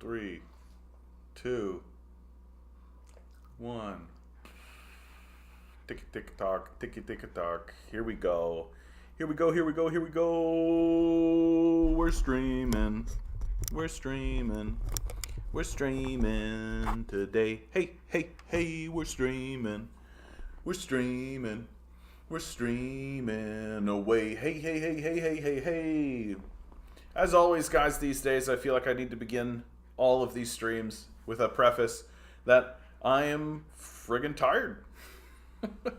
3, 2, 1. Ticky tick tock, ticky tick tock. Here we go. Here we go. Here we go. Here we go. We're streaming. We're streaming. We're streaming today. Hey, hey, hey, we're streaming. We're streaming. We're streaming away. Hey, hey, hey, hey, hey, hey, hey. As always, guys, these days I feel like I need to begin all of these streams with a preface that I am friggin' tired.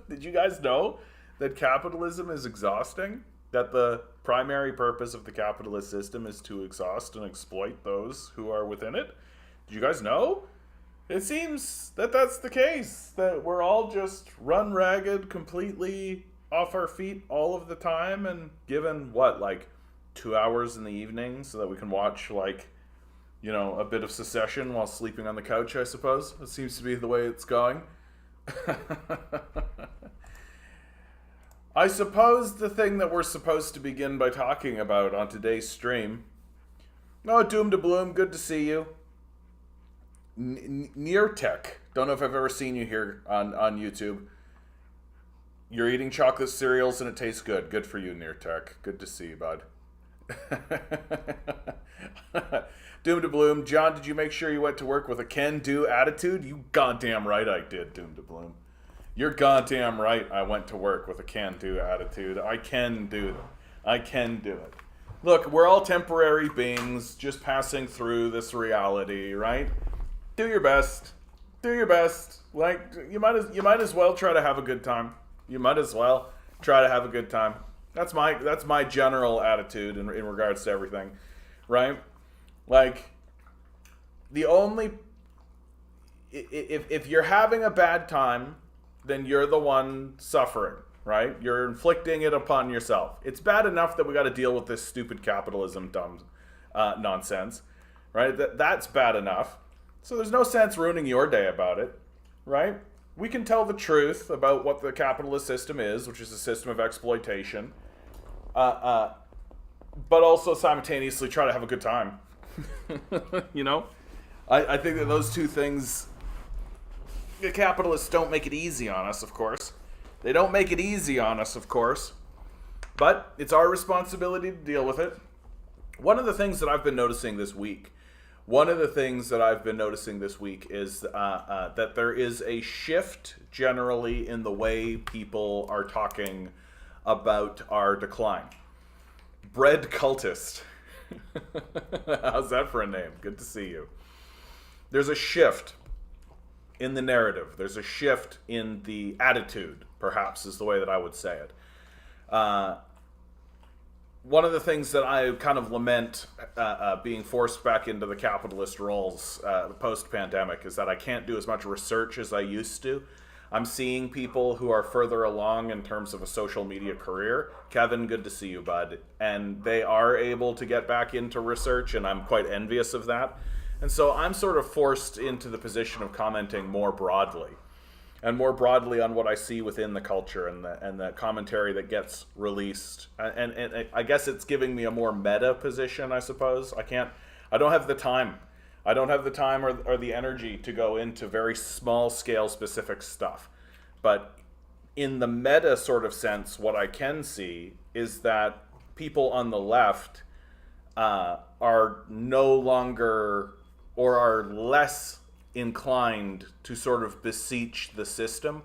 Did you guys know that capitalism is exhausting? That the primary purpose of the capitalist system is to exhaust and exploit those who are within it? Did you guys know? It seems that that's the case, that we're all just run ragged, completely off our feet all of the time, and given, what, like 2 hours in the evening so that we can watch, like, you know, a bit of Secession while sleeping on the couch, I suppose. It seems to be the way it's going. I suppose the thing that we're supposed to begin by talking about on today's stream... Oh, Doom to Bloom, good to see you. Near Tech. Don't know if I've ever seen you here on YouTube. You're eating chocolate cereals and it tastes good. Good for you, Near Tech. Good to see you, bud. Doom to Bloom. John, did you make sure you went to work with a can-do attitude? You goddamn right I did, Doom to Bloom. You're goddamn right I went to work with a can-do attitude. I can do it. I can do it. Look, we're all temporary beings just passing through this reality, right? Do your best. Do your best. Like, you might as well try to have a good time. You might as well try to have a good time. That's my general attitude in regards to everything, right? Like, the only... If you're having a bad time, then you're the one suffering, right? You're inflicting it upon yourself. It's bad enough that we got to deal with this stupid capitalism dumb nonsense, right? That's bad enough. So there's no sense ruining your day about it, right? We can tell the truth about what the capitalist system is, which is a system of exploitation, but also simultaneously try to have a good time. You know? I think that those two things, the capitalists don't make it easy on us, of course. They don't make it easy on us, of course. But it's our responsibility to deal with it. One of the things that I've been noticing this week is that there is a shift generally in the way people are talking about our decline. Bread cultist. How's that for a name? Good to see you. There's a shift in the narrative. There's a shift in the attitude, perhaps, is the way that I would say it. One of the things that I kind of lament being forced back into the capitalist roles post-pandemic is that I can't do as much research as I used to. I'm seeing people who are further along in terms of a social media career. Kevin, good to see you, bud. And they are able to get back into research, and I'm quite envious of that. And so I'm sort of forced into the position of commenting more broadly. And more broadly on what I see within the culture and the commentary that gets released. And I guess it's giving me a more meta position, I suppose. I don't have the time. I don't have the time or the energy to go into very small scale specific stuff. But in the meta sort of sense, what I can see is that people on the left are no longer, or are less inclined to sort of beseech the system,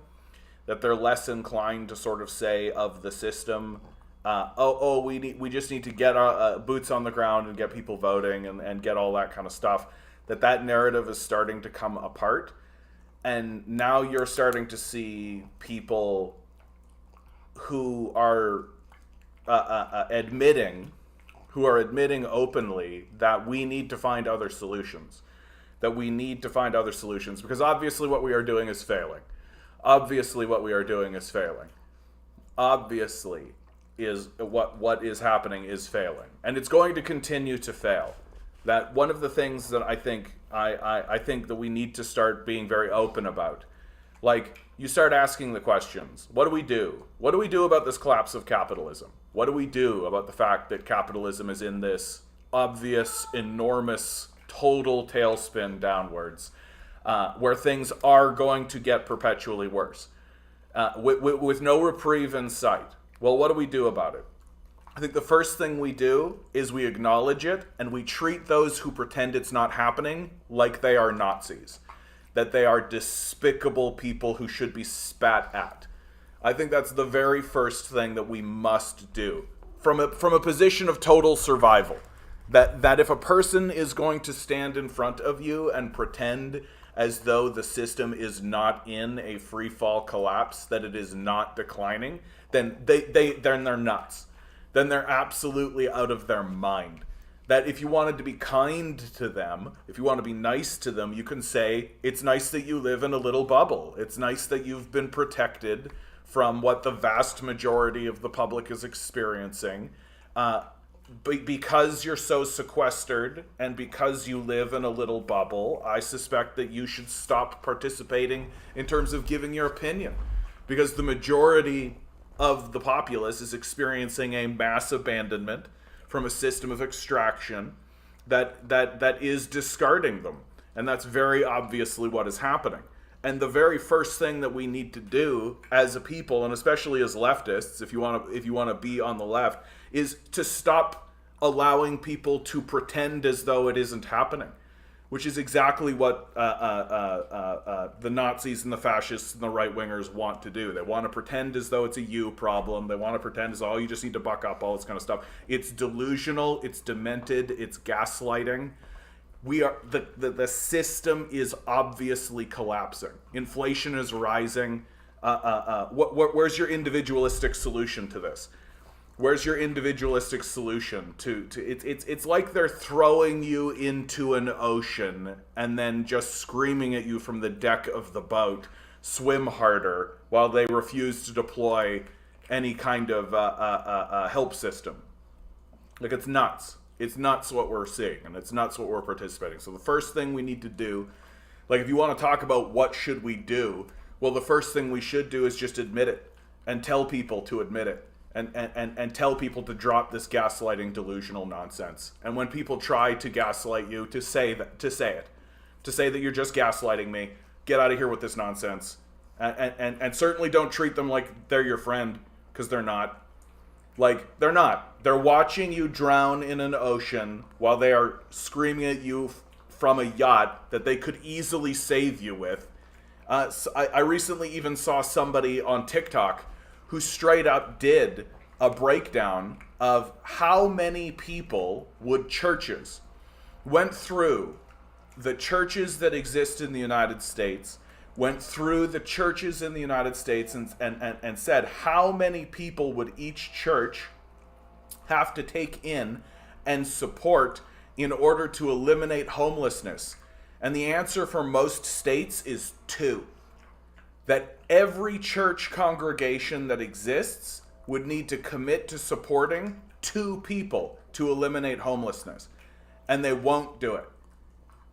that they're less inclined to sort of say of the system, we just need to get our boots on the ground and get people voting and get all that kind of stuff, that narrative is starting to come apart. And now you're starting to see people who are admitting openly that we need to find other solutions. Because obviously what we are doing is failing. Obviously what is happening is failing. And it's going to continue to fail. That one of the things that I think that we need to start being very open about. Like, you start asking the questions. What do we do? What do we do about this collapse of capitalism? What do we do about the fact that capitalism is in this obvious, enormous total tailspin downwards, where things are going to get perpetually worse, with no reprieve in sight. Well, what do we do about it? I think the first thing we do is we acknowledge it, and we treat those who pretend it's not happening like they are Nazis, that they are despicable people who should be spat at. I think that's the very first thing that we must do from a position of total survival. That if a person is going to stand in front of you and pretend as though the system is not in a free fall collapse, that it is not declining, then they're nuts. Then they're absolutely out of their mind. That if you wanted to be kind to them, if you want to be nice to them, you can say, it's nice that you live in a little bubble. It's nice that you've been protected from what the vast majority of the public is experiencing. Because you're so sequestered and because you live in a little bubble, I suspect that you should stop participating in terms of giving your opinion. Because the majority of the populace is experiencing a mass abandonment from a system of extraction that is discarding them. And that's very obviously what is happening. And the very first thing that we need to do as a people, and especially as leftists, if you want to be on the left, is to stop allowing people to pretend as though it isn't happening, which is exactly what the Nazis and the fascists and the right-wingers want to do. They want to pretend as though it's a you problem. They want to pretend as though, you just need to buck up, all this kind of stuff. It's delusional, it's demented, it's gaslighting. The system is obviously collapsing. Inflation is rising. Where's your individualistic solution to this? Where's your individualistic solution to it's like they're throwing you into an ocean and then just screaming at you from the deck of the boat, swim harder, while they refuse to deploy any kind of help system. Like, it's nuts. It's nuts what we're seeing, and it's nuts what we're participating. So the first thing we need to do, like, if you want to talk about what should we do, well, the first thing we should do is just admit it and tell people to admit it. And tell people to drop this gaslighting delusional nonsense. And when people try to gaslight you, to say that you're just gaslighting me, get out of here with this nonsense. And certainly don't treat them like they're your friend, because they're not. Like, they're not. They're watching you drown in an ocean while they are screaming at you from a yacht that they could easily save you with. So I recently even saw somebody on TikTok who straight up did a breakdown of how many people went through the churches that exist in the United States, went through the churches in the United States and said how many people would each church have to take in and support in order to eliminate homelessness. And the answer for most states is 2. That every church congregation that exists would need to commit to supporting 2 people to eliminate homelessness. And they won't do it.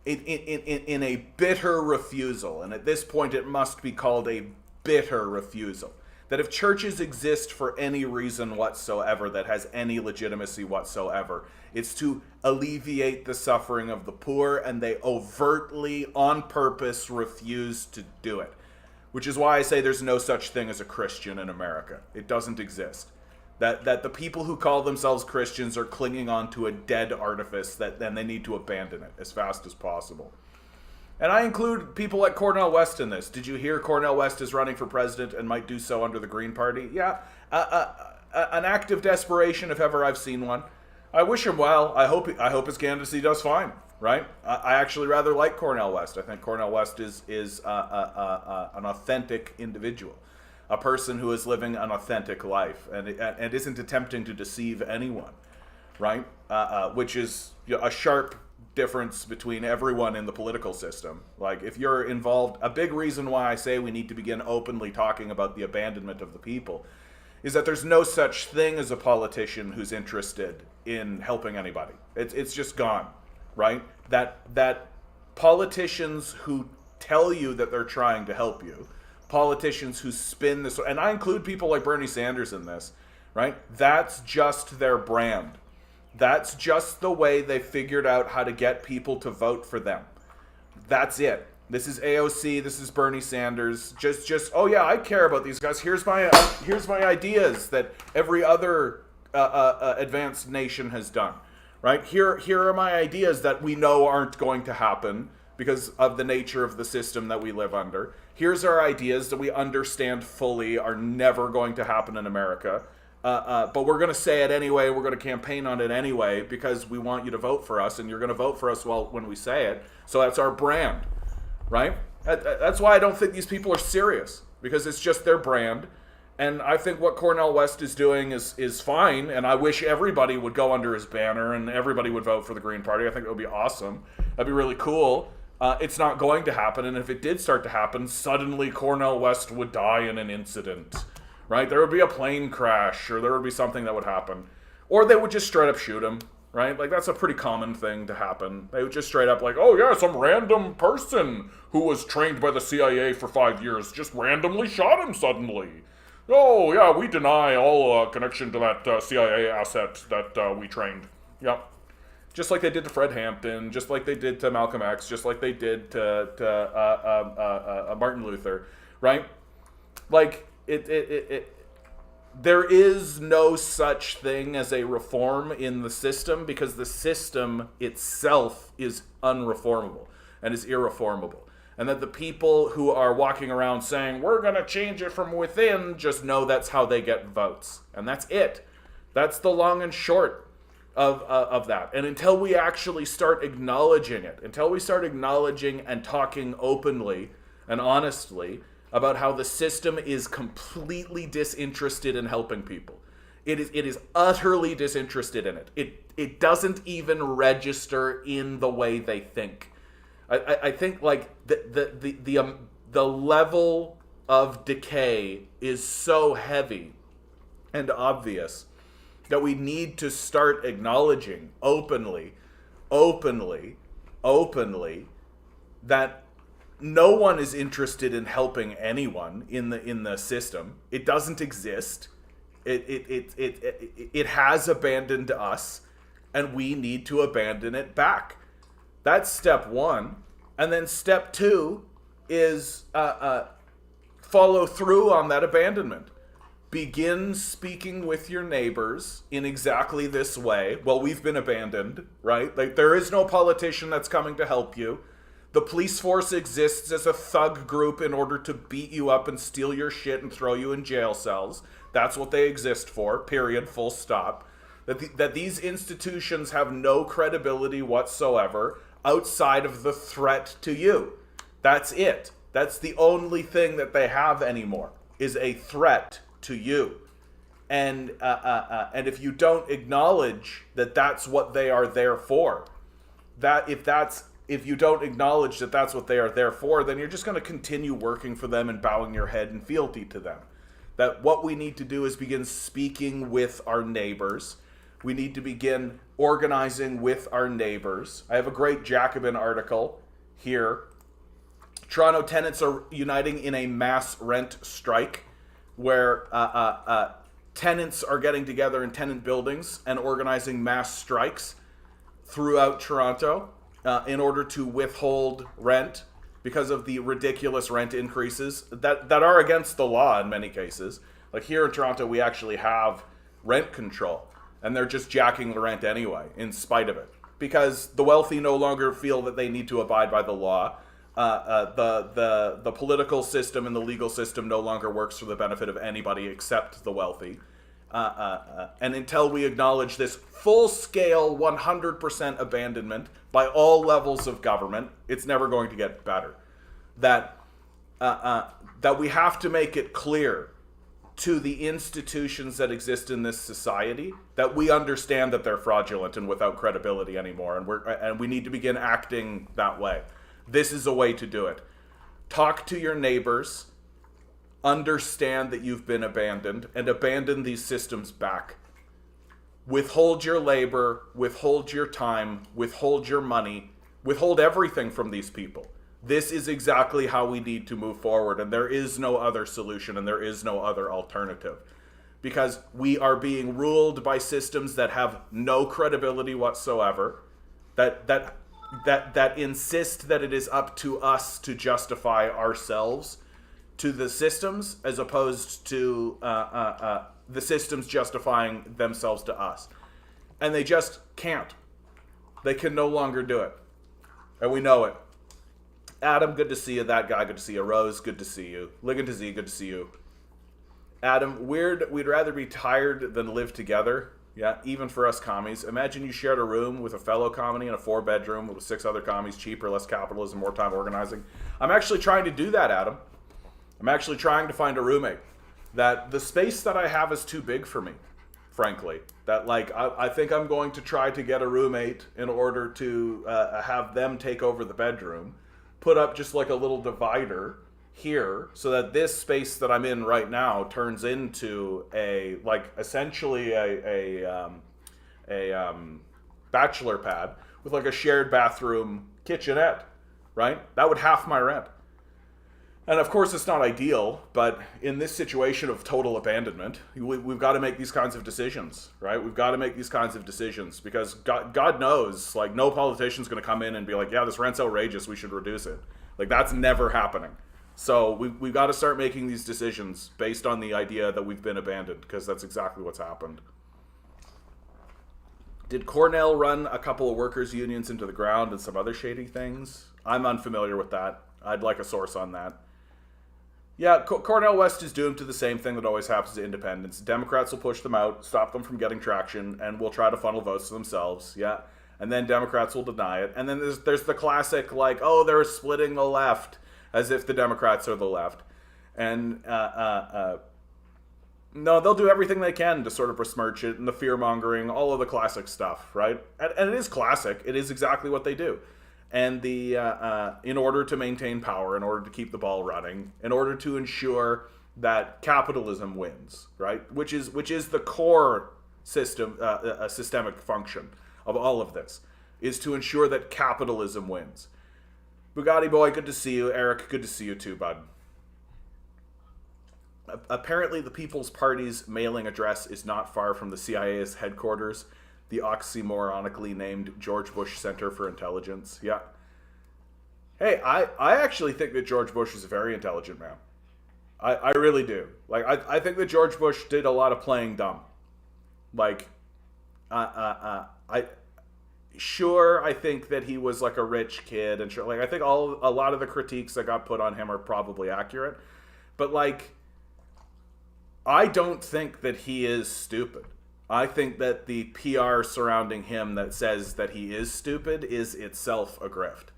In a bitter refusal. And at this point, it must be called a bitter refusal. That if churches exist for any reason whatsoever that has any legitimacy whatsoever, it's to alleviate the suffering of the poor, and they overtly, on purpose, refuse to do it. Which is why I say there's no such thing as a Christian in America. It doesn't exist. That the people who call themselves Christians are clinging on to a dead artifice that then they need to abandon it as fast as possible. And I include people like Cornel West in this. Did you hear Cornel West is running for president and might do so under the Green Party? Yeah, an act of desperation if ever I've seen one. I wish him well. I hope his candidacy does fine. Right? I actually rather like Cornel West. I think Cornel West is an authentic individual, a person who is living an authentic life and isn't attempting to deceive anyone, right? Which is a sharp difference between everyone in the political system. Like, if you're involved, a big reason why I say we need to begin openly talking about the abandonment of the people is that there's no such thing as a politician who's interested in helping anybody. It's just gone. Right? That politicians who tell you that they're trying to help you, politicians who spin this, and I include people like Bernie Sanders in this, right? That's just their brand. That's just the way they figured out how to get people to vote for them. That's it. This is AOC. This is Bernie Sanders. Just oh yeah, I care about these guys. Here's my ideas that every other advanced nation has done. Right here are my ideas that we know aren't going to happen because of the nature of the system that we live under. Here's our ideas that we understand fully are never going to happen in America. But we're going to say it anyway. We're going to campaign on it anyway because we want you to vote for us, and you're going to vote for us when we say it. So that's our brand, right? That's why I don't think these people are serious, because it's just their brand. And I think what Cornel West is doing is fine, and I wish everybody would go under his banner and everybody would vote for the Green Party. I think it would be awesome. That'd be really cool. It's not going to happen, and if it did start to happen, suddenly Cornel West would die in an incident. Right? There would be a plane crash, or there would be something that would happen. Or they would just straight up shoot him, right? Like, that's a pretty common thing to happen. They would just straight up like, oh yeah, some random person who was trained by the CIA for 5 years just randomly shot him suddenly. Oh yeah, we deny all connection to that CIA asset that we trained. Yep. Just like they did to Fred Hampton, just like they did to Malcolm X, just like they did to Martin Luther, right? Like, there is no such thing as a reform in the system, because the system itself is unreformable and is irreformable. And that the people who are walking around saying, we're going to change it from within, just know that's how they get votes. And that's it. That's the long and short of that. And until we actually start acknowledging it, until we start acknowledging and talking openly and honestly about how the system is completely disinterested in helping people. It is utterly disinterested in it. It doesn't even register in the way they think. I think like the level of decay is so heavy and obvious that we need to start acknowledging openly that no one is interested in helping anyone in the system. It doesn't exist. It has abandoned us, and we need to abandon it back. That's step one. And then step two is follow through on that abandonment. Begin speaking with your neighbors in exactly this way. Well, we've been abandoned, right? Like, there is no politician that's coming to help you. The police force exists as a thug group in order to beat you up and steal your shit and throw you in jail cells. That's what they exist for, period, full stop. That these institutions have no credibility whatsoever outside of the threat to you. That's it. That's the only thing that they have anymore, is a threat to you. And if you don't acknowledge that that's what they are there for, if you don't acknowledge that that's what they are there for, then you're just going to continue working for them and bowing your head in fealty to them. That what we need to do is begin speaking with our neighbors. We need to begin organizing with our neighbors. I have a great Jacobin article here. Toronto tenants are uniting in a mass rent strike, where tenants are getting together in tenant buildings and organizing mass strikes throughout Toronto in order to withhold rent because of the ridiculous rent increases that are against the law in many cases. Like here in Toronto, we actually have rent control, and they're just jacking the rent anyway in spite of it, because the wealthy no longer feel that they need to abide by the law. The political system and the legal system no longer works for the benefit of anybody except the wealthy. And until we acknowledge this full-scale 100% abandonment by all levels of government, it's never going to get better. That we have to make it clear to the institutions that exist in this society that we understand that they're fraudulent and without credibility anymore, and we need to begin acting that way. This is a way to do it. Talk to your neighbors, understand that you've been abandoned, and abandon these systems back. Withhold your labor, withhold your time, withhold your money, withhold everything from these people. This is exactly how we need to move forward, and there is no other solution, and there is no other alternative. because we are being ruled by systems that have no credibility whatsoever, that insist that it is up to us to justify ourselves to the systems, as opposed to the systems justifying themselves to us. And they just can't. They can no longer do it. And we know it. Adam, good to see you. That guy, good to see you. Rose, good to see you. Ligand to Z, good to see you. Adam, we'd rather be tired than live together. Yeah, even for us commies. Imagine you shared a room with a fellow commie in a 4-bedroom with 6 other commies, cheaper, less capitalism, more time organizing. I'm actually trying to do that, Adam. I'm actually trying to find a roommate. That the space that I have is too big for me, frankly. That, like, I think I'm going to try to get a roommate in order to have them take over the bedroom, put up just like a little divider here, so that this space that I'm in right now turns into a, like, essentially a bachelor pad with like a shared bathroom kitchenette, right? That would half my rent. And of course it's not ideal, but in this situation of total abandonment, we've got to make these kinds of decisions, right? We've got to make these kinds of decisions, because God knows, like, no politician's going to come in and be like, yeah, this rent's outrageous, we should reduce it. Like, that's never happening. So we've got to start making these decisions based on the idea that we've been abandoned, because that's exactly what's happened. Did Cornell run a couple of workers' unions into the ground and some other shady things? I'm unfamiliar with that. I'd like a source on that. Yeah, Cornell West is doomed to the same thing that always happens to independents. Democrats will push them out, stop them from getting traction, and will try to funnel votes to themselves. Yeah, and then Democrats will deny it. And then there's the classic, like, oh, they're splitting the left, as if the Democrats are the left. And no, they'll do everything they can to sort of besmirch it, and the fear-mongering, all of the classic stuff, right? And it is classic. It is exactly what they do. And in order to maintain power, in order to keep the ball running, in order to ensure that capitalism wins, right? Which is the core systemic function of all of this, is to ensure that capitalism wins. Bugatti boy, good to see you. Eric, good to see you too, bud. Apparently, the People's Party's mailing address is not far from the CIA's headquarters, the oxymoronically named George Bush Center for Intelligence. Yeah. Hey, I actually think that George Bush is a very intelligent man. I really do. Like, I think that George Bush did a lot of playing dumb. Like, I think that he was like a rich kid, and sure, like, I think a lot of the critiques that got put on him are probably accurate. But, like, I don't think that he is stupid. I think that the PR surrounding him that says that he is stupid is itself a grift.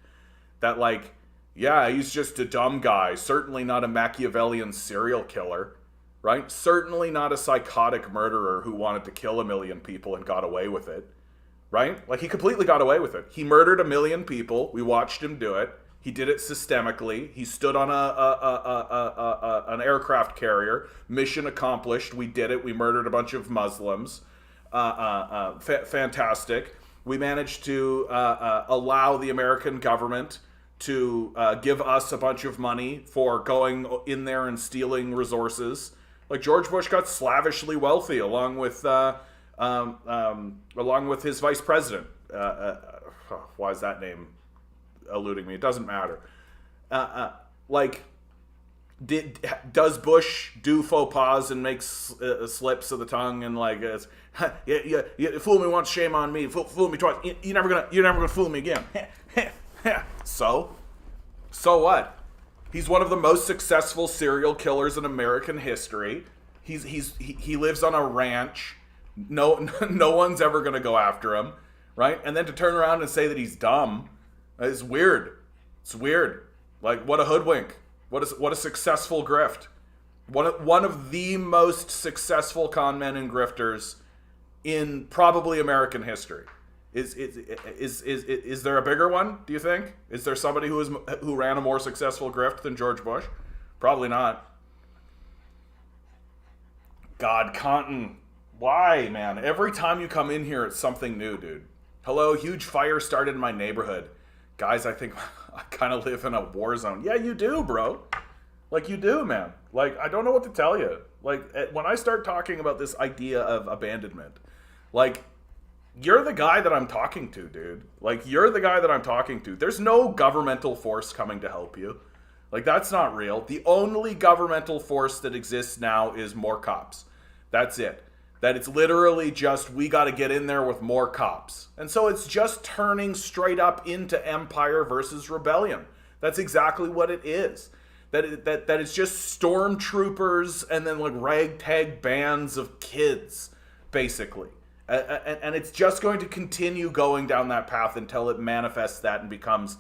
That, like, yeah, he's just a dumb guy. Certainly not a Machiavellian serial killer, right? Certainly not a psychotic murderer who wanted to kill 1 million people and got away with it, right? Like, he completely got away with it. He murdered 1 million people. We watched him do it. He did it systemically. He stood on an aircraft carrier. Mission accomplished. We did it. We murdered a bunch of Muslims. Fantastic. We managed to allow the American government to give us a bunch of money for going in there and stealing resources. Like, George Bush got slavishly wealthy along with his vice president. Why is that name eluding me? It doesn't matter. Does Bush do faux pas and make slips of the tongue and, like, you fool me once, shame on me. Fool me twice, you're never gonna fool me again. So what? He's one of the most successful serial killers in American history. He lives on a ranch. No one's ever gonna go after him, right? And then to turn around and say that he's dumb is weird. It's weird. Like, what a hoodwink. What a successful grift. One of the most successful con men and grifters in probably American history. Is there a bigger one, do you think? Is there somebody who ran a more successful grift than George Bush? Probably not. God, Compton. Why, man? Every time you come in here, it's something new, dude. Hello, huge fire started in my neighborhood. Guys, I think I kind of live in a war zone. Yeah, you do, bro. Like, you do, man. Like, I don't know what to tell you. Like, when I start talking about this idea of abandonment, like, you're the guy that I'm talking to, dude. Like, you're the guy that I'm talking to. There's no governmental force coming to help you. Like, that's not real. The only governmental force that exists now is more cops. That's it. That it's literally just, we got to get in there with more cops. And so it's just turning straight up into empire versus rebellion. That's exactly what it is. That it's just stormtroopers and then like ragtag bands of kids, basically. And it's just going to continue going down that path until it manifests that and becomes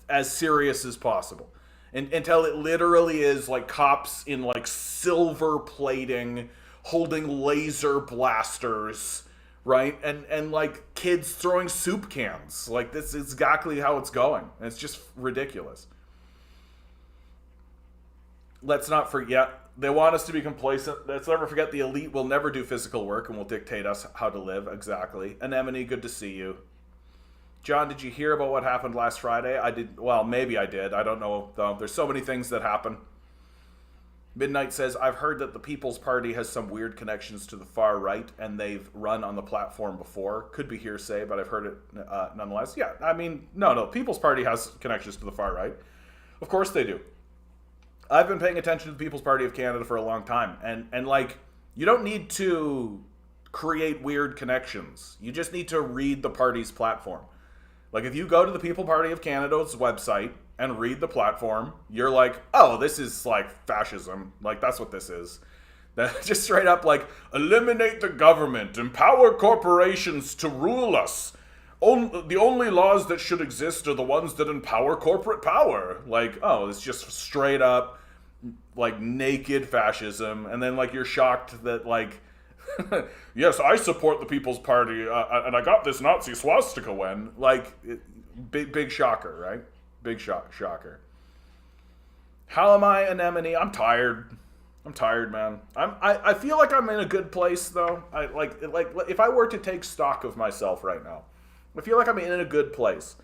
as serious as possible. Until it literally is like cops in like silver plating, holding laser blasters, right? And like kids throwing soup cans. Like, this is exactly how it's going. And it's just ridiculous. Let's not forget, they want us to be complacent. Let's never forget the elite will never do physical work and will dictate us how to live. Exactly. Anemone, good to see you. John, did you hear about what happened last Friday? I did. Well, maybe I did. I don't know, though. There's so many things that happen. Midnight says, I've heard that the People's Party has some weird connections to the far right, and they've run on the platform before. Could be hearsay, but I've heard it nonetheless. Yeah, I mean, no. People's Party has connections to the far right. Of course they do. I've been paying attention to the People's Party of Canada for a long time, and like, you don't need to create weird connections. You just need to read the party's platform. Like, if you go to the People Party of Canada's website and read the platform, you're like, oh, this is like fascism. Like, that's what this is. That just straight up like, eliminate the government, empower corporations to rule us. The only laws that should exist are the ones that empower corporate power. Like, oh, it's just straight up like naked fascism. And then like, you're shocked that like, yes, I support the People's Party, and I got this Nazi swastika when. Like, big shocker, right? Big shocker. How am I, Anemone? I'm tired. I'm tired, man. I feel like I'm in a good place, though. Like if I were to take stock of myself right now, I feel like I'm in a good place.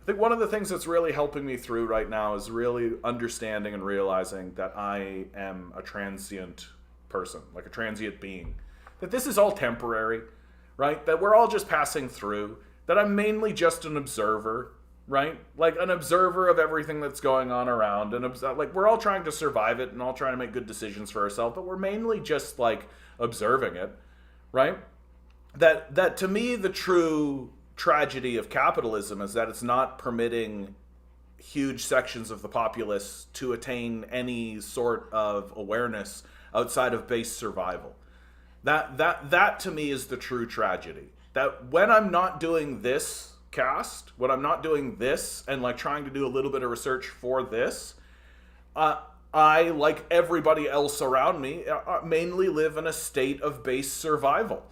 I think one of the things that's really helping me through right now is really understanding and realizing that I am a transient person, like a transient being. That this is all temporary, right? That we're all just passing through. That I'm mainly just an observer, right? Like an observer of everything that's going on around. And like, we're all trying to survive it and all trying to make good decisions for ourselves, but we're mainly just like observing it, right? That to me, the true tragedy of capitalism is that it's not permitting huge sections of the populace to attain any sort of awareness outside of base survival. That to me is the true tragedy. That when I'm not doing this cast, when I'm not doing this and like trying to do a little bit of research for this, I, like everybody else around me, mainly live in a state of base survival,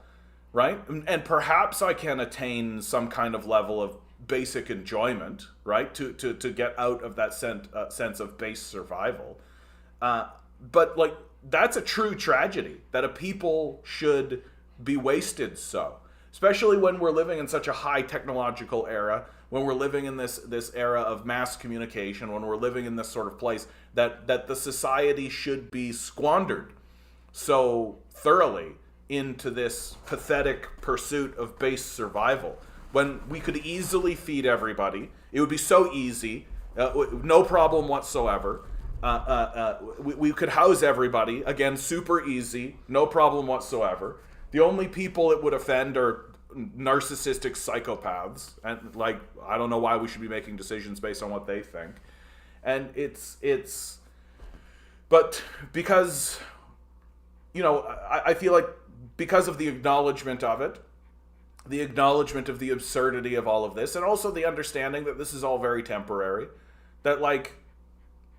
right? And perhaps I can attain some kind of level of basic enjoyment, right? To get out of that sense of base survival. But like, that's a true tragedy, that a people should be wasted so. Especially when we're living in such a high technological era, when we're living in this era of mass communication, when we're living in this sort of place, that the society should be squandered so thoroughly into this pathetic pursuit of base survival. When we could easily feed everybody, it would be so easy, no problem whatsoever. We could house everybody, again, super easy, no problem whatsoever. The only people it would offend are narcissistic psychopaths, and like, I don't know why we should be making decisions based on what they think. And but because, you know, I feel like because of the acknowledgement of it, the acknowledgement of the absurdity of all of this, and also the understanding that this is all very temporary, that like,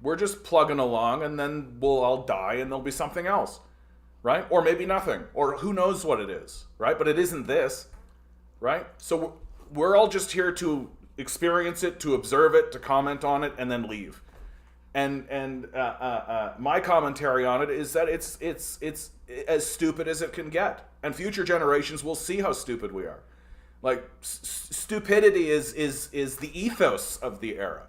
we're just plugging along and then we'll all die and there'll be something else, right? Or maybe nothing, or who knows what it is, right? But it isn't this, right? So we're all just here to experience it, to observe it, to comment on it, and then leave. And my commentary on it is that it's as stupid as it can get, and future generations will see how stupid we are. Like, stupidity is the ethos of the era.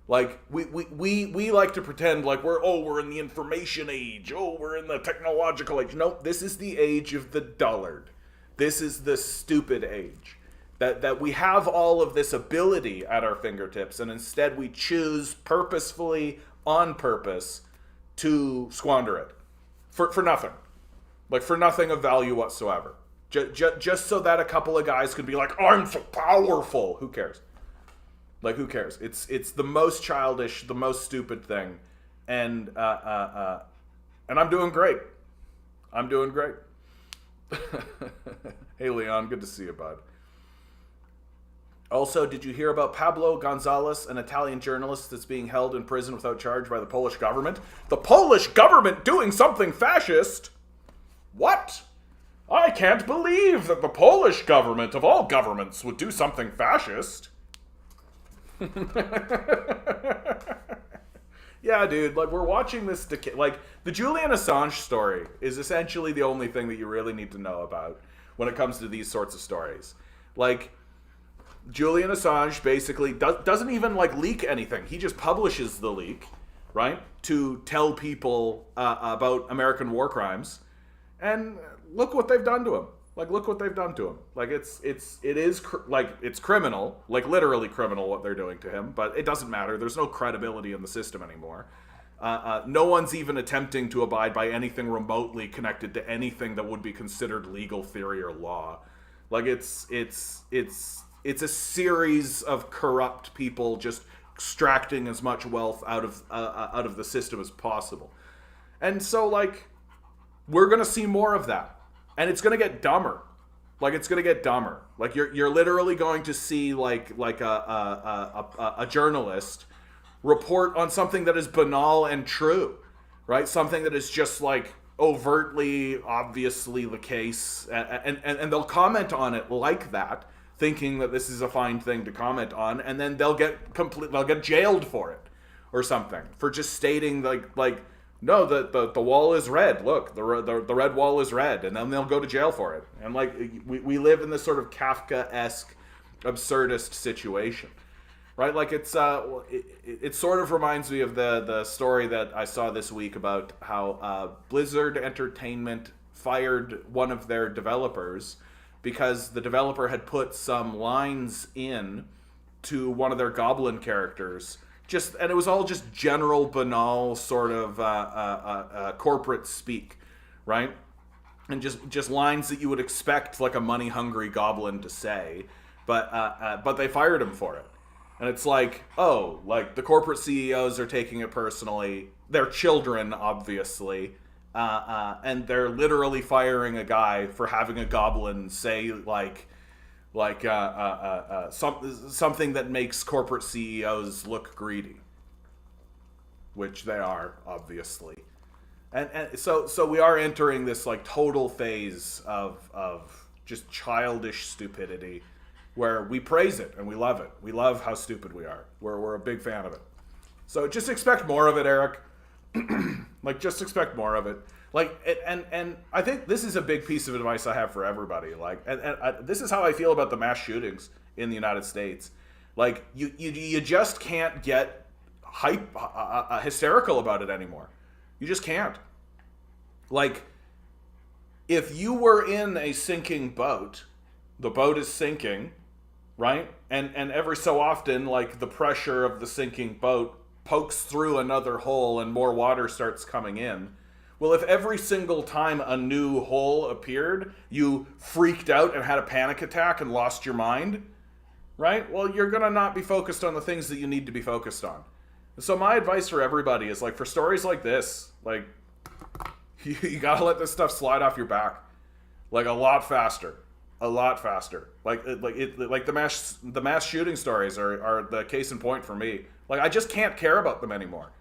Like we like to pretend like we're in the information age. Oh, we're in the technological age. Nope, this is the age of the dullard. This is the stupid age. That we have all of this ability at our fingertips, and instead we choose purposefully, on purpose, to squander it. For nothing. Like, for nothing of value whatsoever. Just so that a couple of guys could be like, I'm so powerful. Who cares? Like, who cares? It's the most childish, the most stupid thing. And I'm doing great. I'm doing great. Hey, Leon, good to see you, bud. Also, did you hear about Pablo Gonzalez, an Italian journalist that's being held in prison without charge by the Polish government? The Polish government doing something fascist? What? I can't believe that the Polish government, of all governments, would do something fascist. Yeah, dude, like, we're watching this decay. Like, the Julian Assange story is essentially the only thing that you really need to know about when it comes to these sorts of stories. Like, Julian Assange basically doesn't even, like, leak anything. He just publishes the leak, right, to tell people about American war crimes. And look what they've done to him. Like, look what they've done to him. Like, it's criminal, like, literally criminal what they're doing to him, but it doesn't matter. There's no credibility in the system anymore. No one's even attempting to abide by anything remotely connected to anything that would be considered legal theory or law. Like, it's a series of corrupt people just extracting as much wealth out of the system as possible. And so, like, we're gonna see more of that. And it's gonna get dumber. Like, it's gonna get dumber. Like, you're literally going to see like a journalist report on something that is banal and true, right? Something that is just like overtly, obviously the case, and they'll comment on it like that, thinking that this is a fine thing to comment on, and then they'll get jailed for it or something for just stating like. No, the wall is red. Look, the red wall is red, and then they'll go to jail for it. And like we live in this sort of Kafka-esque, absurdist situation, right? Like it sort of reminds me of the story that I saw this week about how Blizzard Entertainment fired one of their developers because the developer had put some lines in to one of their goblin characters. And it was all just general, banal sort of corporate speak, right? And just lines that you would expect like a money-hungry goblin to say, but they fired him for it. And it's like, oh, like the corporate CEOs are taking it personally. Their children, obviously, and they're literally firing a guy for having a goblin say something that makes corporate CEOs look greedy, which they are, obviously. And so we are entering this like total phase of just childish stupidity where we praise it and we love it. We love how stupid we are. We're a big fan of it. So just expect more of it, Eric. Like, just expect more of it. Like, and I think this is a big piece of advice I have for everybody. Like, and this is how I feel about the mass shootings in the United States. Like, you just can't get hysterical about it anymore. You just can't. Like, if you were in a sinking boat, the boat is sinking, right? And every so often, like, the pressure of the sinking boat pokes through another hole and more water starts coming in. Well, if every single time a new hole appeared, you freaked out and had a panic attack and lost your mind, right? Well, you're going to not be focused on the things that you need to be focused on. So my advice for everybody is, like, for stories like this, like, you got to let this stuff slide off your back. Like, a lot faster. Like the mass shooting stories are the case in point for me. Like, I just can't care about them anymore.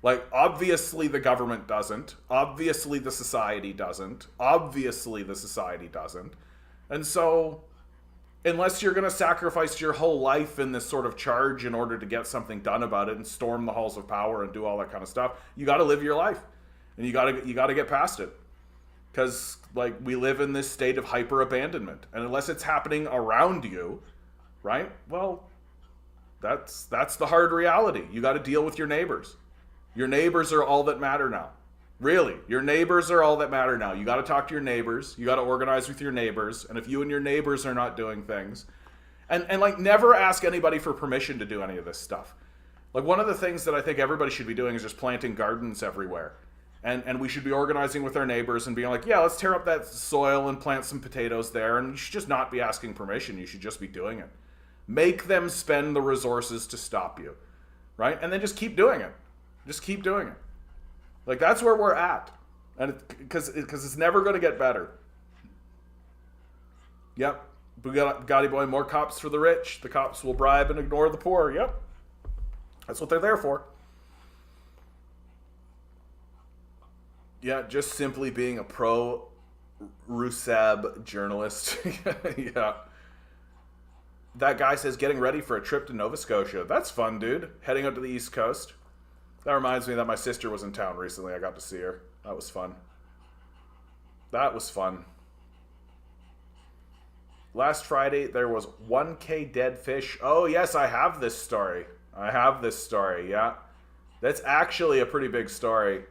Like, obviously the government doesn't. Obviously the society doesn't. And so, unless you're going to sacrifice your whole life in this sort of charge in order to get something done about it and storm the halls of power and do all that kind of stuff, you got to live your life. And you got to get past it. Because, like, we live in this state of hyper abandonment. And unless it's happening around you, right? Well, That's the hard reality. You got to deal with your neighbors. Your neighbors are all that matter now. Really, your neighbors are all that matter now. You got to talk to your neighbors. You got to organize with your neighbors. And if you and your neighbors are not doing things, and like never ask anybody for permission to do any of this stuff. Like one of the things that I think everybody should be doing is just planting gardens everywhere. And we should be organizing with our neighbors and being like, yeah, let's tear up that soil and plant some potatoes there. And you should just not be asking permission. You should just be doing it. Make them spend the resources to stop you, right? And then just keep doing it. Just keep doing it. Like that's where we're at. And because it's never going to get better. Yep. Gotti boy, more cops for the rich. The cops will bribe and ignore the poor. Yep. That's what they're there for. Yeah, just simply being a pro-Rusab journalist. Yeah. That guy says getting ready for a trip to Nova Scotia. That's fun, dude. Heading out to the East Coast. That reminds me that my sister was in town recently. I got to see her. That was fun. That was fun. Last Friday, there was 1K dead fish. Oh, yes, I have this story. Yeah. That's actually a pretty big story.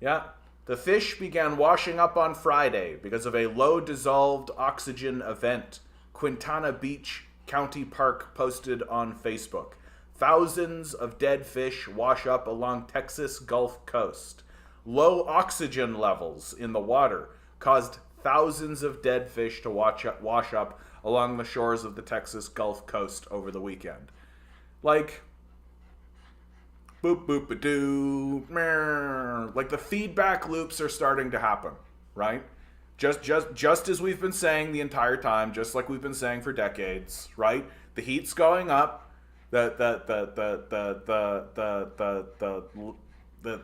Yeah. The fish began washing up on Friday because of a low-dissolved oxygen event. Quintana Beach County Park posted on Facebook. Thousands of dead fish wash up along Texas Gulf Coast. Low oxygen levels in the water caused thousands of dead fish to wash up along the shores of the Texas Gulf Coast over the weekend. Like, boop boop a doo, like the feedback loops are starting to happen, right? Just as we've been saying the entire time, just like we've been saying for decades, right? The heat's going up. The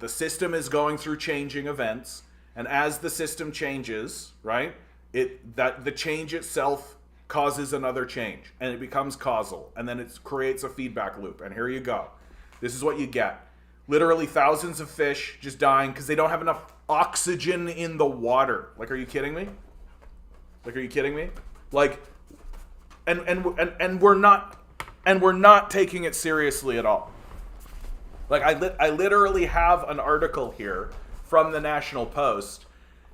system is going through changing events, and as the system changes, right, the change itself causes another change, and it becomes causal, and then it creates a feedback loop. And here you go. This is what you get. Literally thousands of fish just dying because they don't have enough oxygen in the water. Like, are you kidding me? Like, and we're not taking it seriously at all. Like, I literally have an article here from the National Post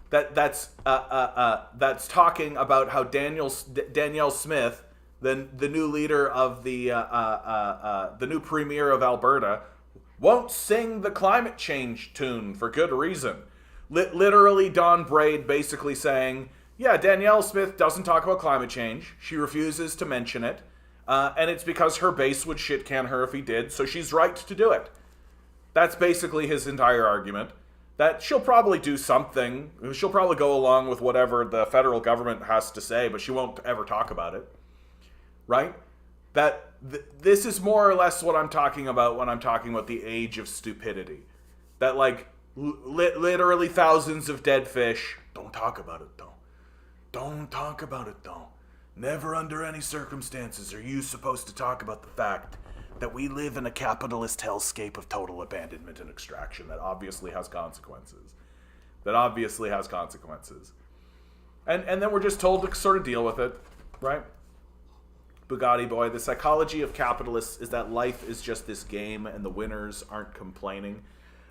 that's talking about how Danielle Smith, the new leader of the new premier of Alberta, won't sing the climate change tune for good reason. Literally, Don Braid basically saying, yeah, Danielle Smith doesn't talk about climate change. She refuses to mention it. And it's because her base would shit can her if he did, so she's right to do it. That's basically his entire argument. That she'll probably do something. She'll probably go along with whatever the federal government has to say, but she won't ever talk about it. Right? This is more or less what I'm talking about when I'm talking about the age of stupidity. That, like, literally thousands of dead fish. Don't talk about it, though. Don't talk about it, though. Never under any circumstances are you supposed to talk about the fact that we live in a capitalist hellscape of total abandonment and extraction that obviously has consequences. And then we're just told to sort of deal with it, right? Bugatti boy, the psychology of capitalists is that life is just this game and the winners aren't complaining.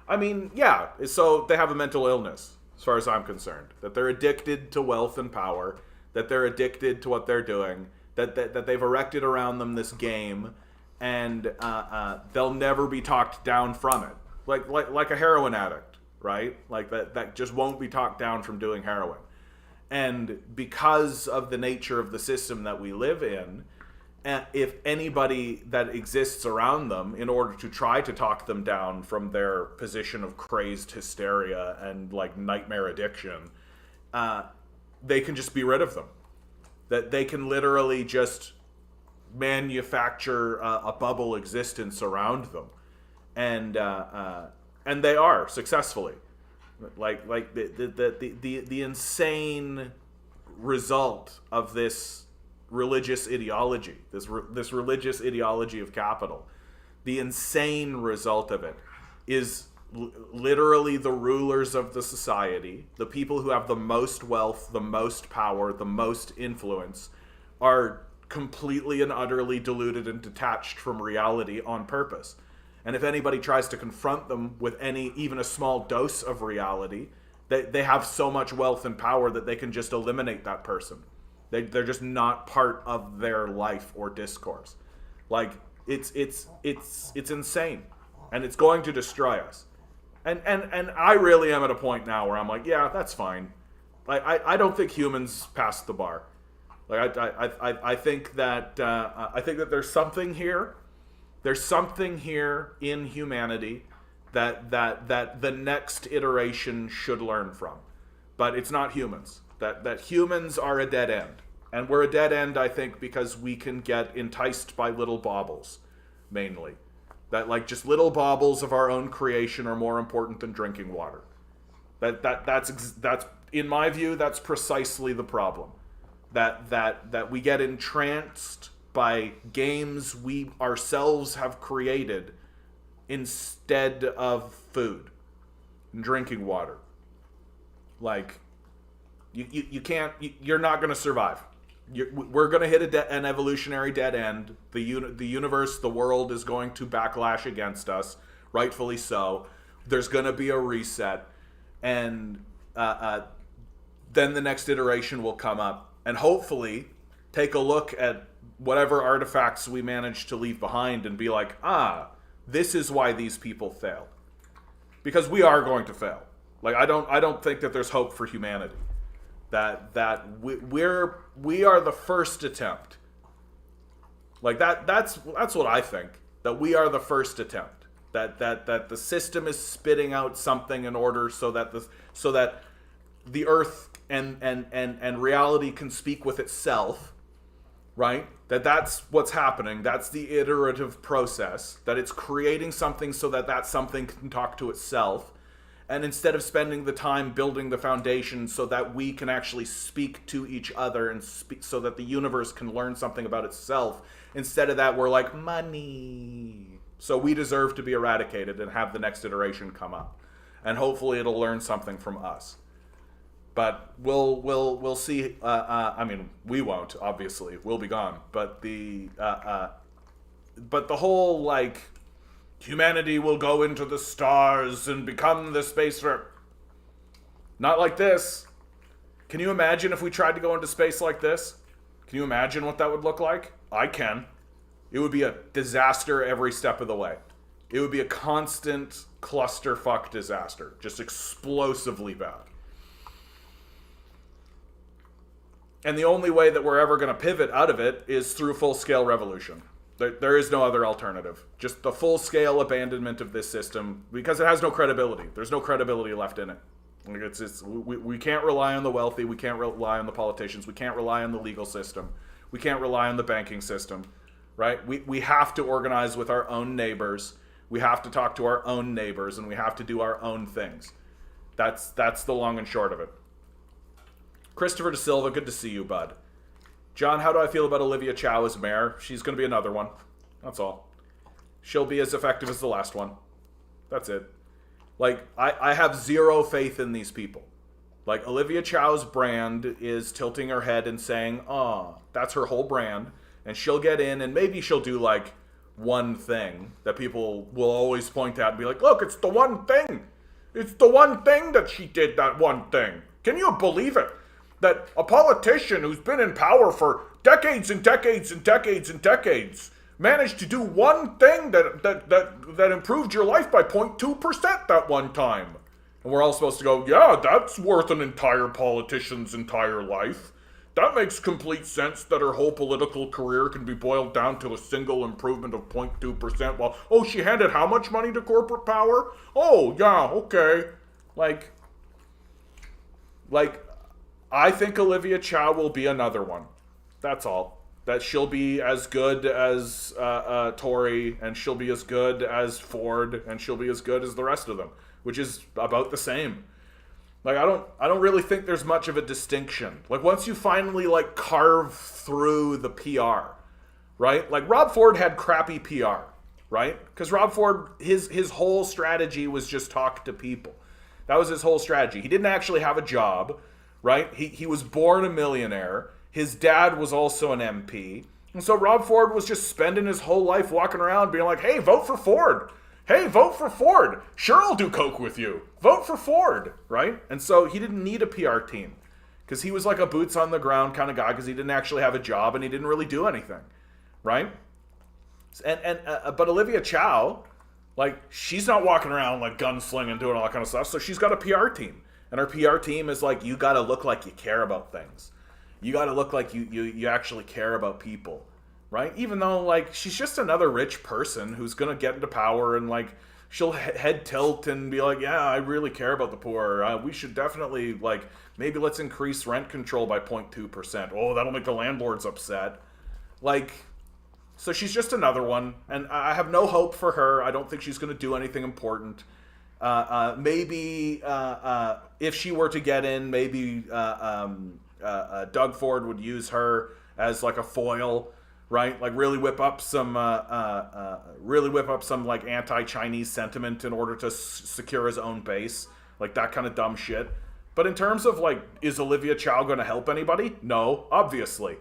I mean, yeah, so they have a mental illness, as far as I'm concerned. That they're addicted to wealth and power, that they're addicted to what they're doing, that they've erected around them this game, and they'll never be talked down from it. Like a heroin addict, right? Like that just won't be talked down from doing heroin. And because of the nature of the system that we live in, if anybody that exists around them, in order to try to talk them down from their position of crazed hysteria and like nightmare addiction, they can just be rid of them. That they can literally just manufacture a bubble existence around them, and they are successfully. Like the insane result of this religious ideology, this religious ideology of capital, the insane result of it is literally the rulers of the society, the people who have the most wealth, the most power, the most influence, are completely and utterly deluded and detached from reality on purpose. And if anybody tries to confront them with even a small dose of reality, they have so much wealth and power that they can just eliminate that person. They're just not part of their life or discourse. Like, it's insane, and it's going to destroy us. And I really am at a point now where I'm like, yeah, that's fine. Like, I don't think humans passed the bar. Like, I think that there's something here. There's something here in humanity that the next iteration should learn from. But it's not humans. That humans are a dead end. And we're a dead end, I think, because we can get enticed by little baubles, mainly. That, like, just little baubles of our own creation are more important than drinking water. That's in my view, that's precisely the problem. That we get entranced by games we ourselves have created instead of food and drinking water. Like, you're not going to survive. We're going to hit an evolutionary dead end. The universe, the world is going to backlash against us, rightfully so. There's going to be a reset, and then the next iteration will come up, and hopefully take a look at whatever artifacts we managed to leave behind and be like, this is why these people failed. Because we are going to fail. Like, I don't think that there's hope for humanity. That we are the first attempt. Like, that's what I think. That we are the first attempt. That the system is spitting out something in order so that the earth and reality can speak with itself, right? That's what's happening. That's the iterative process. That it's creating something so that something can talk to itself. And instead of spending the time building the foundation so that we can actually speak to each other and speak so that the universe can learn something about itself, instead of that, we're like, money. So we deserve to be eradicated and have the next iteration come up. And hopefully it'll learn something from us. But we'll see. I mean, we won't, obviously. We'll be gone. But the whole, like, humanity will go into the stars and become the space for... Not like this. Can you imagine if we tried to go into space like this? Can you imagine what that would look like? I can. It would be a disaster every step of the way. It would be a constant clusterfuck disaster. Just explosively bad. And the only way that we're ever going to pivot out of it is through full-scale revolution. There is no other alternative. Just the full-scale abandonment of this system, because it has no credibility. There's no credibility left in it. Like, we can't rely on the wealthy. We can't rely on the politicians. We can't rely on the legal system. We can't rely on the banking system, right? We have to organize with our own neighbors. We have to talk to our own neighbors, and we have to do our own things. That's the long and short of it. Christopher De Silva, good to see you, bud. John, how do I feel about Olivia Chow as mayor? She's going to be another one. That's all. She'll be as effective as the last one. That's it. Like, I have zero faith in these people. Like, Olivia Chow's brand is tilting her head and saying, that's her whole brand. And she'll get in and maybe she'll do, like, one thing that people will always point at and be like, look, it's the one thing. It's the one thing that she did, that one thing. Can you believe it? That a politician who's been in power for decades and decades and decades and decades managed to do one thing that improved your life by 0.2% that one time. And we're all supposed to go, yeah, that's worth an entire politician's entire life. That makes complete sense that her whole political career can be boiled down to a single improvement of 0.2%. Well, she handed how much money to corporate power? Oh, yeah, okay. Like, I think Olivia Chow will be another one. That's all. That she'll be as good as Tory, and she'll be as good as Ford, and she'll be as good as the rest of them, which is about the same. Like, I don't really think there's much of a distinction. Like, once you finally, like, carve through the PR, right? Like, Rob Ford had crappy PR, right? Because Rob Ford, his whole strategy was just talk to people. That was his whole strategy. He didn't actually have a job, right? He was born a millionaire. His dad was also an MP. And so Rob Ford was just spending his whole life walking around being like, hey, vote for Ford. Hey, vote for Ford. Sure, I'll do coke with you. Vote for Ford, right? And so he didn't need a PR team because he was like a boots on the ground kind of guy because he didn't actually have a job and he didn't really do anything, right? But Olivia Chow, like, she's not walking around like gunslinging, doing all that kind of stuff. So she's got a PR team, and her PR team is like, you got to look like you care about things. You got to look like you actually care about people, right? Even though, like, she's just another rich person who's going to get into power and, like, she'll head tilt and be like, yeah, I really care about the poor. We should definitely, like, maybe let's increase rent control by 0.2%. Oh, that'll make the landlords upset. Like, so she's just another one. And I have no hope for her. I don't think she's going to do anything important. Maybe if she were to get in, maybe Doug Ford would use her as like a foil, right? Like really whip up some like anti-Chinese sentiment in order to secure his own base, like that kind of dumb shit. But in terms of like, is Olivia Chow going to help anybody? No, obviously.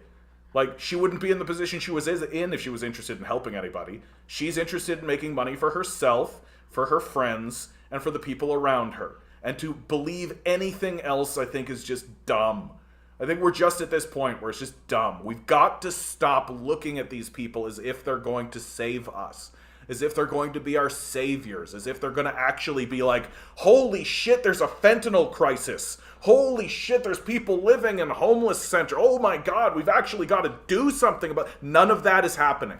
Like, she wouldn't be in the position she was in if she was interested in helping anybody. She's interested in making money for herself, for her friends, and for the people around her. And to believe anything else, I think, is just dumb. I think we're just at this point where it's just dumb. We've got to stop looking at these people as if they're going to save us, as if they're going to be our saviors, as if they're going to actually be like, holy shit, there's a fentanyl crisis. Holy shit, there's people living in homeless center. Oh my God, we've actually got to do something about it. None of that is happening.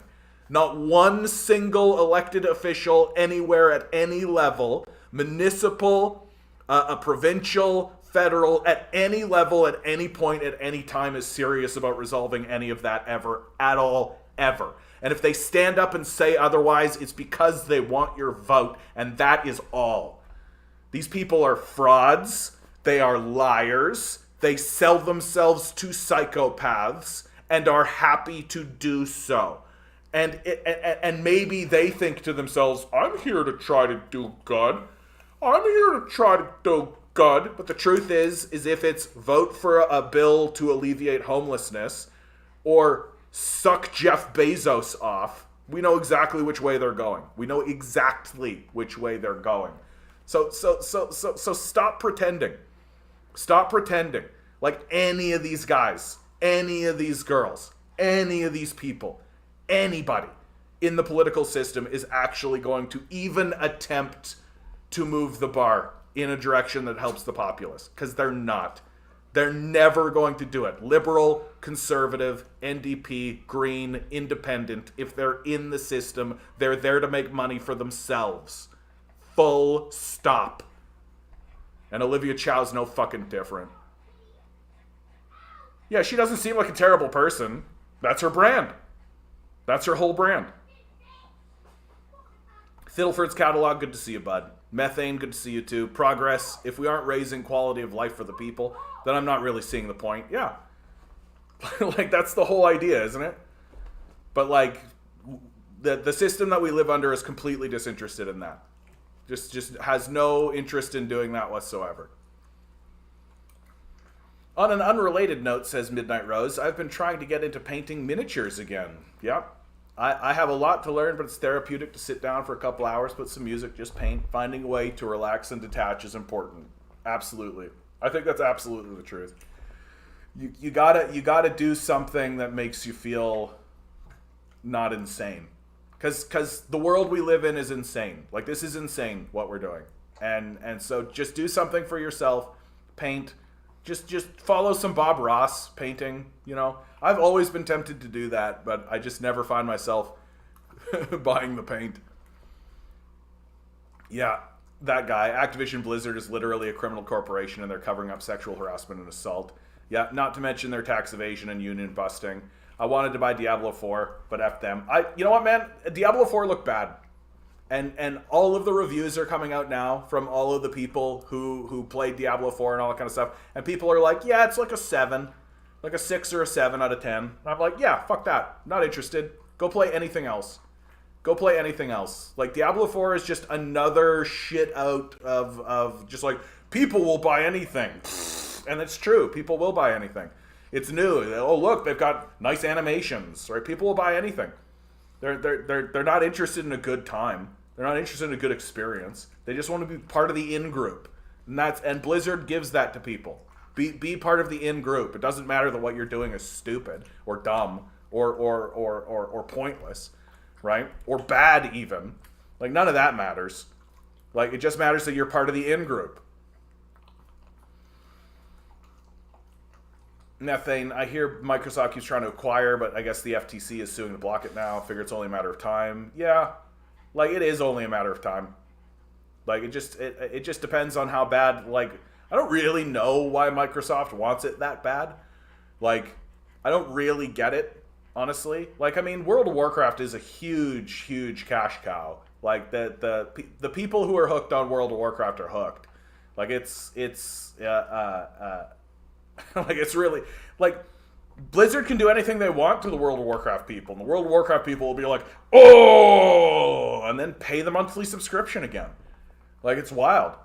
Not one single elected official anywhere at any level, municipal, provincial, federal, at any level, at any point, at any time is serious about resolving any of that ever, at all, ever. And if they stand up and say otherwise, it's because they want your vote, and that is all. These people are frauds, they are liars, they sell themselves to psychopaths, and are happy to do so. And maybe they think to themselves, I'm here to try to do good. I'm here to try to do good. But the truth is if it's vote for a bill to alleviate homelessness or suck Jeff Bezos off, we know exactly which way they're going. We know exactly which way they're going. So stop pretending. Stop pretending like any of these guys, any of these girls, any of these people, anybody in the political system is actually going to even attempt to move the bar in a direction that helps the populace, because they're not. They're never going to do it. Liberal, conservative, NDP, Green, Independent, if they're in the system, they're there to make money for themselves. Full stop. And Olivia Chow's no fucking different. Yeah, she doesn't seem like a terrible person. That's her brand. That's her whole brand. Fiddleford's catalog, good to see you, bud. Methane, good to see you too. Progress, if we aren't raising quality of life for the people, then I'm not really seeing the point. Yeah. Like, that's the whole idea, isn't it? But, like, the system that we live under is completely disinterested in that. Just has no interest in doing that whatsoever. On an unrelated note, says Midnight Rose, I've been trying to get into painting miniatures again. Yep. I have a lot to learn, but it's therapeutic to sit down for a couple hours, put some music, just paint. Finding a way to relax and detach is important. Absolutely. I think that's absolutely the truth. You gotta do something that makes you feel not insane. Because the world we live in is insane. Like, this is insane, what we're doing. And so just do something for yourself. Paint. Just follow some Bob Ross painting, you know. I've always been tempted to do that, but I just never find myself buying the paint. Yeah, that guy. Activision Blizzard is literally a criminal corporation, and they're covering up sexual harassment and assault. Yeah, not to mention their tax evasion and union busting. I wanted to buy Diablo 4, but F them. You know what, man? Diablo 4 looked bad. And all of the reviews are coming out now from all of the people who played Diablo 4 and all that kind of stuff. And people are like, yeah, it's like a 7. Like a 6 or a 7 out of 10. And I'm like, yeah, fuck that. Not interested. Go play anything else. Go play anything else. Like, Diablo 4 is just another shit out of just like, people will buy anything. And it's true. People will buy anything. It's new. Oh, look, they've got nice animations, right? People will buy anything. They're not interested in a good time. They're not interested in a good experience. They just want to be part of the in group. And Blizzard gives that to people. Be part of the in group. It doesn't matter that what you're doing is stupid or dumb or pointless, right? Or bad even. Like, none of that matters. Like, it just matters that you're part of the in group. Methane, I hear Microsoft keeps trying to acquire, but I guess the FTC is suing to block it now. I figure it's only a matter of time. Yeah, like, it is only a matter of time. Like, it just depends on how bad, like, I don't really know why Microsoft wants it that bad. Like, I don't really get it, honestly. Like, I mean, World of Warcraft is a huge, huge cash cow. Like, the people who are hooked on World of Warcraft are hooked. Like, it's like, it's really, like, Blizzard can do anything they want to the World of Warcraft people, and the World of Warcraft people will be like, oh, and then pay the monthly subscription again. Like, it's wild.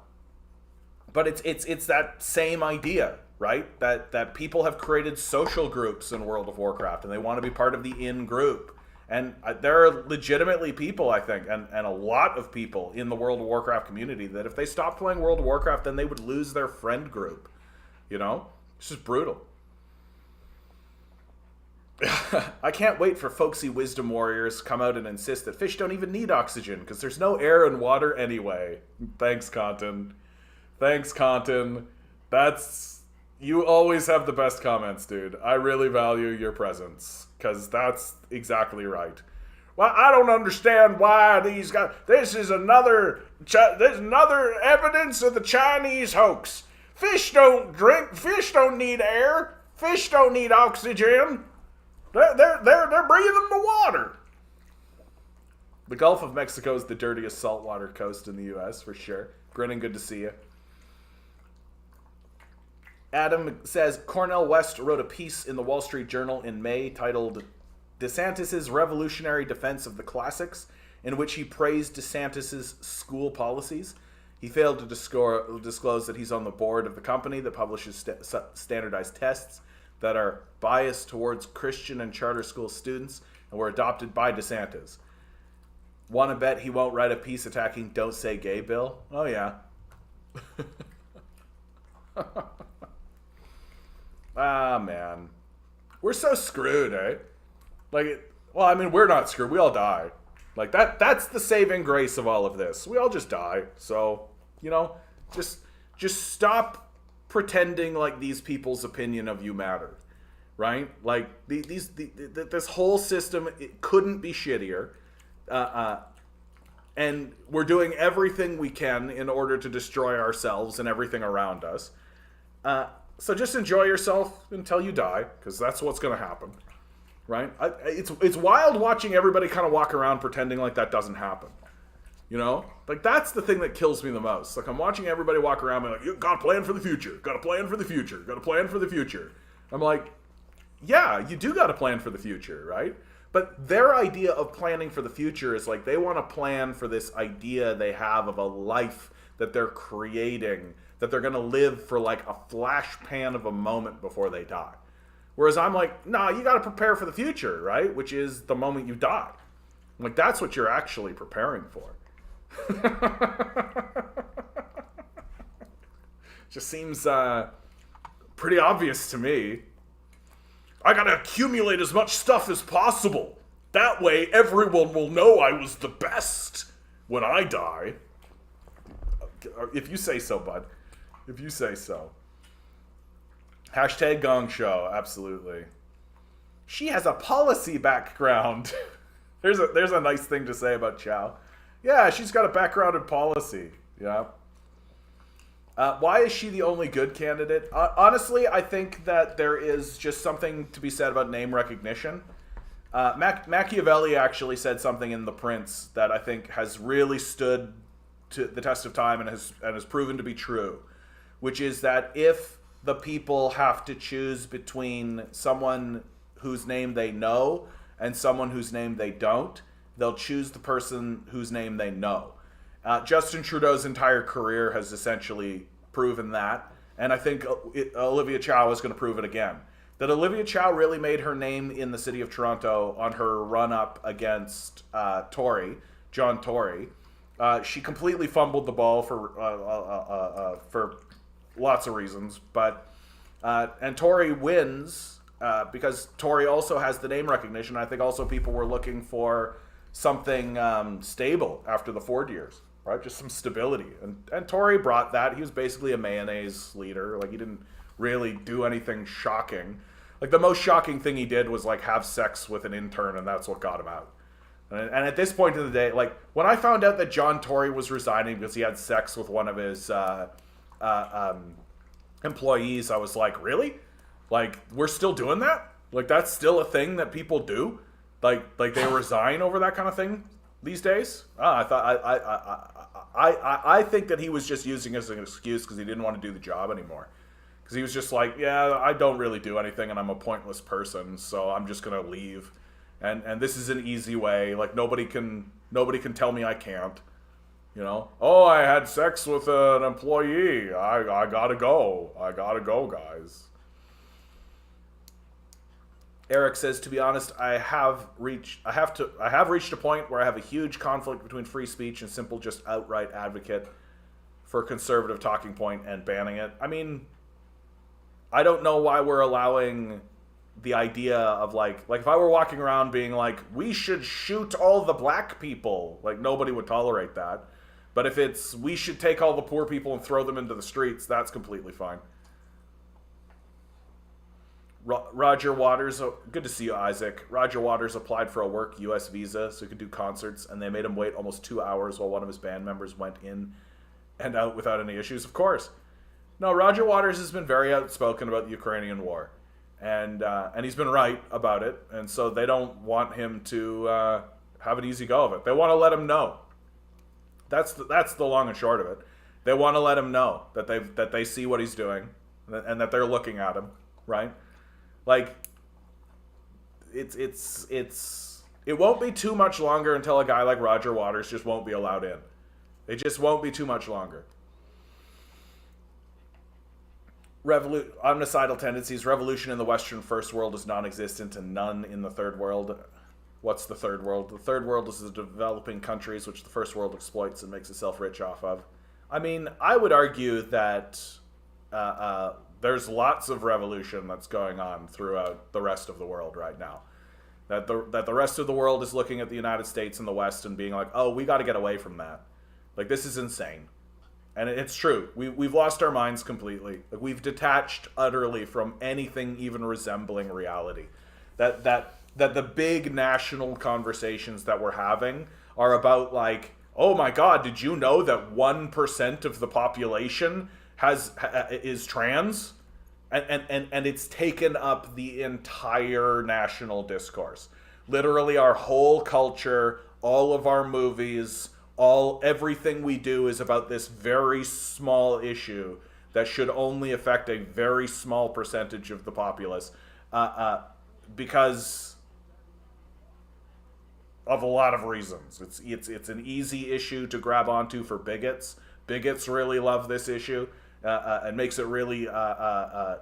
But it's that same idea, right? That people have created social groups in World of Warcraft, and they want to be part of the in group. And there are legitimately people, I think, and a lot of people in the World of Warcraft community that if they stopped playing World of Warcraft, then they would lose their friend group. You know? It's just brutal. I can't wait for folksy wisdom warriors to come out and insist that fish don't even need oxygen because there's no air and water anyway. Thanks, Conton. Thanks, Conton. You always have the best comments, dude. I really value your presence because that's exactly right. Well, I don't understand why these guys. This is another evidence of the Chinese hoax. Fish don't drink. Fish don't need air. Fish don't need oxygen. They're breathing the water. The Gulf of Mexico is the dirtiest saltwater coast in the U.S. for sure. Grinning, good to see you. Adam says Cornel West wrote a piece in the Wall Street Journal in May titled "DeSantis' Revolutionary Defense of the Classics," in which he praised DeSantis' school policies. He failed to disclose that he's on the board of the company that publishes standardized tests that are biased towards Christian and charter school students and were adopted by DeSantis. Want to bet he won't write a piece attacking Don't Say Gay Bill? Oh, yeah. Ah, man. We're so screwed, eh? Like, well, I mean, we're not screwed. We all die. Like, that's the saving grace of all of this. We all just die. So, you know, just stop pretending like these people's opinion of you matter. Right? Like, this whole system, it couldn't be shittier. And we're doing everything we can in order to destroy ourselves and everything around us. So just enjoy yourself until you die, because that's what's going to happen. Right? It's wild watching everybody kind of walk around pretending like that doesn't happen. You know? Like, that's the thing that kills me the most. Like, I'm watching everybody walk around and like, you gotta plan for the future. Gotta plan for the future. Gotta plan for the future. I'm like, yeah, you do gotta plan for the future, right? But their idea of planning for the future is like they want to plan for this idea they have of a life that they're creating, that they're going to live for like a flash pan of a moment before they die. Whereas I'm like, nah, you got to prepare for the future, right? Which is the moment you die. I'm like, that's what you're actually preparing for. Just seems pretty obvious to me. I gotta accumulate as much stuff as possible. That way everyone will know I was the best when I die. If you say so, bud. If you say so. Hashtag Gong Show, absolutely. She has a policy background. There's a nice thing to say about Chow. Yeah, she's got a background in policy. Yeah. Why is she the only good candidate? Honestly, I think that there is just something to be said about name recognition. Machiavelli actually said something in The Prince that I think has really stood to the test of time and has proven to be true, which is that if the people have to choose between someone whose name they know and someone whose name they don't, they'll choose the person whose name they know. Justin Trudeau's entire career has essentially proven that, and I think Olivia Chow is going to prove it again. that Olivia Chow really made her name in the city of Toronto on her run-up against John Tory. She completely fumbled the ball for lots of reasons, but and Tory wins because Tory also has the name recognition. I think also people were looking for something stable after the Ford years, right? Just some stability, and Tory brought that. He was basically a mayonnaise leader. Like, he didn't really do anything shocking. Like, the most shocking thing he did was like have sex with an intern, and that's what got him out. And at this point in the day, like, when I found out that John Tory was resigning because he had sex with one of his employees, I was like, really? Like, we're still doing that? Like, that's still a thing that people do? Like they resign over that kind of thing these days? I think that he was just using it as an excuse because he didn't want to do the job anymore. Because he was just like, yeah, I don't really do anything, and I'm a pointless person, so I'm just gonna leave. And this is an easy way. Like, nobody can tell me I can't. You know? Oh, I had sex with an employee. I gotta go. I gotta go, guys. Eric says, to be honest, I have reached a point where I have a huge conflict between free speech and simple just outright advocate for a conservative talking point and banning it. I mean, I don't know why we're allowing the idea of like if I were walking around being like, we should shoot all the black people, like, nobody would tolerate that. But if it's, we should take all the poor people and throw them into the streets, that's completely fine. Roger Waters, good to see you, Isaac. Roger Waters applied for a work U.S. visa so he could do concerts, and they made him wait almost 2 hours while one of his band members went in and out without any issues. Of course. No, Roger Waters has been very outspoken about the Ukrainian war, and he's been right about it, and so they don't want him to have an easy go of it. They want to let him know. That's the long and short of it. They want to let him know that they see what he's doing and that they're looking at him, right? Like, it won't be too much longer until a guy like Roger Waters just won't be allowed in. It just won't be too much longer. Omnicidal tendencies. Revolution in the Western first world is non-existent and none in the third world. What's the third world? The third world is the developing countries which the first world exploits and makes itself rich off of. I mean, I would argue that there's lots of revolution that's going on throughout the rest of the world right now. That the rest of the world is looking at the United States and the West and being like, oh, we got to get away from that. Like, this is insane. And it's true. We've lost our minds completely. Like, we've detached utterly from anything even resembling reality. That the big national conversations that we're having are about, like, oh my God, did you know that 1% of the population is trans? And it's taken up the entire national discourse. Literally, our whole culture, all of our movies, everything we do is about this very small issue that should only affect a very small percentage of the populace, because of a lot of reasons. It's an easy issue to grab onto for bigots. Bigots really love this issue. And makes it really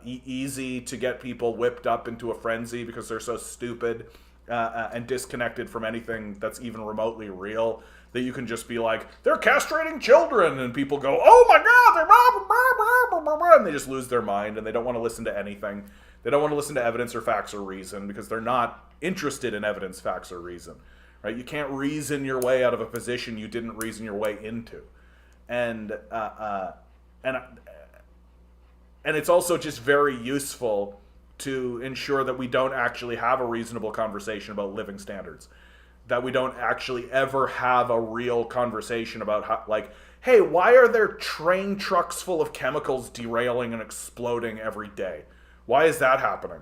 easy to get people whipped up into a frenzy because they're so stupid and disconnected from anything that's even remotely real that you can just be like, they're castrating children, and people go, oh my God, and they just lose their mind, and they don't want to listen to anything. They don't want to listen to evidence or facts or reason because they're not interested in evidence, facts, or reason. Right? You can't reason your way out of a position you didn't reason your way into. And it's also just very useful to ensure that we don't actually have a reasonable conversation about living standards. That we don't actually ever have a real conversation about how, like, hey, why are there train trucks full of chemicals derailing and exploding every day? Why is that happening?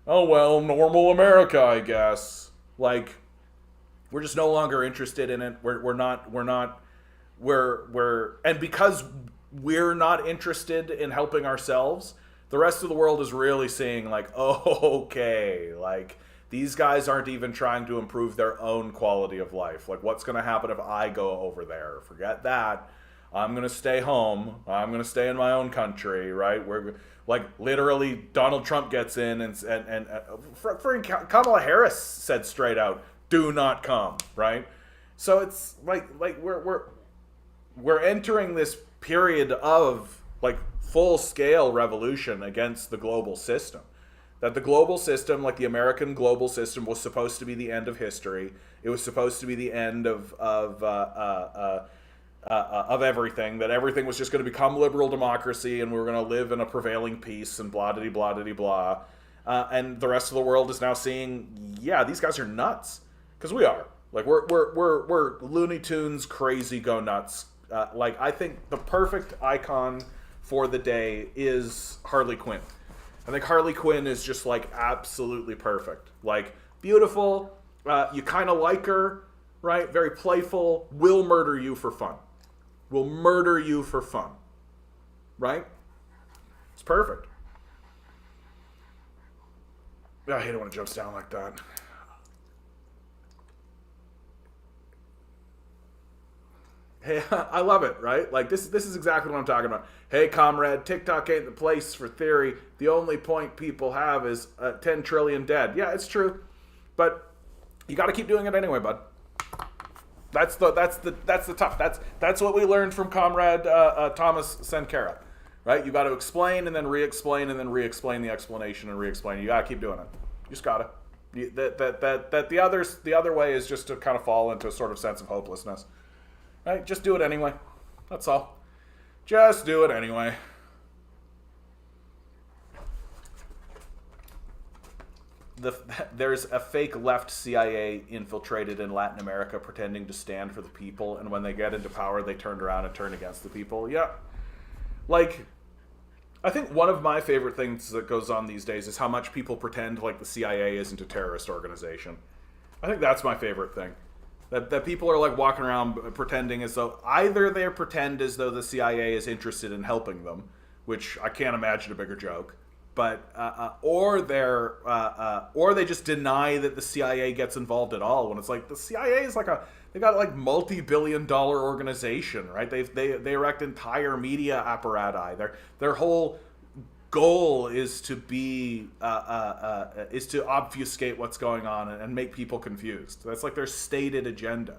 Oh, well, normal America, I guess. Like, we're just no longer interested in it. And because we're not interested in helping ourselves, the rest of the world is really seeing like, oh, okay, like, these guys aren't even trying to improve their own quality of life. Like, what's going to happen if I go over there? Forget that. I'm going to stay home. I'm going to stay in my own country, right? Like literally, Donald Trump gets in, and Kamala Harris said straight out, "Do not come." Right. So it's like we're entering this period of like full scale revolution against the global system. That the global system, like the American global system, was supposed to be the end of history. It was supposed to be the end of everything. That everything was just going to become liberal democracy, and we were going to live in a prevailing peace and blah diddy blah diddy blah. And the rest of the world is now seeing, yeah, these guys are nuts, because we are. Like we're Looney Tunes crazy go nuts. Like I think the perfect icon for the day is Harley Quinn. I think Harley Quinn is just like absolutely perfect. Like beautiful, you kind of like her, right? Very playful, will murder you for fun. Will murder you for fun. Right? It's perfect. I hate it when it jumps down like that. Hey, I love it, right? Like this is exactly what I'm talking about. Hey, comrade, TikTok ain't the place for theory. The only point people have is 10 trillion dead. Yeah, it's true, but you got to keep doing it anyway, bud. That's the tough. That's what we learned from Comrade Thomas Sankara, right? You got to explain and then re-explain and then re-explain the explanation and re-explain. You got to keep doing it. You just gotta. The other way is just to kind of fall into a sort of sense of hopelessness. Right? Just do it anyway. That's all. Just do it anyway. There's a fake left CIA infiltrated in Latin America pretending to stand for the people, and when they get into power, they turn around and turn against the people. Yeah. Like, I think one of my favorite things that goes on these days is how much people pretend like the CIA isn't a terrorist organization. I think that's my favorite thing. That people are like walking around pretending as though either they pretend as though the CIA is interested in helping them, which I can't imagine a bigger joke, but or they just deny that the CIA gets involved at all. When it's like the CIA is like they got like multi-billion-dollar organization, right? They erect entire media apparati. Their whole goal is to be is to obfuscate what's going on and make people confused. That's like their stated agenda,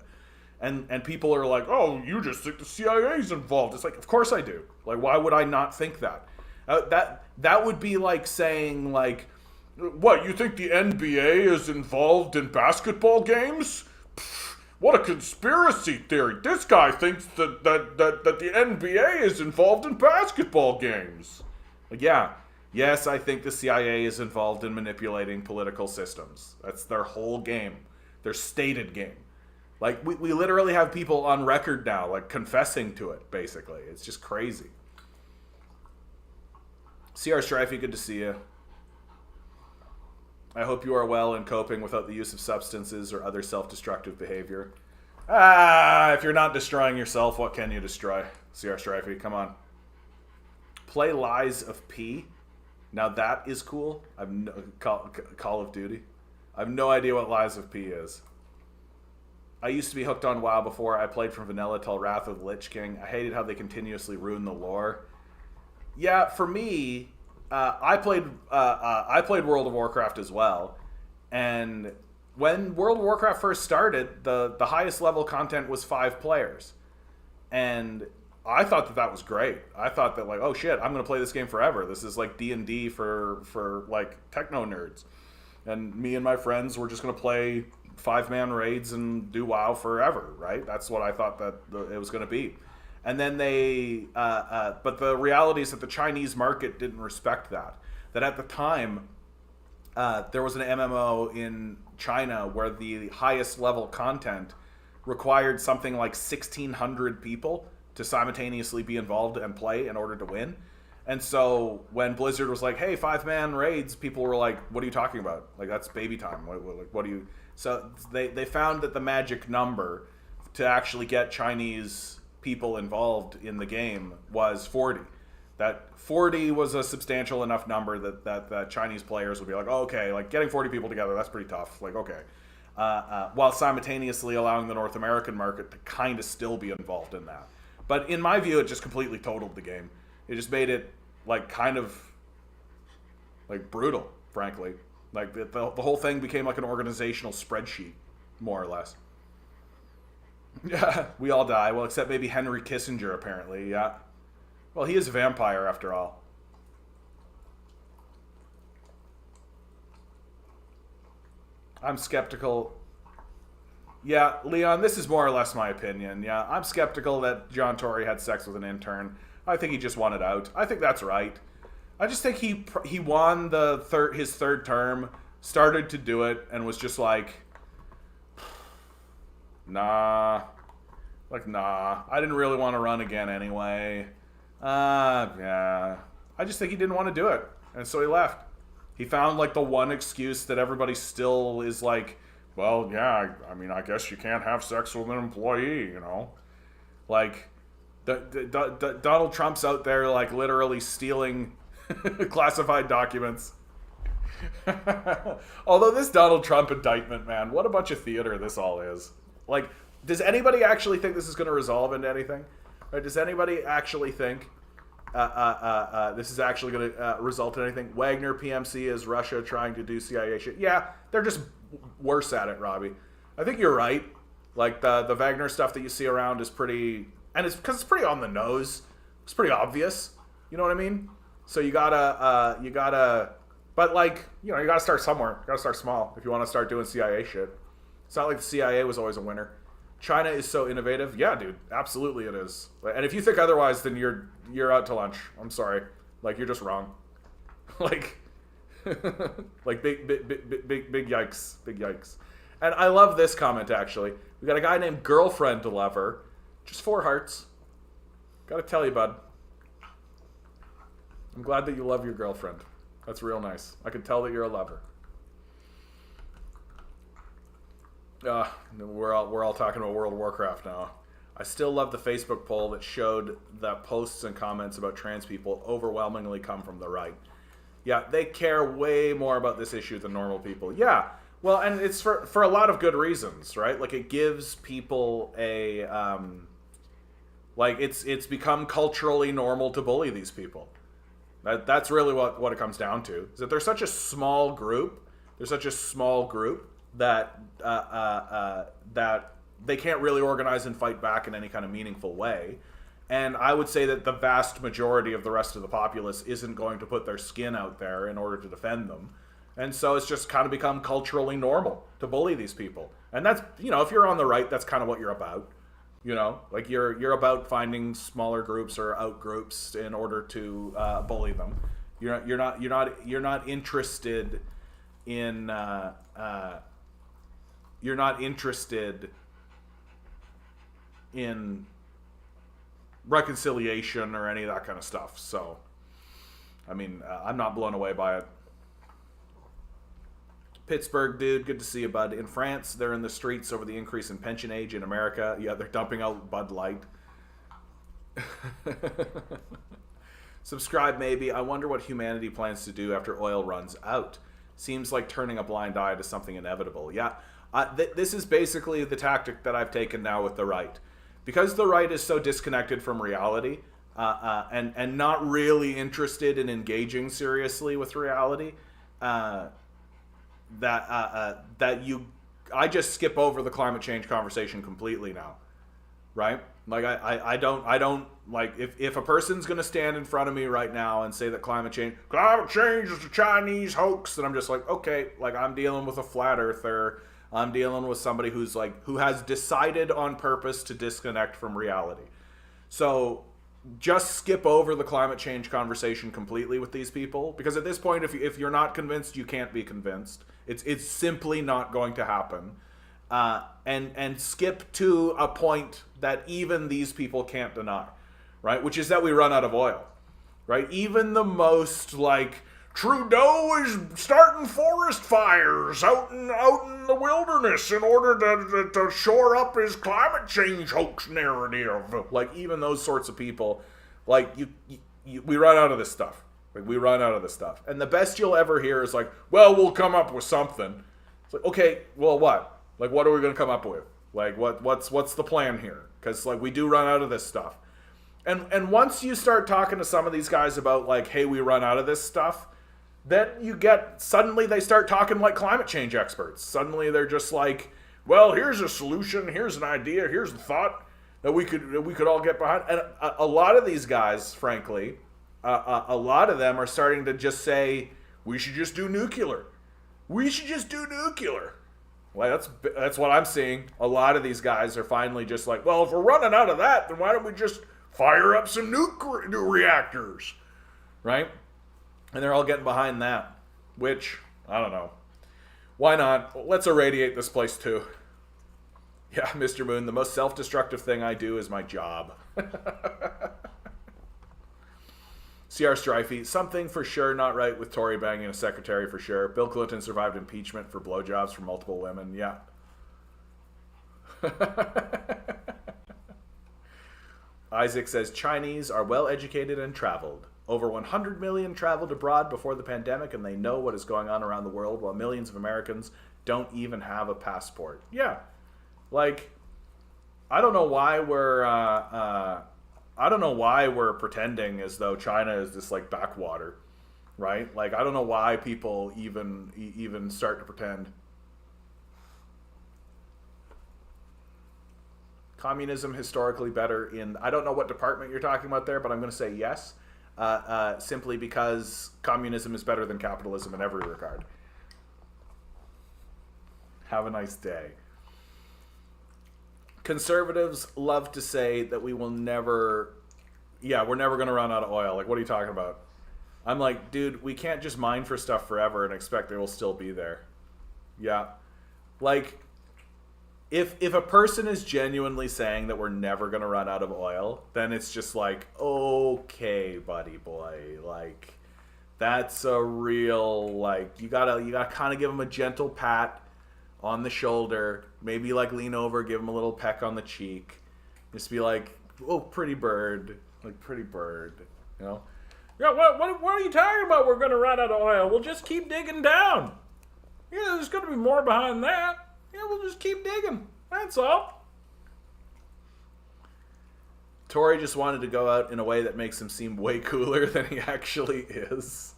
and people are like, "Oh, you just think the CIA's involved?" It's like, of course I do. Like, why would I not think that? That would be like saying, like, what, you think the NBA is involved in basketball games? Pfft, what a conspiracy theory! This guy thinks that the NBA is involved in basketball games. Like, yeah, yes, I think the CIA is involved in manipulating political systems. That's their whole game, their stated game. Like, we literally have people on record now, like, confessing to it, basically. It's just crazy. CR Strifey, good to see you. I hope you are well and coping without the use of substances or other self-destructive behavior. If you're not destroying yourself, what can you destroy? CR Strifey, come on. Play Lies of P. Now that is cool. Call of Duty. I have no idea what Lies of P is. I used to be hooked on WoW before. I played from vanilla till Wrath of the Lich King. I hated how they continuously ruin the lore. Yeah, for me, I played World of Warcraft as well, and when World of Warcraft first started, the highest level content was 5 players, and I thought that was great. I thought that, like, oh shit, I'm gonna play this game forever. This is like D&D for like techno nerds, and me and my friends were just gonna play 5-man raids and do WoW forever, right? That's what I thought that it was gonna be. And then but the reality is that the Chinese market didn't respect that. That at the time, there was an MMO in China where the highest level content required something like 1,600 people to simultaneously be involved and play in order to win. And so when Blizzard was like, hey, 5-man raids, people were like, what are you talking about? Like, that's baby time. What do you... So they found that the magic number to actually get Chinese people involved in the game was 40. That 40 was a substantial enough number that Chinese players would be like, oh, okay, like getting 40 people together, that's pretty tough. Like, okay. While simultaneously allowing the North American market to kind of still be involved in that. But in my view, it just completely totaled the game. It just made it like kind of Like, brutal, frankly. Like, the whole thing became like an organizational spreadsheet, more or less. Yeah, we all die. Well, except maybe Henry Kissinger, apparently, yeah. Well, he is a vampire, after all. I'm skeptical. Yeah, Leon, this is more or less my opinion. Yeah, I'm skeptical that John Tory had sex with an intern. I think he just wanted out. I think that's right. I just think he won his third term, started to do it, and was just like, nah. Like, nah. I didn't really want to run again anyway. Yeah. I just think he didn't want to do it. And so he left. He found, like, the one excuse that everybody still is like, well, yeah, I mean, I guess you can't have sex with an employee, you know? Like, Donald Trump's out there, like, literally stealing classified documents. Although this Donald Trump indictment, man, what a bunch of theater this all is. Like, does anybody actually think this is going to resolve into anything? Or does anybody actually think this is actually going to result in anything? Wagner PMC is Russia trying to do CIA shit. Yeah, they're just worse at it, Robbie. I think you're right. Like, the Wagner stuff that you see around is pretty... And it's because it's pretty on the nose. It's pretty obvious. You know what I mean? So you gotta... But, like, you know, you gotta start somewhere. You gotta start small if you want to start doing CIA shit. It's not like the CIA was always a winner. China is so innovative. Yeah, dude. Absolutely it is. And if you think otherwise, then you're out to lunch. I'm sorry. Like, you're just wrong. Like... like big yikes. Big yikes. And I love this comment, actually. We got a guy named Girlfriend Lover. Just 4 hearts. Gotta tell you, bud. I'm glad that you love your girlfriend. That's real nice. I can tell that you're a lover. We're all talking about World of Warcraft now. I still love the Facebook poll that showed that posts and comments about trans people overwhelmingly come from the right. Yeah, they care way more about this issue than normal people. Yeah, well, and it's for a lot of good reasons, right? Like, it gives people a... like, it's become culturally normal to bully these people. That's really what it comes down to. Is that they're such a small group. They're such a small group that that they can't really organize and fight back in any kind of meaningful way. And I would say that the vast majority of the rest of the populace isn't going to put their skin out there in order to defend them. And so it's just kind of become culturally normal to bully these people. And that's, you know, if you're on the right, that's kind of what you're about. You know, like you're about finding smaller groups or out groups in order to bully them. You're not interested in you're not interested in reconciliation or any of that kind of stuff. So, I mean, I'm not blown away by it. Pittsburgh, dude, good to see you, bud. In France, they're in the streets over the increase in pension age. In America, yeah, they're dumping out Bud Light. Subscribe, maybe. I wonder what humanity plans to do after oil runs out. Seems like turning a blind eye to something inevitable. Yeah, this is basically the tactic that I've taken now with the right. Because the right is so disconnected from reality and not really interested in engaging seriously with reality, I just skip over the climate change conversation completely now, right? Like I don't like if a person's gonna stand in front of me right now and say that climate change is a Chinese hoax, then I'm just like, okay, like I'm dealing with a flat earther. I'm dealing with somebody who has decided on purpose to disconnect from reality. So just skip over the climate change conversation completely with these people, because at this point, if you're not convinced, you can't be convinced. It's simply not going to happen. And skip to a point that even these people can't deny, right? Which is that we run out of oil, right? Even the most like Trudeau is starting forest fires out in the wilderness in order to shore up his climate change hoax narrative. Like, even those sorts of people, like, we run out of this stuff. Like, we run out of this stuff. And the best you'll ever hear is like, well, we'll come up with something. It's like, okay, well, what? Like, what are we going to come up with? Like, what's the plan here? Because, like, we do run out of this stuff. And once you start talking to some of these guys about, like, hey, we run out of this stuff, then you get, suddenly they start talking like climate change experts. Suddenly they're just like, well, here's a solution, here's an idea, here's a thought that we could all get behind. And a lot of these guys, frankly, a lot of them are starting to just say, we should just do nuclear. We should just do nuclear. Well, that's what I'm seeing. A lot of these guys are finally just like, well, if we're running out of that, then why don't we just fire up some new reactors, right? And they're all getting behind that, which, I don't know. Why not? Let's irradiate this place too. Yeah, Mr. Moon, the most self-destructive thing I do is my job. CR Strifey, something for sure not right with Tory banging a secretary for sure. Bill Clinton survived impeachment for blowjobs from multiple women. Yeah. Isaac says, Chinese are well educated and traveled. Over 100 million traveled abroad before the pandemic, and they know what is going on around the world, while millions of Americans don't even have a passport. Yeah. Like, I don't know why we're pretending as though China is this like backwater, right? Like, I don't know why people even start to pretend. Communism historically better in, I don't know what department you're talking about there, but I'm going to say yes, simply because communism is better than capitalism in every regard. Have a nice day. Conservatives love to say that we're never going to run out of oil. Like, what are you talking about? I'm like, dude, we can't just mine for stuff forever and expect it will still be there. Yeah. Like, if a person is genuinely saying that we're never going to run out of oil, then it's just like, okay, buddy boy. Like, that's a real, like, you gotta kind of give them a gentle pat on the shoulder, maybe like lean over, give him a little peck on the cheek, just be like, oh, pretty bird, like, pretty bird, you know? Yeah, what are you talking about? We're going to run out of oil. We'll just keep digging down. Yeah, there's going to be more behind that. Yeah, we'll just keep digging. That's all. Tory just wanted to go out in a way that makes him seem way cooler than he actually is.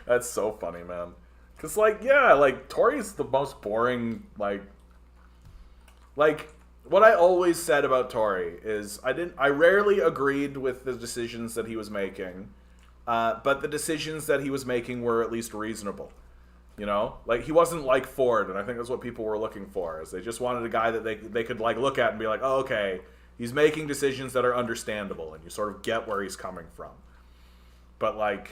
That's so funny, man. Because, like, yeah, like, Tory's the most boring, like, what I always said about Tory is I rarely agreed with the decisions that he was making, but the decisions that he was making were at least reasonable. You know? Like, he wasn't like Ford, and I think that's what people were looking for, is they just wanted a guy that they could, like, look at and be like, oh, okay, he's making decisions that are understandable, and you sort of get where he's coming from. But, like,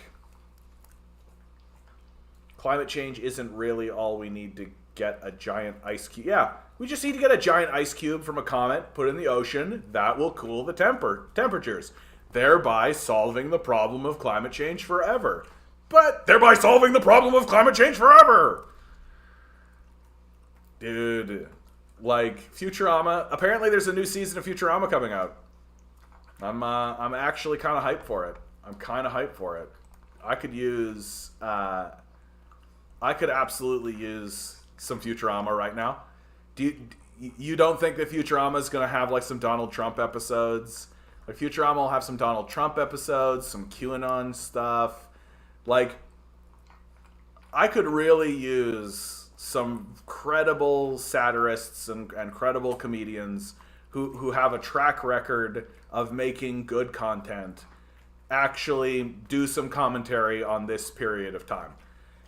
climate change isn't really all we need to get a giant ice cube. Yeah, we just need to get a giant ice cube from a comet, put it in the ocean. That will cool the temperatures, thereby solving the problem of climate change forever. But thereby solving the problem of climate change forever. Dude, like, Futurama. Apparently there's a new season of Futurama coming out. I'm actually kind of hyped for it. I could absolutely use some Futurama right now. You don't think that Futurama is going to have, like, some Donald Trump episodes? Like, Futurama will have some Donald Trump episodes, some QAnon stuff. Like, I could really use some credible satirists and credible comedians who have a track record of making good content actually do some commentary on this period of time.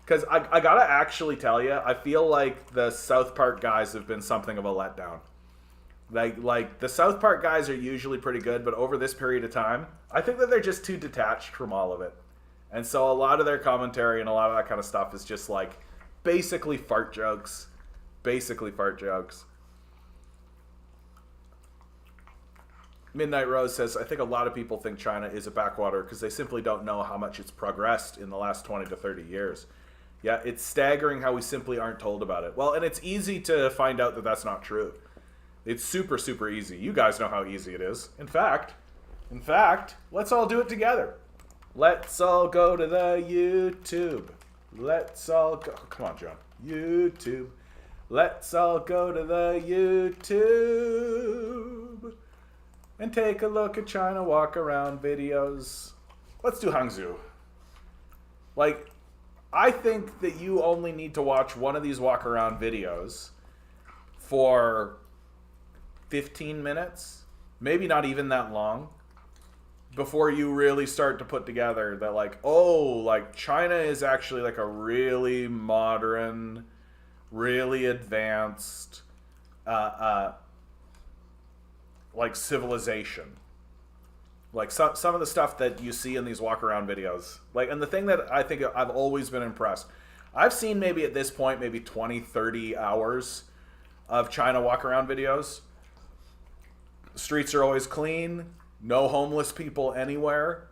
Because I gotta actually tell you, I feel like the South Park guys have been something of a letdown. Like the South Park guys are usually pretty good, but over this period of time, I think that they're just too detached from all of it. And so a lot of their commentary and a lot of that kind of stuff is just like basically fart jokes. Midnight Rose says, I think a lot of people think China is a backwater because they simply don't know how much it's progressed in the last 20 to 30 years. Yeah, it's staggering how we simply aren't told about it. Well, and it's easy to find out that that's not true. It's super, super easy. You guys know how easy it is. In fact, let's all do it together. Let's all go to the YouTube. Let's all go. Come on, John. YouTube. Let's all go to the YouTube. and take a look at China walk around videos. Let's do Hangzhou. Like, I think that you only need to watch one of these walk around videos for 15 minutes, maybe not even that long, before you really start to put together that, like, oh, like, China is actually like a really modern, really advanced, like, civilization. Like, some of the stuff that you see in these walk around videos, like, and the thing that I think I've always been impressed, I've seen maybe at this point maybe 20, 30 hours of China walk around videos. The streets are always clean, no homeless people anywhere.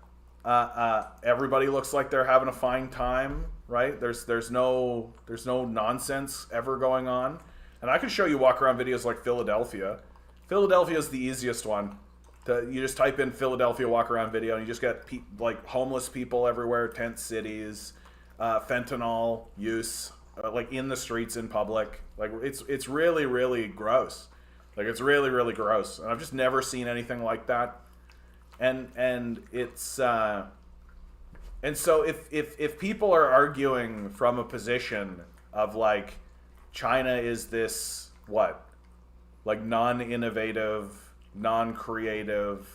Everybody looks like they're having a fine time, right? There's no nonsense ever going on. And I can show you walk around videos like Philadelphia. Philadelphia is the easiest one. You just type in Philadelphia walk around video and you just get like homeless people everywhere, tent cities, fentanyl use, like in the streets in public. Like it's really, really gross. Like it's really, really gross. And I've just never seen anything like that. And it's and so if people are arguing from a position of like China is this what, like non-innovative, non-creative,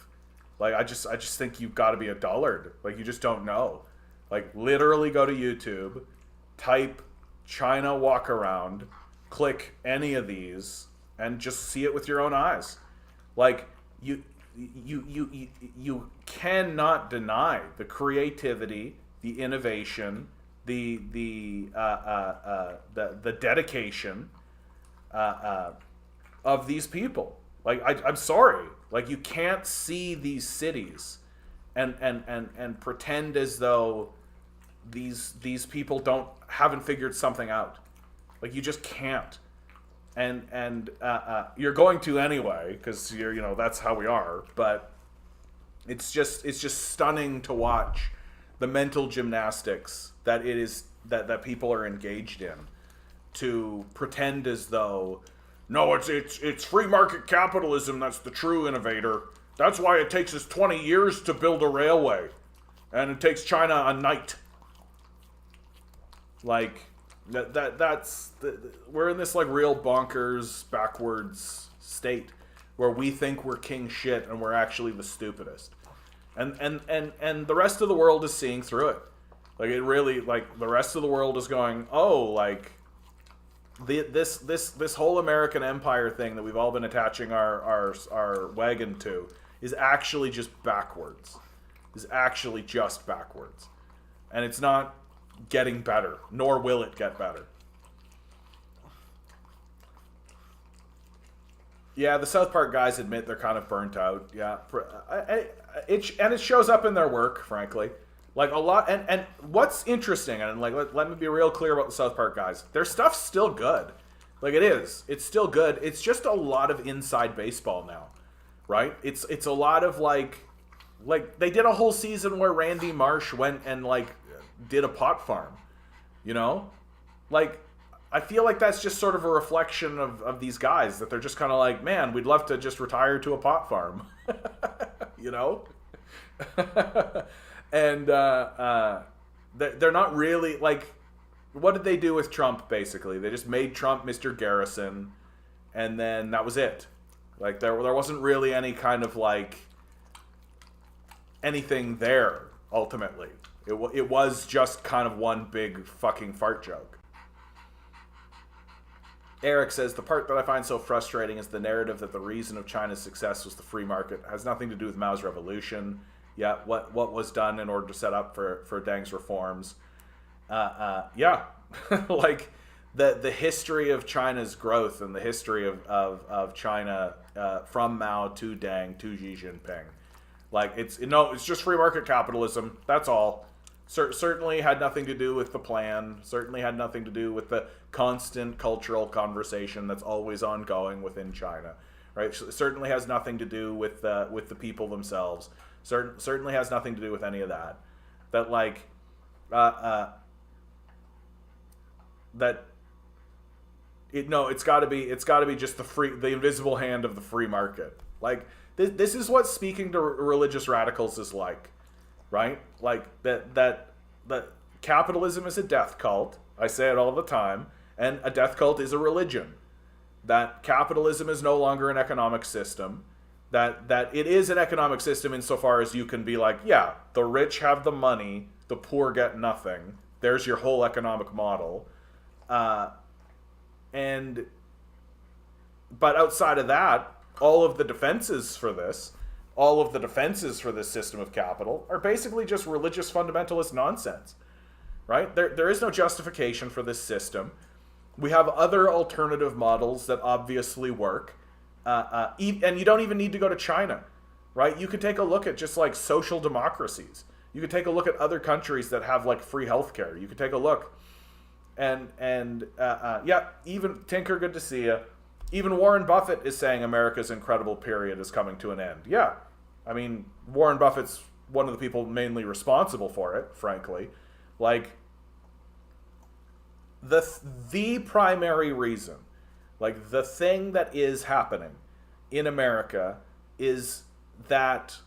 like I just think you've got to be a dullard. Like you just don't know. Like literally go to YouTube, type China walk around, click any of these, and just see it with your own eyes. Like you cannot deny the creativity, the innovation, the dedication of these people. Like I'm sorry, like you can't see these cities and pretend as though these people haven't figured something out. Like you just can't. And you're going to anyway because that's how we are. But it's just stunning to watch the mental gymnastics that people are engaged in to pretend as though no, it's free market capitalism that's the true innovator. That's why it takes us 20 years to build a railway, and it takes China a night. Like. We're in this like real bonkers backwards state where we think we're king shit and we're actually the stupidest, and the rest of the world is seeing through it. Like it really, like the rest of the world is going, oh, like this whole American empire thing that we've all been attaching our wagon to is actually just backwards. Is actually just backwards, and it's not getting better, nor will it get better. Yeah, the South Park guys admit they're kind of burnt out. Yeah, it shows up in their work, frankly. Like a lot, and what's interesting, and like let me be real clear about the South Park guys. Their stuff's still good. Like it's still good. It's just a lot of inside baseball now, right? It's a lot of like they did a whole season where Randy Marsh went and like did a pot farm, like I feel like that's just sort of a reflection of these guys, that they're just kind of like, man, we'd love to just retire to a pot farm. And they're not really like, what did they do with Trump? Basically they just made Trump Mr. Garrison, and then that was it. Like there wasn't really any kind of like anything there ultimately. It was just kind of one big fucking fart joke. Eric says, the part that I find so frustrating is the narrative that the reason of China's success was the free market. It has nothing to do with Mao's revolution. Yeah, what was done in order to set up for Deng's reforms. Yeah, like the history of China's growth and the history of China from Mao to Deng to Xi Jinping. Like it's just free market capitalism. That's all. Certainly had nothing to do with the plan. Certainly had nothing to do with the constant cultural conversation that's always ongoing within China, right? Certainly has nothing to do with the people themselves. Certainly has nothing to do with any of that. That like, that it's got to be just the invisible hand of the free market. Like, this is what speaking to religious radicals is like, right? Like, that capitalism is a death cult. I say it all the time. And a death cult is a religion. That capitalism is no longer an economic system. That it is an economic system insofar as you can be like, yeah, the rich have the money, the poor get nothing. There's your whole economic model. But outside of that, all of the defenses for this system of capital are basically just religious fundamentalist nonsense, right? There is no justification for this system. We have other alternative models that obviously work. And you don't even need to go to China, right? You could take a look at just like social democracies. You could take a look at other countries that have like free healthcare. You could take a look, and yeah, even Tinker, good to see you. Even Warren Buffett is saying America's incredible period is coming to an end. Yeah, I mean, Warren Buffett's one of the people mainly responsible for it, frankly. Like, the primary reason, like the thing that is happening in America is that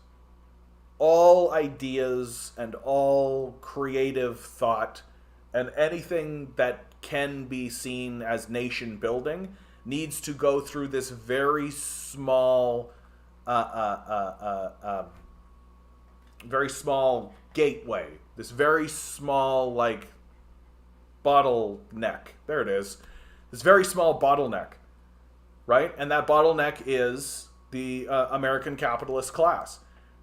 all ideas and all creative thought and anything that can be seen as nation building needs to go through this very small gateway, this very small, like, bottleneck. There it is. This very small bottleneck, right? And that bottleneck is the American capitalist class.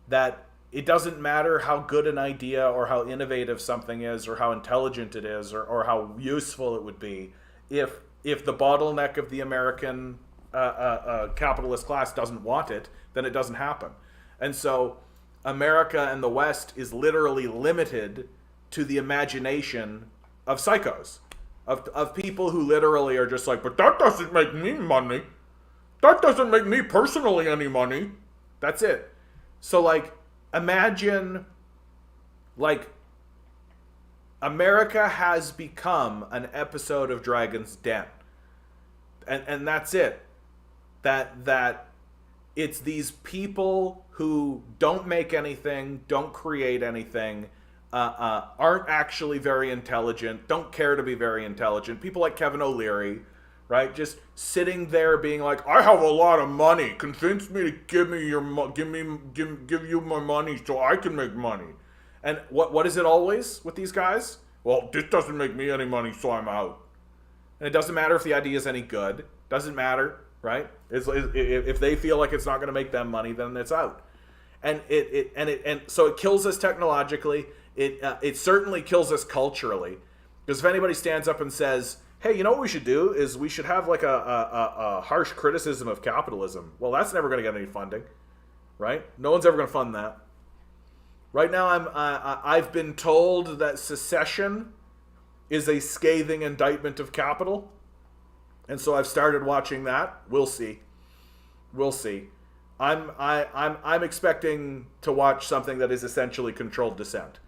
That it doesn't matter how good an idea or how innovative something is or how intelligent it is or how useful it would be if the bottleneck of the American capitalist class doesn't want it, then it doesn't happen. And so America and the West is literally limited to the imagination of psychos, of people who literally are just like, but that doesn't make me money. That doesn't make me personally any money. That's it. So, like, imagine, like, America has become an episode of Dragon's Den. And that's it. That it's these people who don't make anything, don't create anything, aren't actually very intelligent, don't care to be very intelligent. People like Kevin O'Leary, right? Just sitting there being like, I have a lot of money. Convince me to give you my money so I can make money. And what is it always with these guys? Well, this doesn't make me any money, so I'm out. And it doesn't matter if the idea is any good. Doesn't matter, right? If they feel like it's not going to make them money, then it's out. And so it kills us technologically. It certainly kills us culturally. Because if anybody stands up and says, hey, you know what we should do is we should have like a harsh criticism of capitalism. Well, that's never going to get any funding, right? No one's ever going to fund that. Right now, I've been told that secession is a scathing indictment of capital, and so I've started watching that. We'll see. I'm expecting to watch something that is essentially controlled dissent.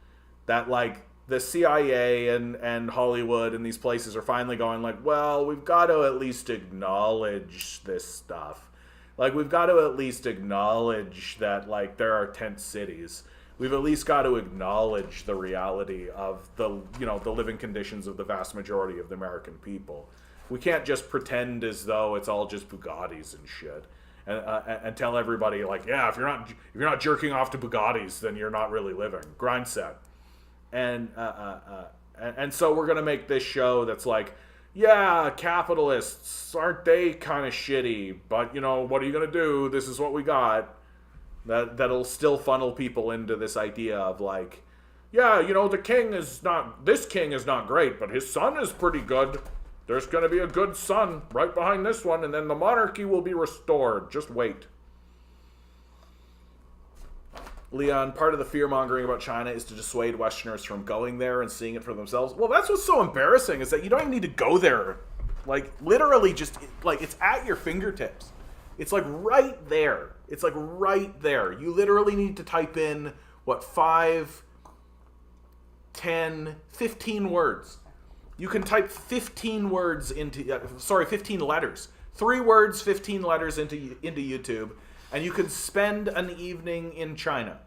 That, like, the CIA and Hollywood and these places are finally going like, well, we've got to at least acknowledge this stuff. Like, we've got to at least acknowledge that, like, there are tent cities. We've at least got to acknowledge the reality of the living conditions of the vast majority of the American people. We can't just pretend as though it's all just Bugattis and shit, and tell everybody like, yeah, if you're not jerking off to Bugattis, then you're not really living. Grind set. And so we're gonna make this show that's like, yeah, capitalists, aren't they kind of shitty? But what are you gonna do? This is what we got. That'll still funnel people into this idea of like, yeah, this king is not great, but his son is pretty good. There's going to be a good son right behind this one, and then the monarchy will be restored. Just wait. Leon, part of the fear-mongering about China is to dissuade Westerners from going there and seeing it for themselves. Well, that's what's so embarrassing, is that you don't even need to go there. Like, literally just, like, it's at your fingertips. It's, like, right there. It's, like, right there. You literally need to type in, 5, 10, 15 words. You can type 15 words 15 letters. 3 words, 15 letters into YouTube, and you can spend an evening in China,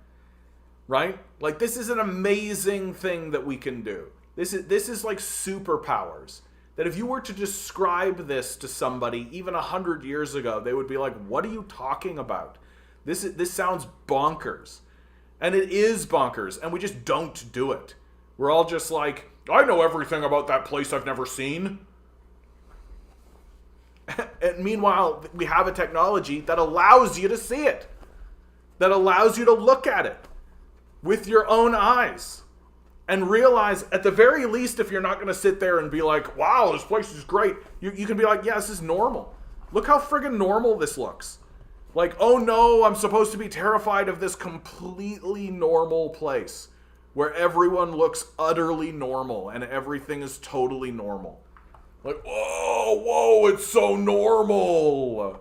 right? Like, this is an amazing thing that we can do. This is like superpowers. That if you were to describe this to somebody even 100 years ago, they would be like, what are you talking about? This sounds bonkers. And it is bonkers, and we just don't do it. We're all just like, I know everything about that place I've never seen. And meanwhile, we have a technology that allows you to see it. That allows you to look at it with your own eyes. And realize, at the very least, if you're not going to sit there and be like, wow, this place is great, you can be like, yeah, this is normal. Look how friggin' normal this looks. Like, oh no, I'm supposed to be terrified of this completely normal place where everyone looks utterly normal and everything is totally normal. Like, whoa, it's so normal.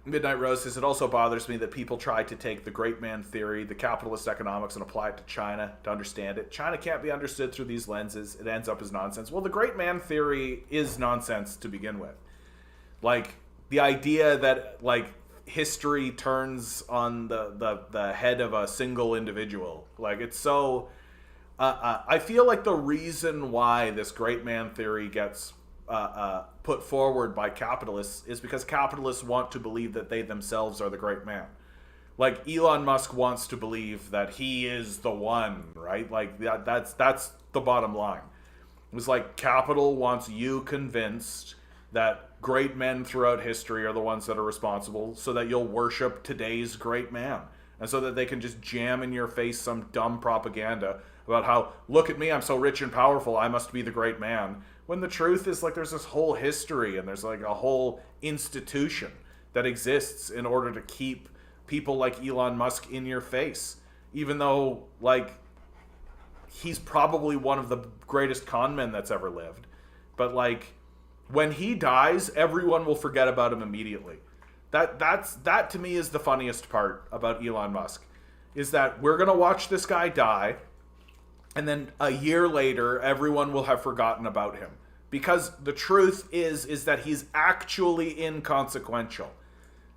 Midnight Rose says, it also bothers me that people try to take the great man theory, the capitalist economics, and apply it to China to understand it. China can't be understood through these lenses. It ends up as nonsense. Well, the great man theory is nonsense to begin with. Like, the idea that, like, history turns on the head of a single individual. Like, it's so... I feel like the reason why this great man theory gets put forward by capitalists is because capitalists want to believe that they themselves are the great man. Like, Elon Musk wants to believe that he is the one, right? Like, that's the bottom line. It was like, capital wants you convinced that great men throughout history are the ones that are responsible, so that you'll worship today's great man. And so that they can just jam in your face some dumb propaganda about how, look at me, I'm so rich and powerful, I must be the great man. When the truth is, like, there's this whole history and there's like a whole institution that exists in order to keep people like Elon Musk in your face. Even though, like, he's probably one of the greatest con men that's ever lived. But, like, when he dies, everyone will forget about him immediately. That to me is the funniest part about Elon Musk. Is that we're going to watch this guy die, and then a year later, everyone will have forgotten about him. Because the truth is that he's actually inconsequential.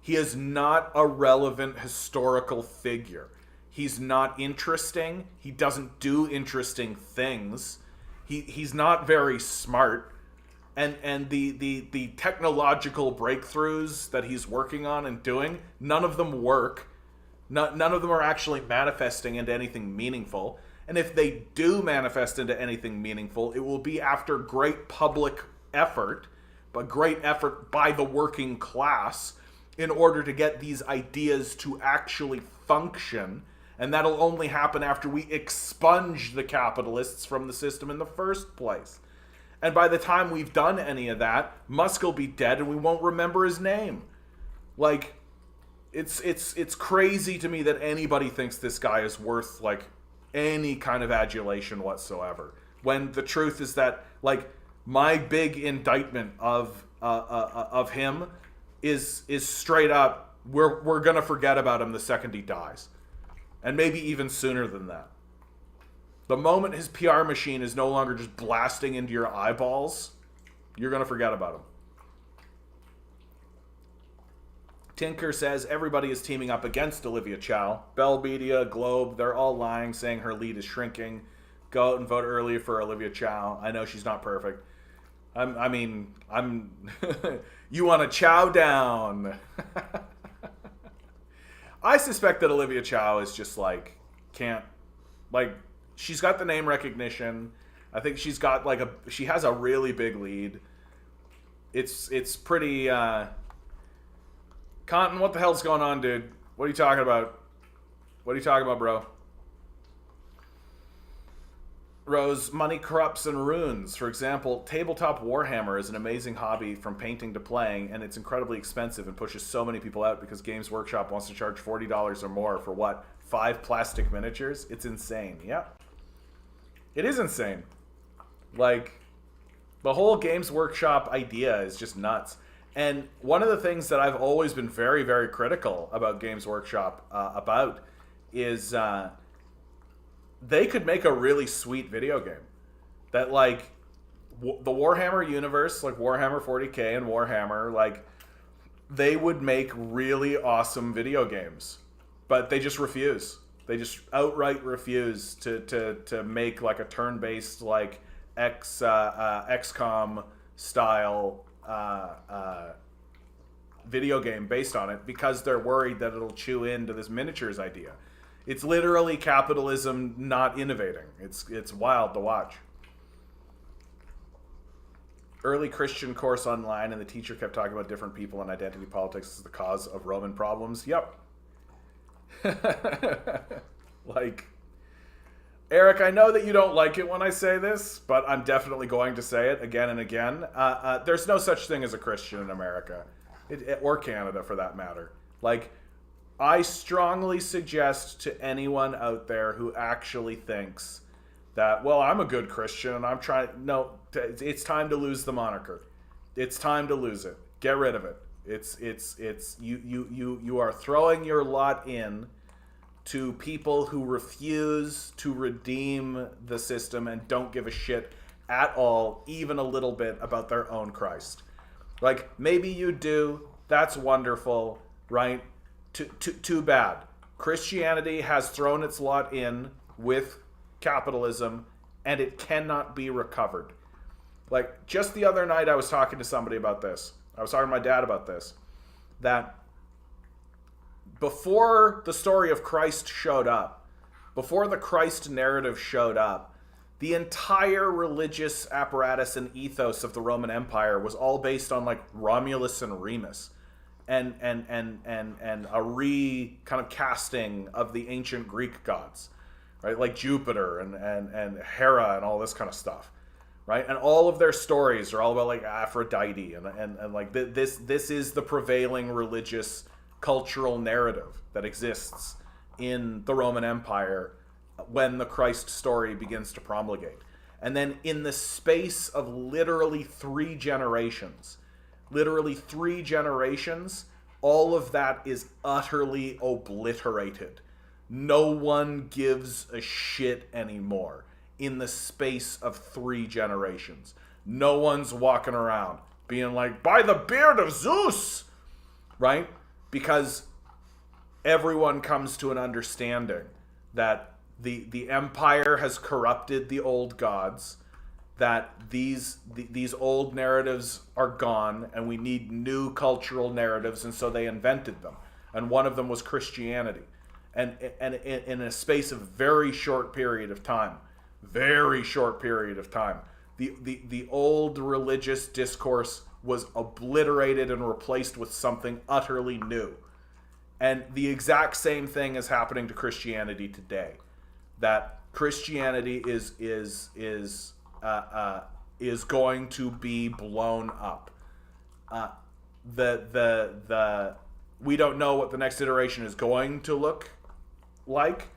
He is not a relevant historical figure. He's not interesting. He doesn't do interesting things. He's not very smart. And the technological breakthroughs that he's working on and doing, none of them work. None of them are actually manifesting into anything meaningful. And if they do manifest into anything meaningful, it will be after great public effort, but great effort by the working class in order to get these ideas to actually function. And that'll only happen after we expunge the capitalists from the system in the first place. And by the time we've done any of that, Musk will be dead and we won't remember his name. Like, it's crazy to me that anybody thinks this guy is worth, like, any kind of adulation whatsoever. When the truth is that, like, my big indictment of him is straight up, we're gonna forget about him the second he dies. And maybe even sooner than that. The moment his PR machine is no longer just blasting into your eyeballs, you're going to forget about him. Tinker says everybody is teaming up against Olivia Chow. Bell Media, Globe, they're all lying, saying her lead is shrinking. Go out and vote early for Olivia Chow. I know she's not perfect. I'm you want to chow down. I suspect that Olivia Chow is just like, she's got the name recognition. I think she's got she has a really big lead. It's pretty, Compton, what the hell's going on, dude? What are you talking about? What are you talking about, bro? Rose, money corrupts and ruins. For example, tabletop Warhammer is an amazing hobby from painting to playing, and it's incredibly expensive and pushes so many people out because Games Workshop wants to charge $40 or more for what? 5 plastic miniatures? It's insane. Yeah. It is insane. Like, the whole Games Workshop idea is just nuts. And one of the things that I've always been very, very critical about Games Workshop is they could make a really sweet video game that, like, the Warhammer universe, like Warhammer 40K and Warhammer, like they would make really awesome video games, but they just refuse. They just outright refuse to make like a turn-based like XCOM style video game based on it because they're worried that it'll chew into this miniatures idea. It's literally capitalism not innovating. It's wild to watch. Early Christian course online, and the teacher kept talking about different people and identity politics as the cause of Roman problems. Yep. Like, Eric, I know that you don't like it when I say this, but I'm definitely going to say it again and again. There's no such thing as a Christian in America, or Canada for that matter. Like, I strongly suggest to anyone out there who actually thinks that, well, I'm a good Christian and I'm trying. No, it's time to lose the moniker. It's time to lose it. Get rid of it. You are throwing your lot in to people who refuse to redeem the system and don't give a shit at all, even a little bit, about their own Christ. Like, maybe you do. That's wonderful, right? Too bad. Christianity has thrown its lot in with capitalism, and it cannot be recovered. Like, just the other night I was talking to somebody about this. I was talking to my dad about this. That before the story of Christ showed up, before the Christ narrative showed up, the entire religious apparatus and ethos of the Roman Empire was all based on like Romulus and Remus and a kind of casting of the ancient Greek gods, right? Like Jupiter and Hera and all this kind of stuff, right? And all of their stories are all about like Aphrodite and like this is the prevailing religious cultural narrative that exists in the Roman Empire when the Christ story begins to promulgate. And then in the space of literally three generations, all of that is utterly obliterated. No one gives a shit anymore in the space of 3 generations. No one's walking around being like, by the beard of Zeus, right? Because everyone comes to an understanding that the empire has corrupted the old gods, that these old narratives are gone, and we need new cultural narratives, and so they invented them. And one of them was Christianity. And in a space of very short period of time, the old religious discourse was obliterated and replaced with something utterly new. And the exact same thing is happening to Christianity today. That Christianity is going to be blown up. We don't know what the next iteration is going to look like,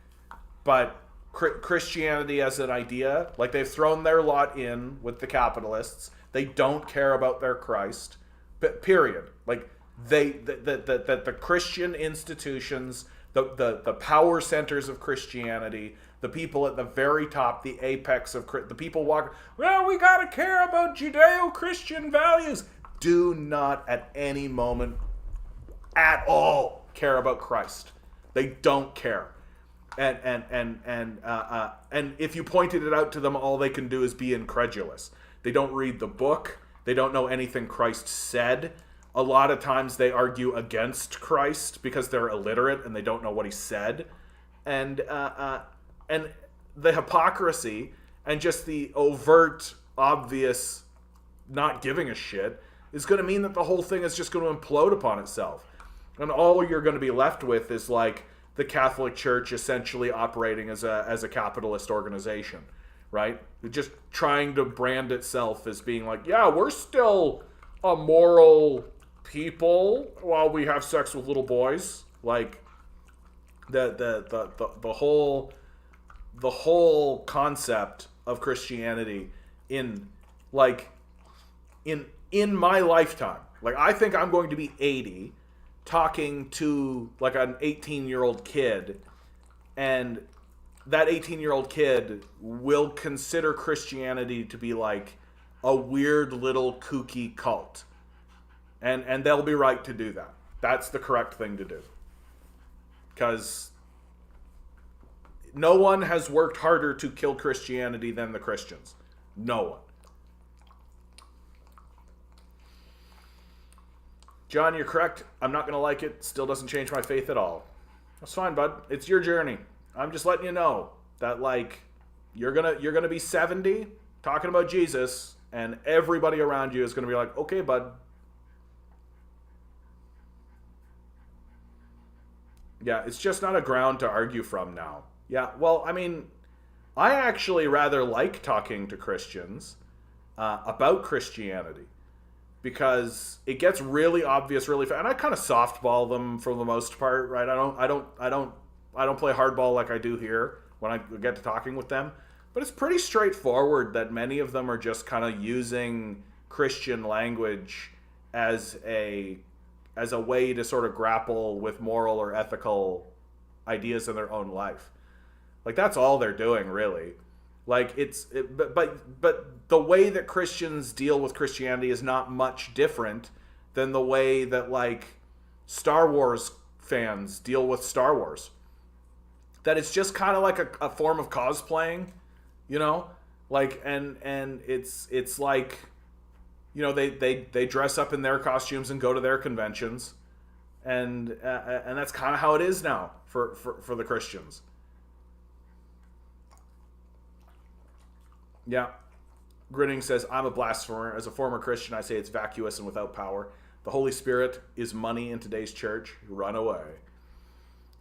but Christianity as an idea, like they've thrown their lot in with the capitalists. They don't care about their Christ, but period. Like the Christian institutions, the power centers of Christianity, the people at the very top, the apex of the people walking, well, we gotta care about Judeo-Christian values. Do not at any moment at all care about Christ. They don't care. And if you pointed it out to them, all they can do is be incredulous. They don't read the book. They don't know anything Christ said. A lot of times they argue against Christ because they're illiterate and they don't know what he said. And the hypocrisy and just the overt, obvious not giving a shit is going to mean that the whole thing is just going to implode upon itself. And all you're going to be left with is like the Catholic Church essentially operating as a capitalist organization, right? Just trying to brand itself as being like, yeah, we're still a moral people while we have sex with little boys. Like the whole concept of Christianity in my lifetime. Like, I think I'm going to be 80 talking to like an 18-year-old kid, and that 18-year-old kid will consider Christianity to be like a weird little kooky cult. And they'll be right to do that. That's the correct thing to do. Because no one has worked harder to kill Christianity than the Christians. No one. John, you're correct. I'm not going to like it. Still doesn't change my faith at all. That's fine, bud. It's your journey. I'm just letting you know that, like, you're gonna be 70 talking about Jesus, and everybody around you is going to be like, okay, bud. Yeah, it's just not a ground to argue from now. Yeah, well, I mean, I actually rather like talking to Christians about Christianity, because it gets really obvious really fast, and I kind of softball them for the most part, right? I don't play hardball like I do here when I get to talking with them, but it's pretty straightforward that many of them are just kind of using Christian language as a way to sort of grapple with moral or ethical ideas in their own life. Like, that's all they're doing, really. Like, but the way that Christians deal with Christianity is not much different than the way that, like, Star Wars fans deal with Star Wars. That it's just kind of like a form of cosplaying, you know? Like, and it's like, you know, they dress up in their costumes and go to their conventions, and that's kind of how it is now for the Christians. Yeah. Grinning says, I'm a blasphemer. As a former Christian, I say it's vacuous and without power. The Holy Spirit is money in today's church. Run away.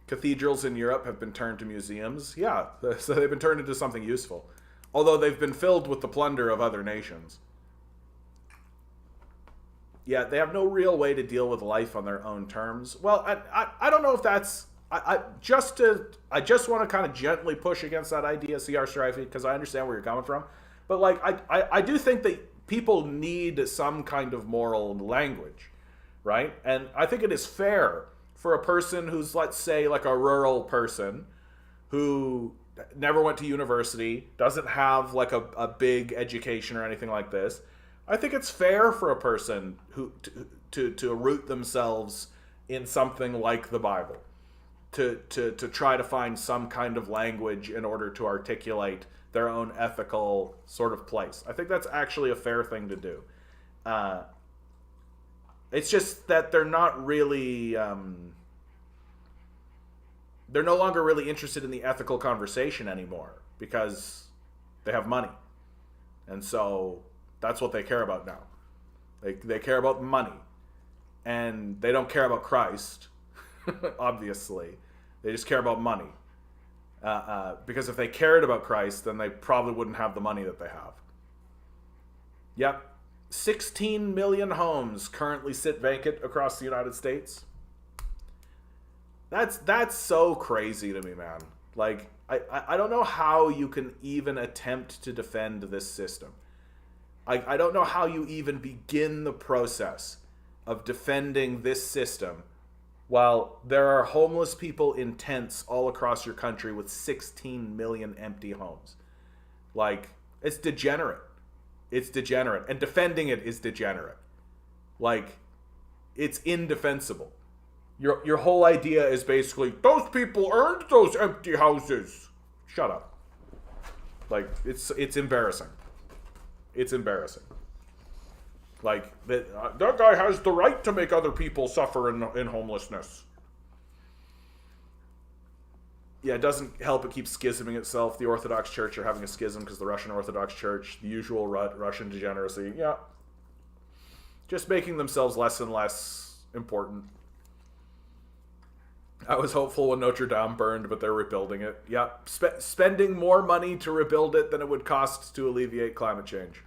Cathedrals in Europe have been turned to museums. Yeah, so they've been turned into something useful. Although they've been filled with the plunder of other nations. Yeah, they have no real way to deal with life on their own terms. Well, I don't know if that's... I just want to kind of gently push against that idea, C.R. Strifey, because I understand where you're coming from. But, like, I do think that people need some kind of moral language, right? And I think it is fair for a person who's, let's say, like a rural person who never went to university, doesn't have, like, a big education or anything like this. I think it's fair for a person who to root themselves in something like the Bible. To try to find some kind of language in order to articulate their own ethical sort of place. I think that's actually a fair thing to do. It's just that they're not really... they're no longer really interested in the ethical conversation anymore because they have money. And so that's what they care about now. They care about money. And they don't care about Christ. Obviously, they just care about money. Because if they cared about Christ, then they probably wouldn't have the money that they have. Yep. 16 million homes currently sit vacant across the United States. That's so crazy to me, man. Like, I don't know how you can even attempt to defend this system. I don't know how you even begin the process of defending this system while there are homeless people in tents all across your country with 16 million empty homes. Like, it's degenerate. It's degenerate. And defending it is degenerate. Like, it's indefensible. Your whole idea is basically, those people earned those empty houses. Shut up. Like, it's embarrassing. It's embarrassing. Like, that guy has the right to make other people suffer in homelessness. Yeah, it doesn't help it keep schisming itself. The Orthodox Church are having a schism because the Russian Orthodox Church, the usual Russian degeneracy, yeah. Just making themselves less and less important. I was hopeful when Notre Dame burned, but they're rebuilding it. Yeah, spending more money to rebuild it than it would cost to alleviate climate change.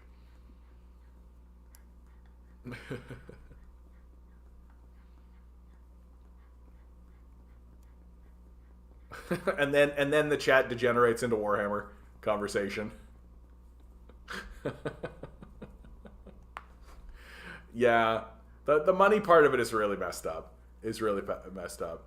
and then the chat degenerates into Warhammer conversation. Yeah, the money part of it is really messed up. Is really messed up.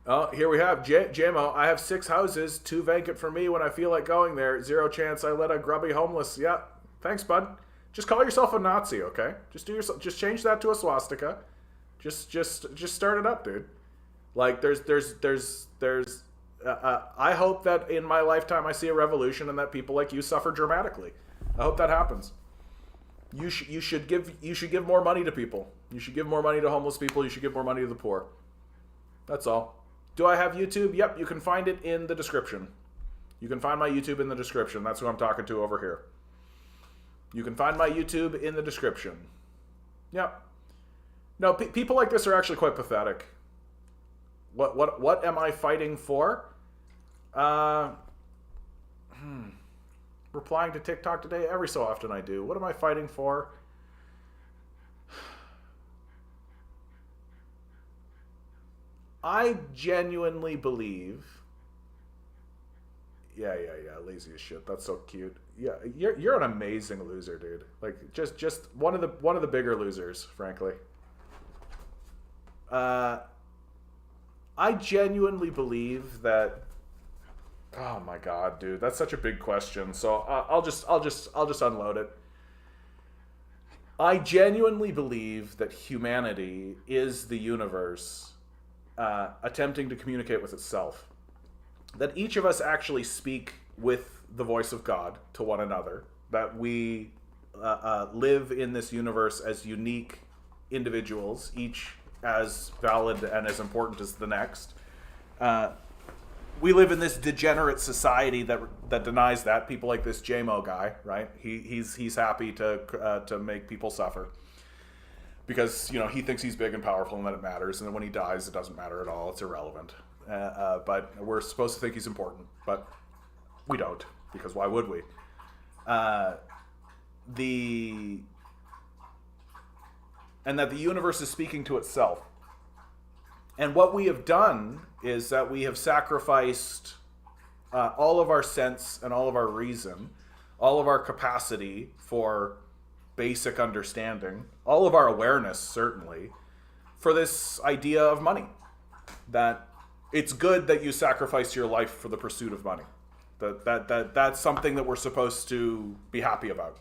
Oh, here we have JMO. I have 6 houses, 2 vacant for me when I feel like going there. 0 chance I let a grubby homeless. Yeah, thanks, bud. Just call yourself a Nazi, okay? Just change that to a swastika. Just start it up, dude. Like I hope that in my lifetime I see a revolution and that people like you suffer dramatically. I hope that happens. You should give more money to people. You should give more money to homeless people. You should give more money to the poor. That's all. Do I have YouTube? Yep, you can find it in the description. You can find my YouTube in the description. That's who I'm talking to over here. You can find my YouTube in the description. Yep. No, people like this are actually quite pathetic. What am I fighting for? Replying to TikTok today? Every so often I do. What am I fighting for? I genuinely believe... Yeah, lazy as shit. That's so cute. Yeah, you're an amazing loser, dude. Like, just one of the bigger losers, frankly. I genuinely believe that... Oh my god, dude, that's such a big question. So I'll just unload it. I genuinely believe that humanity is the universe attempting to communicate with itself. That each of us actually speak with the voice of God to one another. That we live in this universe as unique individuals, each as valid and as important as the next. We live in this degenerate society that denies that. People like this JMO guy, right? He's happy to make people suffer because he thinks he's big and powerful and that it matters. And then when he dies, it doesn't matter at all. It's irrelevant. But we're supposed to think he's important, but we don't, because why would we? And that the universe is speaking to itself. And what we have done is that we have sacrificed all of our sense and all of our reason, all of our capacity for basic understanding, all of our awareness, certainly, for this idea of money. That it's good that you sacrifice your life for the pursuit of money. That's something that we're supposed to be happy about.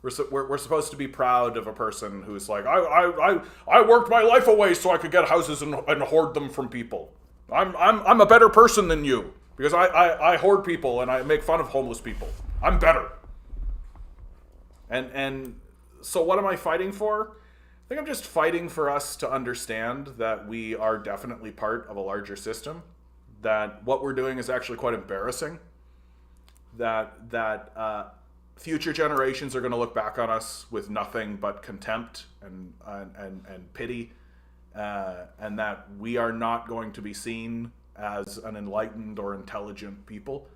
We're supposed to be proud of a person who's like, I worked my life away so I could get houses and hoard them from people. I'm a better person than you because I hoard people and I make fun of homeless people. I'm better. And so what am I fighting for? I think I'm just fighting for us to understand that we are definitely part of a larger system. That what we're doing is actually quite embarrassing. That future generations are going to look back on us with nothing but contempt and pity, and that we are not going to be seen as an enlightened or intelligent people.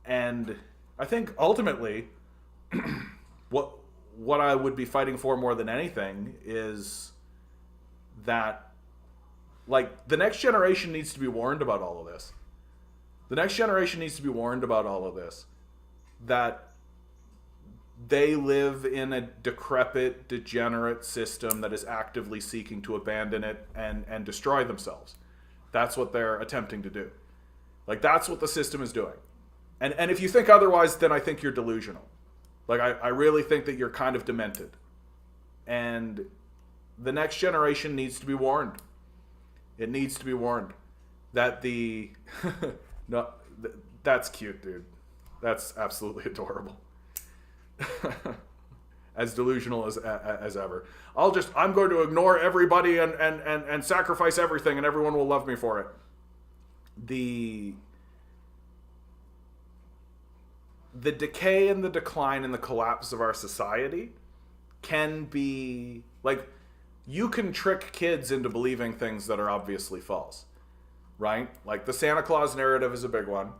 And I think ultimately, what I would be fighting for more than anything is that, like, the next generation needs to be warned about all of this. The next generation needs to be warned about all of this. That they live in a decrepit, degenerate system that is actively seeking to abandon it and destroy themselves. That's what they're attempting to do. Like, that's what the system is doing. And if you think otherwise, then I think you're delusional. Like, I really think that you're kind of demented. And the next generation needs to be warned. It needs to be warned that the... No, that's cute, dude. That's absolutely adorable. As delusional as ever. I'm going to ignore everybody and sacrifice everything and everyone will love me for it. The decay and the decline and the collapse of our society can be, like, you can trick kids into believing things that are obviously false, right? Like the Santa Claus narrative is a big one,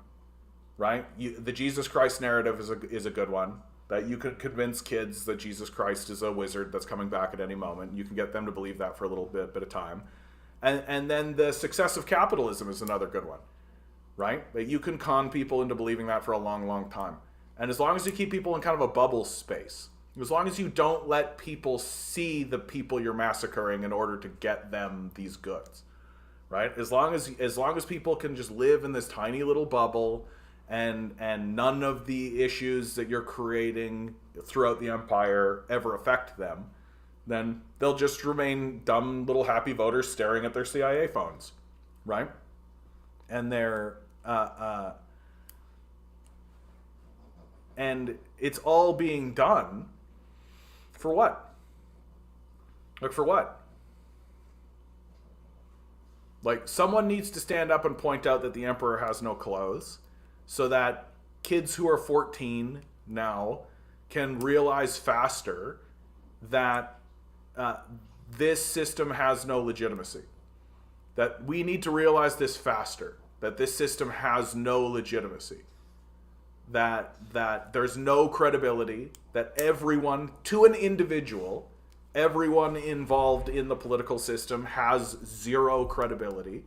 right? The Jesus Christ narrative is a good one, that you can convince kids that Jesus Christ is a wizard that's coming back at any moment. You can get them to believe that for a little bit of time. And then the success of capitalism is another good one, right? That you can con people into believing that for a long, long time. And as long as you keep people in kind of a bubble space, as long as you don't let people see the people you're massacring in order to get them these goods, right? As long as people can just live in this tiny little bubble, and none of the issues that you're creating throughout the empire ever affect them, then they'll just remain dumb little happy voters staring at their CIA phones, right? And and it's all being done for what? Like, for what? Like, someone needs to stand up and point out that the emperor has no clothes, so that kids who are 14 now can realize faster that this system has no legitimacy. That we need to realize this faster, that this system has no legitimacy. That there's no credibility, that everyone, to an individual, everyone involved in the political system has zero credibility.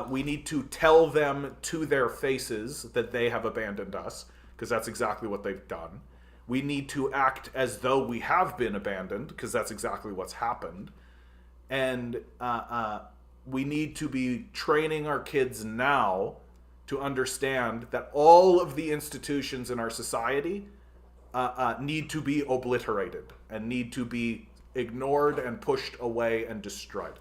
We need to tell them to their faces that they have abandoned us, because that's exactly what they've done. We need to act as though we have been abandoned, because that's exactly what's happened. And we need to be training our kids now to understand that all of the institutions in our society need to be obliterated and need to be ignored and pushed away and destroyed.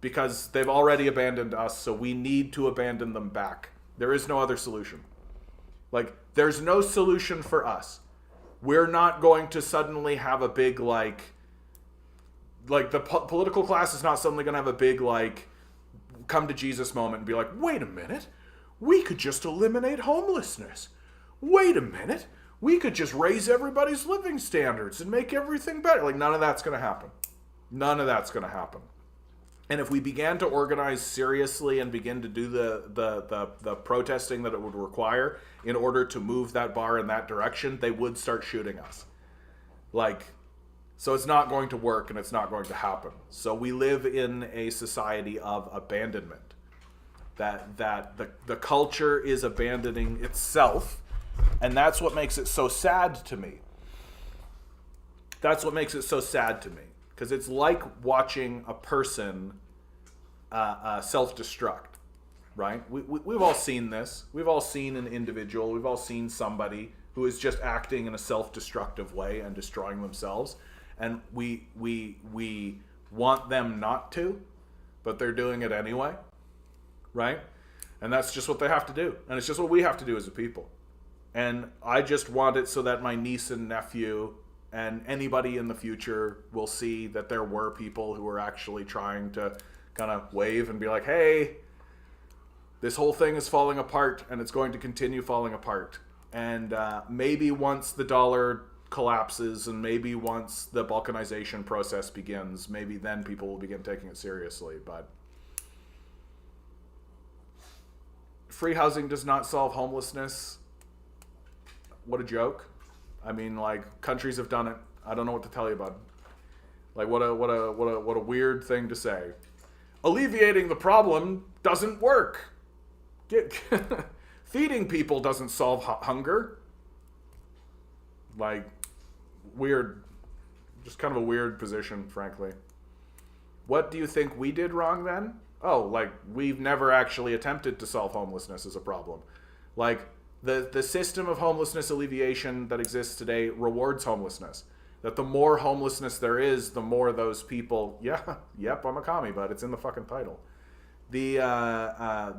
Because they've already abandoned us, so we need to abandon them back. There is no other solution. Like, there's no solution for us. We're not going to suddenly have a big, like the political class is not suddenly going to have a big, like, come to Jesus moment and be like, wait a minute, we could just eliminate homelessness. Wait a minute, we could just raise everybody's living standards and make everything better. Like, none of that's going to happen. None of that's going to happen. And if we began to organize seriously and begin to do the protesting that it would require in order to move that bar in that direction, they would start shooting us. Like, so it's not going to work and it's not going to happen. So we live in a society of abandonment. That the culture is abandoning itself, and that's what makes it so sad to me. That's what makes it so sad to me. Because it's like watching a person self-destruct, right? We've all seen this. We've all seen an individual. We've all seen somebody who is just acting in a self-destructive way and destroying themselves. And we want them not to, but they're doing it anyway, right? And that's just what they have to do. And it's just what we have to do as a people. And I just want it so that my niece and nephew and anybody in the future will see that there were people who were actually trying to kind of wave and be like, hey, this whole thing is falling apart and it's going to continue falling apart. And maybe once the dollar collapses and maybe once the balkanization process begins, maybe then people will begin taking it seriously. But free housing does not solve homelessness. What a joke. I mean, like, countries have done it. I don't know what to tell you about it. Like, what a weird thing to say. Alleviating the problem doesn't work. Feeding people doesn't solve hunger. Like, weird. Just kind of a weird position, frankly. What do you think we did wrong then? Oh, like, we've never actually attempted to solve homelessness as a problem. Like, the system of homelessness alleviation that exists today rewards homelessness. That the more homelessness there is, the more those people, yep, I'm a commie, but it's in the fucking title. The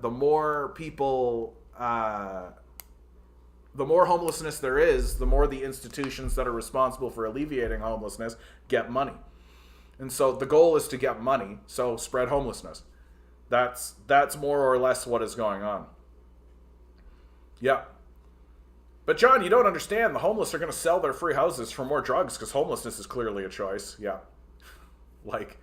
more people, the more homelessness there is, the more the institutions that are responsible for alleviating homelessness get money. And so the goal is to get money, so spread homelessness. That's more or less what is going on. Yeah. But John, you don't understand. The homeless are going to sell their free houses for more drugs because homelessness is clearly a choice. Yeah. Like,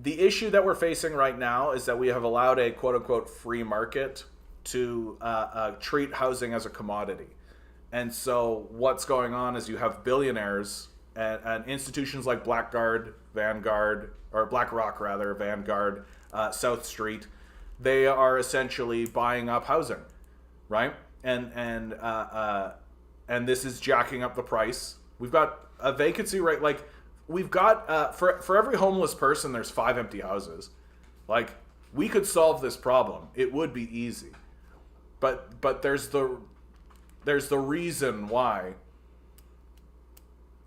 the issue that we're facing right now is that we have allowed a quote-unquote free market to treat housing as a commodity. And so what's going on is you have billionaires and institutions like BlackRock, Vanguard, South Street. They are essentially buying up housing, right? And this is jacking up the price. We've got a vacancy rate, like, we've got for every homeless person, there's 5 empty houses. Like, We could solve this problem. It would be easy. But there's the reason why.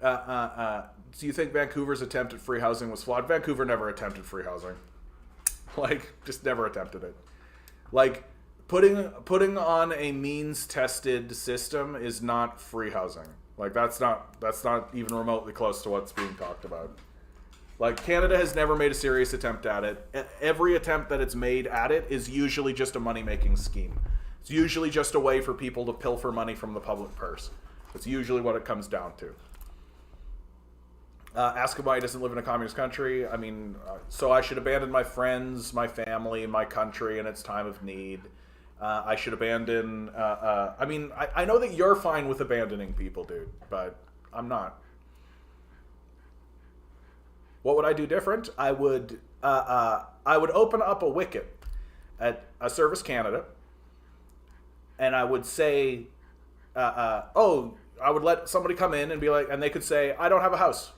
Do you think Vancouver's attempt at free housing was flawed? Vancouver never attempted free housing. Like, just never attempted it. Like, putting on a means-tested system is not free housing. Like, that's not even remotely close to what's being talked about. Like, Canada has never made a serious attempt at it. Every attempt that it's made at it is usually just a money-making scheme. It's usually just a way for people to pilfer money from the public purse. That's usually what it comes down to. Ask him why he doesn't live in a communist country. I mean, so I should abandon my friends, my family, my country in its time of need. I should abandon... I know that you're fine with abandoning people, dude, but I'm not. What would I do different? I would open up a wicket at a Service Canada, and I would say, I would let somebody come in and be like, and they could say, I don't have a house.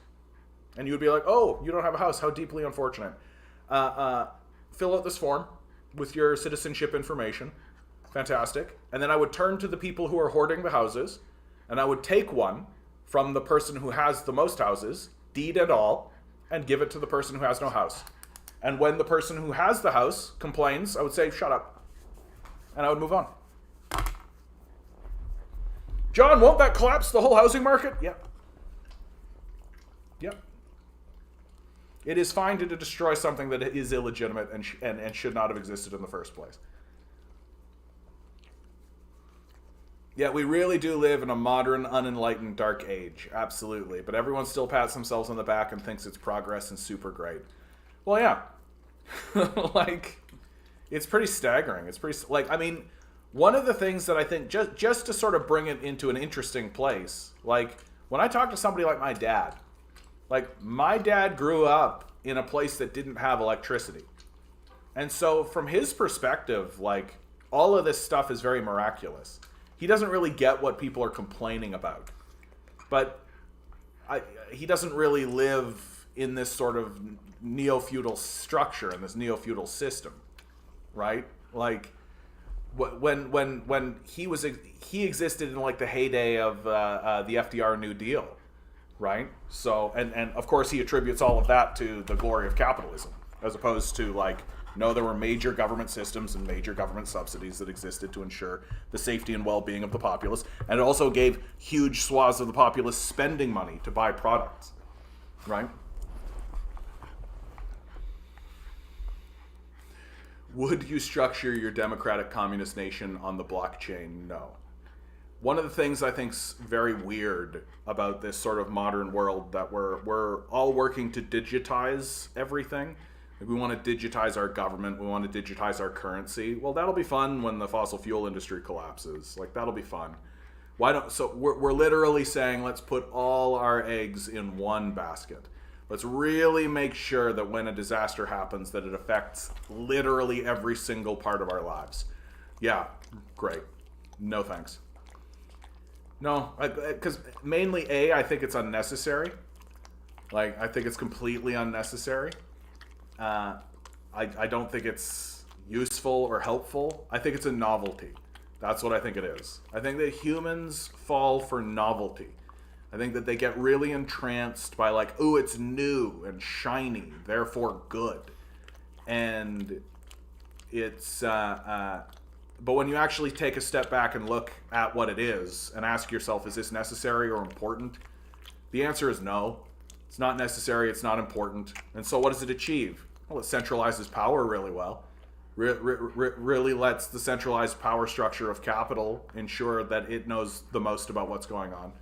And you would be like, oh, you don't have a house. How deeply unfortunate. Fill out this form with your citizenship information. Fantastic. And then I would turn to the people who are hoarding the houses, and I would take one from the person who has the most houses, deed and all, and give it to the person who has no house. And when the person who has the house complains, I would say, shut up. And I would move on. John, won't that collapse the whole housing market? Yep. Yep. It is fine to destroy something that is illegitimate and should not have existed in the first place. Yeah, we really do live in a modern, unenlightened, dark age. Absolutely. But everyone still pats themselves on the back and thinks it's progress and super great. Well, yeah. Like, it's pretty staggering. It's pretty, like, I mean, one of the things that I think, just to sort of bring it into an interesting place, like, when I talk to somebody like my dad, like, my dad grew up in a place that didn't have electricity. And so from his perspective, like, all of this stuff is very miraculous. He doesn't really get what people are complaining about. But he doesn't really live in this sort of neo-feudal structure, in this neo-feudal system, right? Like, when he existed in, like, the heyday of the FDR New Deal, right? So, and of course he attributes all of that to the glory of capitalism, as opposed to, like, no, there were major government systems and major government subsidies that existed to ensure the safety and well-being of the populace, and it also gave huge swaths of the populace spending money to buy products, right? Would you structure your democratic communist nation on the blockchain? No. One of the things I think's very weird about this sort of modern world that we're all working to digitize everything. Like, we want to digitize our government. We want to digitize our currency. Well, that'll be fun when the fossil fuel industry collapses. Like, that'll be fun. So we're literally saying, let's put all our eggs in one basket. Let's really make sure that when a disaster happens, that it affects literally every single part of our lives. Yeah, great. No thanks. No, because mainly I think it's unnecessary. Like, I think it's completely unnecessary. I don't think it's useful or helpful. I think it's a novelty. That's what I think it is. I think that humans fall for novelty. I think that they get really entranced by, like, ooh, it's new and shiny, therefore good. And it's, but when you actually take a step back and look at what it is and ask yourself, is this necessary or important? The answer is no. It's not necessary, it's not important. And so what does it achieve? Well, it centralizes power really well. Really lets the centralized power structure of capital ensure that it knows the most about what's going on,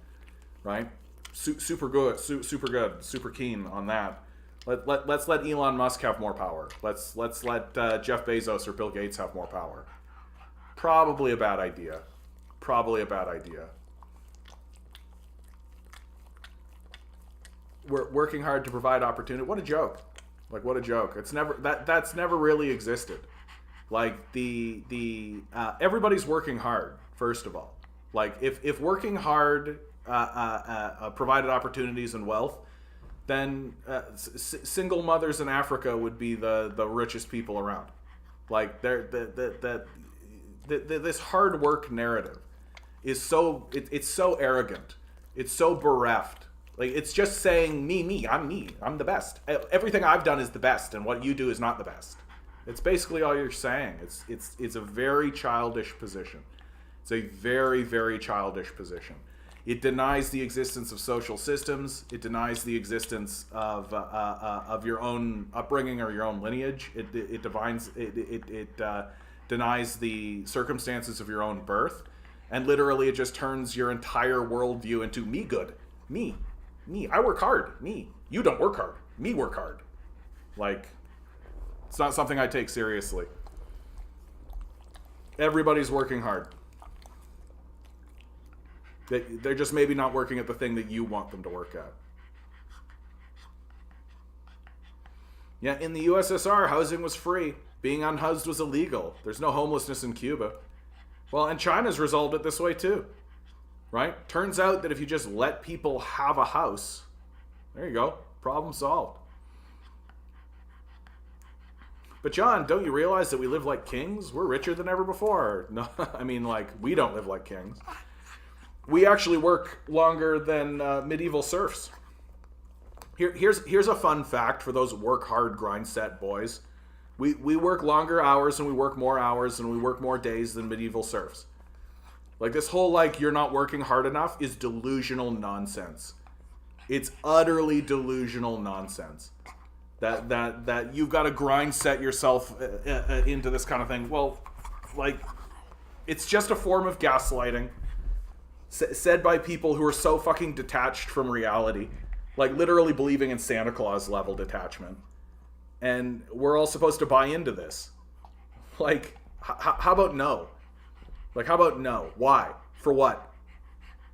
right? Super good, super keen on that. Let's let Elon Musk have more power. Let's let Jeff Bezos or Bill Gates have more power. Probably a bad idea. We're working hard to provide opportunity. What a joke. Like, what a joke. It's never that's never really existed. Like, the everybody's working hard, first of all. Like, if working hard provided opportunities and wealth, then single mothers in Africa would be the richest people around. Like this hard work narrative is so it's so arrogant. It's so bereft. Like, it's just saying me, I'm the best. Everything I've done is the best, and what you do is not the best. It's basically all you're saying. It's a very childish position. It's a very, very childish position. It denies the existence of social systems. It denies the existence of your own upbringing or your own lineage. It denies the circumstances of your own birth, and literally it just turns your entire worldview into me good, me. I work hard, me. You don't work hard, me work hard. Like, it's not something I take seriously. Everybody's working hard. They're just maybe not working at the thing that you want them to work at. Yeah, in the USSR, housing was free. Being unhoused was illegal. There's no homelessness in Cuba. Well, and China's resolved it this way too. Right? Turns out that if you just let people have a house, there you go, problem solved. But John, don't you realize that we live like kings? We're richer than ever before. No, I mean, like, we don't live like kings. We actually work longer than medieval serfs. Here's a fun fact for those work hard, grind set boys. We work longer hours and we work more hours and we work more days than medieval serfs. Like, this whole, like, you're not working hard enough is delusional nonsense. It's utterly delusional nonsense. That you've got to grind set yourself into this kind of thing. Well, like, it's just a form of gaslighting said by people who are so fucking detached from reality. Like, literally believing in Santa Claus level detachment. And we're all supposed to buy into this. Like, how about no? Like, how about no? Why? For what?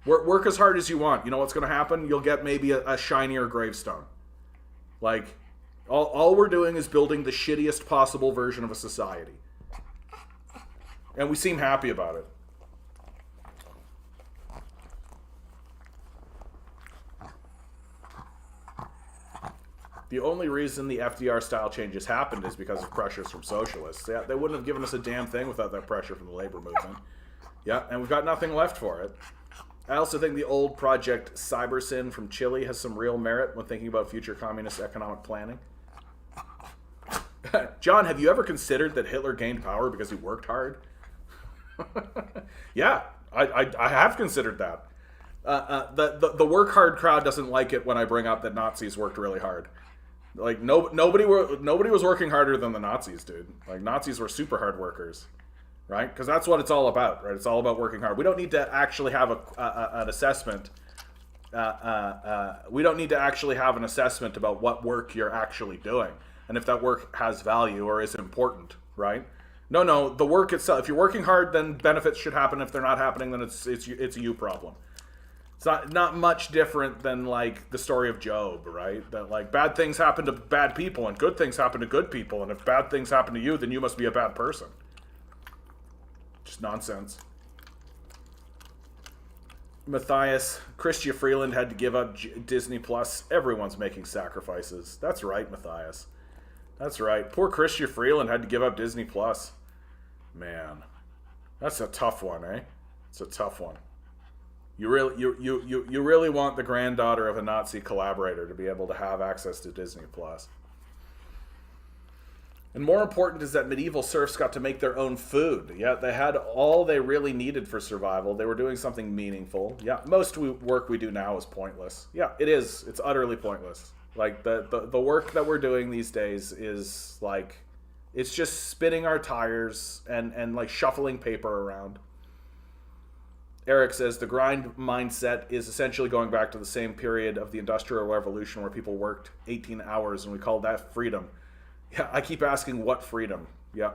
Work as hard as you want. You know what's going to happen? You'll get maybe a shinier gravestone. Like, all we're doing is building the shittiest possible version of a society. And we seem happy about it. The only reason the FDR style changes happened is because of pressures from socialists. Yeah, they wouldn't have given us a damn thing without that pressure from the labor movement. Yeah, and we've got nothing left for it. I also think the old project Cybersyn from Chile has some real merit when thinking about future communist economic planning. John, have you ever considered that Hitler gained power because he worked hard? Yeah, I have considered that. The work hard crowd doesn't like it when I bring up that Nazis worked really hard. Like, nobody was working harder than the Nazis, dude. Like, Nazis were super hard workers, right? Because that's what it's all about, right? It's all about working hard. We don't need to actually have an assessment. We don't need to actually have an assessment about what work you're actually doing and if that work has value or is important, right? No, the work itself. If you're working hard, then benefits should happen. If they're not happening, then it's a you problem. It's not much different than, like, the story of Job, right? That, like, bad things happen to bad people and good things happen to good people, and if bad things happen to you, then you must be a bad person. Just nonsense. Matthias, Chrystia Freeland had to give up Disney Plus. Everyone's making sacrifices. That's right, Matthias. That's right. Poor Chrystia Freeland had to give up Disney Plus. Man, that's a tough one, eh? It's a tough one. You really want the granddaughter of a Nazi collaborator to be able to have access to Disney Plus. And more important is that medieval serfs got to make their own food. Yeah, they had all they really needed for survival. They were doing something meaningful. Yeah, most work we do now is pointless. Yeah, it is. It's utterly pointless. Like, the work that we're doing these days is, like, it's just spinning our tires and like, shuffling paper around. Eric says the grind mindset is essentially going back to the same period of the Industrial Revolution where people worked 18 hours and we called that freedom. Yeah, I keep asking what freedom. Yeah.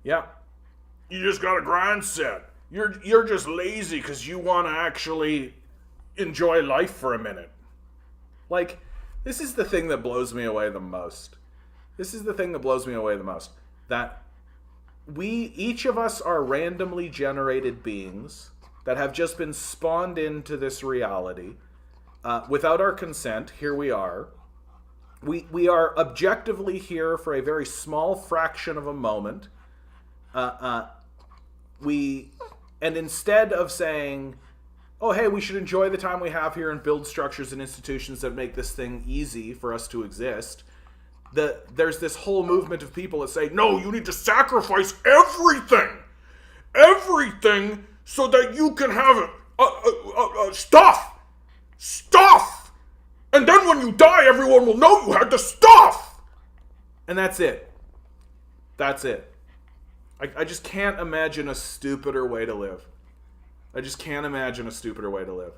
Yeah. You just got a grind set. You're just lazy because you want to actually enjoy life for a minute. Like, this is the thing that blows me away the most. That each of us are randomly generated beings that have just been spawned into this reality without our consent. Here we are, we are objectively here for a very small fraction of a moment. And instead of saying, oh, hey, we should enjoy the time we have here and build structures and institutions that make this thing easy for us to exist, there's this whole movement of people that say, no, you need to sacrifice everything so that you can have stuff. And then when you die, everyone will know you had the stuff. And that's it. That's it. I just can't imagine a stupider way to live. I just can't imagine a stupider way to live.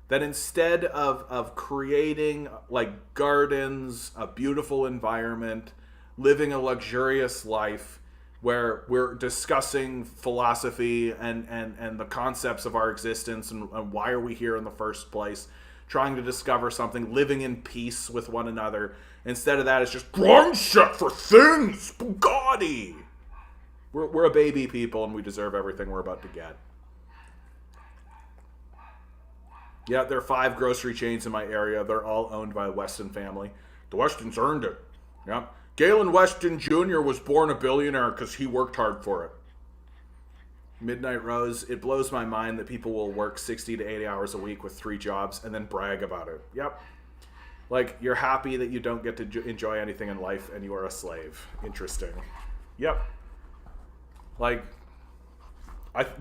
That instead of creating like gardens, a beautiful environment, living a luxurious life where we're discussing philosophy and the concepts of our existence and why are we here in the first place, trying to discover something, living in peace with one another. Instead of that, it's just grind set for things, Bugatti. We're a baby people and we deserve everything we're about to get. Yeah, there are 5 grocery chains in my area. They're all owned by the Weston family. The Westons earned it. Yeah. Galen Weston Jr. was born a billionaire because he worked hard for it. Midnight Rose, it blows my mind that people will work 60 to 80 hours a week with 3 jobs and then brag about it. Yep. Like, you're happy that you don't get to enjoy anything in life and you are a slave. Interesting. Yep. Like,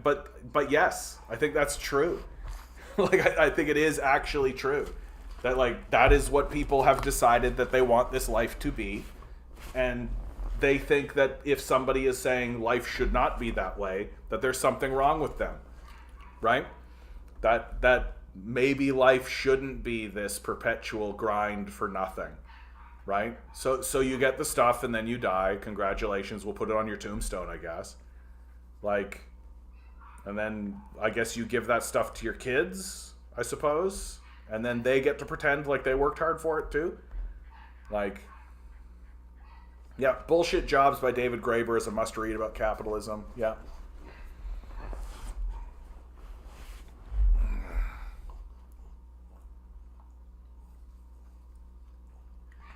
but yes, I think that's true. Like, I think it is actually true. That, like, that is what people have decided that they want this life to be. And they think that if somebody is saying life should not be that way, that there's something wrong with them. Right? That maybe life shouldn't be this perpetual grind for nothing. Right? So you get the stuff and then you die. Congratulations. We'll put it on your tombstone, I guess. Like, and then I guess you give that stuff to your kids, I suppose. And then they get to pretend like they worked hard for it too. Like, yeah, Bullshit Jobs by David Graeber is a must-read about capitalism. Yeah.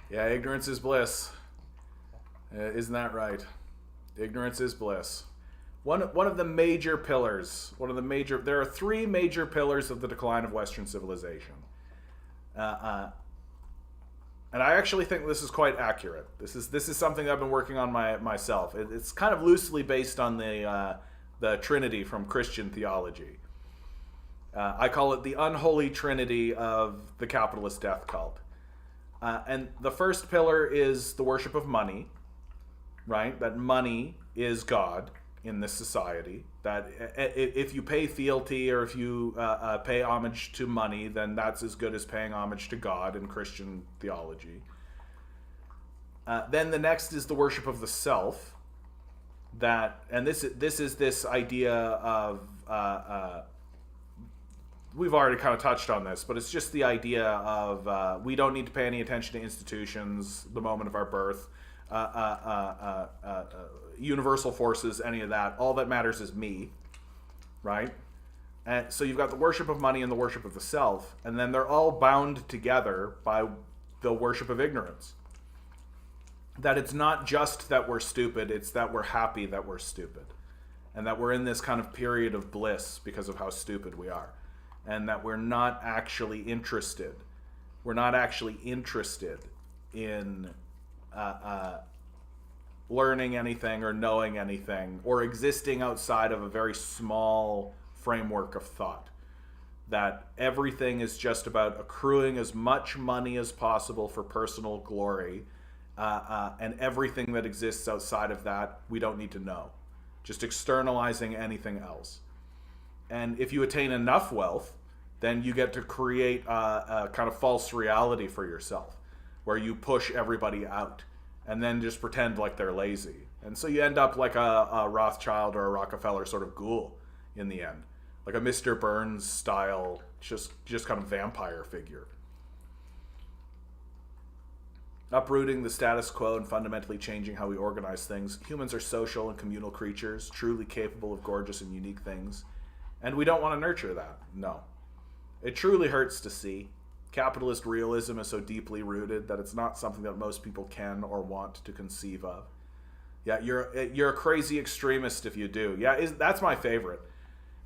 Yeah, ignorance is bliss. Isn't that right? Ignorance is bliss. One of the major pillars, there are 3 major pillars of the decline of Western civilization. And I actually think this is quite accurate. This is something I've been working on myself. It's kind of loosely based on the Trinity from Christian theology. I call it the unholy trinity of the capitalist death cult. And the first pillar is the worship of money, right? That money is God in this society. That if you pay fealty or if you pay homage to money, then that's as good as paying homage to God in Christian theology. Then the next is the worship of the self. And this is this idea of we've already kind of touched on this, but it's just the idea of we don't need to pay any attention to institutions, the moment of our birth, universal forces, any of that. All that matters is me, right? And so you've got the worship of money and the worship of the self, and then they're all bound together by the worship of ignorance. That it's not just that we're stupid, it's that we're happy that we're stupid. And that we're in this kind of period of bliss because of how stupid we are. And that we're not actually interested. We're not actually interested in learning anything or knowing anything or existing outside of a very small framework of thought. That everything is just about accruing as much money as possible for personal glory, and everything that exists outside of that we don't need to know. Just externalizing anything else. And if you attain enough wealth, then you get to create a kind of false reality for yourself, where you push everybody out and then just pretend like they're lazy. And so you end up like a Rothschild or a Rockefeller sort of ghoul in the end. Like a Mr. Burns style, just kind of vampire figure. Uprooting the status quo and fundamentally changing how we organize things. Humans are social and communal creatures, truly capable of gorgeous and unique things. And we don't want to nurture that. No. It truly hurts to see. Capitalist realism is so deeply rooted that it's not something that most people can or want to conceive of. Yeah, you're a crazy extremist if you do. Yeah, that's my favorite.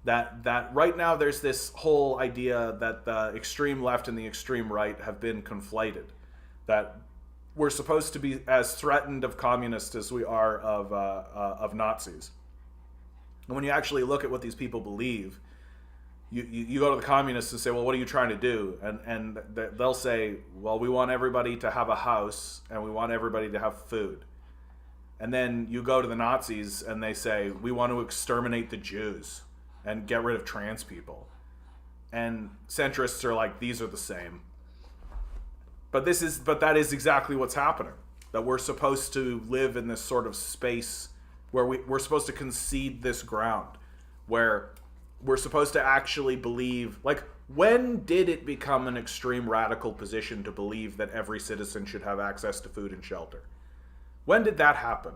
That right now there's this whole idea that the extreme left and the extreme right have been conflated. That we're supposed to be as threatened of communists as we are of Nazis. And when you actually look at what these people believe, you go to the communists and say, well, what are you trying to do? And they'll say, well, we want everybody to have a house and we want everybody to have food. And then you go to the Nazis and they say, we want to exterminate the Jews and get rid of trans people. And centrists are like, these are the same. But that is exactly what's happening. That we're supposed to live in this sort of space where we're supposed to concede this ground, where we're supposed to actually believe, like, when did it become an extreme radical position to believe that every citizen should have access to food and shelter? When did that happen?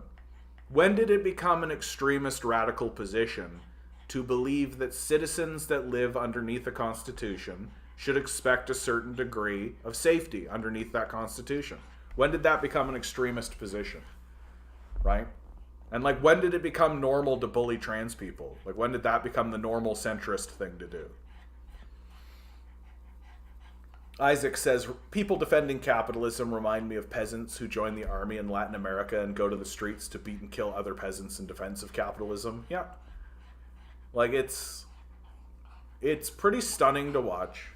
When did it become an extremist radical position to believe that citizens that live underneath the Constitution should expect a certain degree of safety underneath that Constitution? When did that become an extremist position? Right? And like, when did it become normal to bully trans people? Like, when did that become the normal centrist thing to do? Isaac says, people defending capitalism remind me of peasants who join the army in Latin America and go to the streets to beat and kill other peasants in defense of capitalism. Yeah. Like, it's pretty stunning to watch.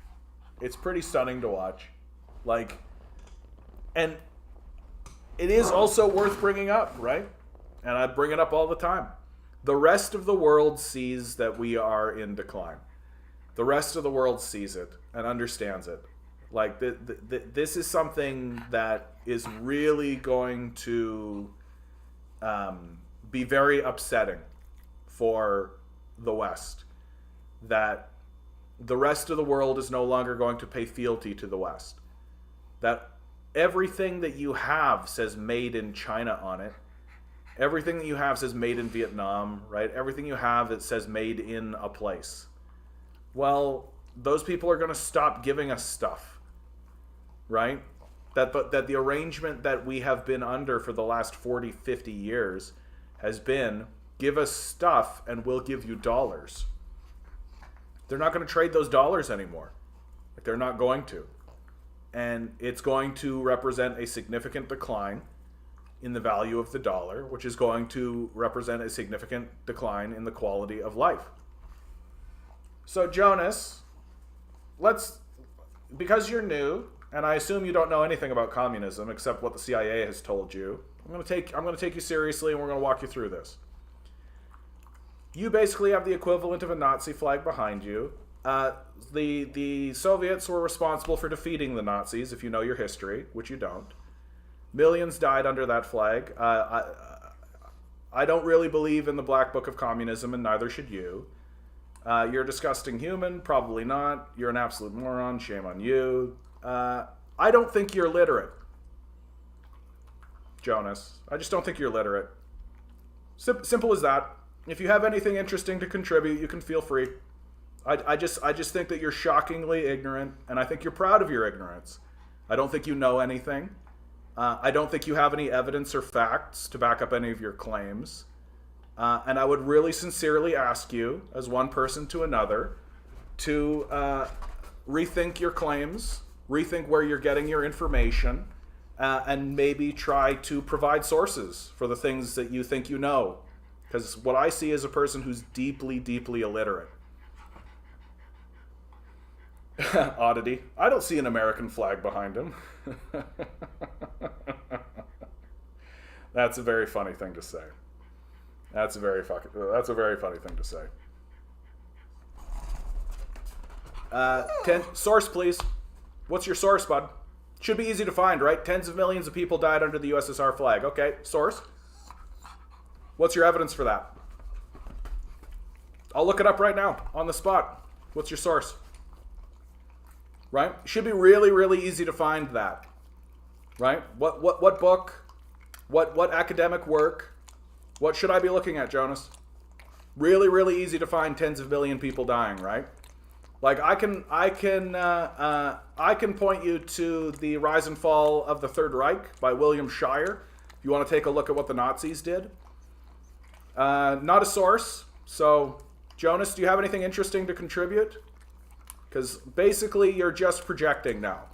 It's pretty stunning to watch. Like, and it is also worth bringing up, right? And I bring it up all the time. The rest of the world sees that we are in decline. The rest of the world sees it and understands it. Like, this is something that is really going to be very upsetting for the West. That the rest of the world is no longer going to pay fealty to the West. That everything that you have says made in China on it. Everything that you have says made in Vietnam, right? Everything you have, it says made in a place. Well, those people are going to stop giving us stuff, right? That the arrangement that we have been under for the last 40, 50 years has been, give us stuff and we'll give you dollars. They're not going to trade those dollars anymore. Like, they're not going to. And it's going to represent a significant decline in the value of the dollar, which is going to represent a significant decline in the quality of life. So Jonas, because you're new, and I assume you don't know anything about communism except what the CIA has told you, I'm going to take you seriously and we're going to walk you through this. You basically have the equivalent of a Nazi flag behind you. The Soviets were responsible for defeating the Nazis, if you know your history, which you don't. Millions died under that flag. I don't really believe in the Black Book of Communism, and neither should you. You're a disgusting human, probably not. You're an absolute moron, shame on you. I don't think you're literate, Jonas. I just don't think you're literate. Simple as that. If you have anything interesting to contribute, you can feel free. I just think that you're shockingly ignorant, and I think you're proud of your ignorance. I don't think you know anything. I don't think you have any evidence or facts to back up any of your claims. And I would really sincerely ask you, as one person to another, to rethink your claims, rethink where you're getting your information, and maybe try to provide sources for the things that you think you know. Because what I see is a person who's deeply, deeply illiterate. Oddity. I don't see an American flag behind him. That's a very funny thing to say. That's a very funny thing to say. Source, please. What's your source, bud? Should be easy to find, right? Tens of millions of people died under the USSR flag. Okay, source. What's your evidence for that? I'll look it up right now, on the spot. What's your source? Right? Should be really, really easy to find that. Right? What book? What academic work? What should I be looking at, Jonas? Really, really easy to find tens of million people dying, right? Like I can point you to The Rise and Fall of the Third Reich by William Shire. If you want to take a look at what the Nazis did. Not a source. So, Jonas, do you have anything interesting to contribute? Because basically you're just projecting now.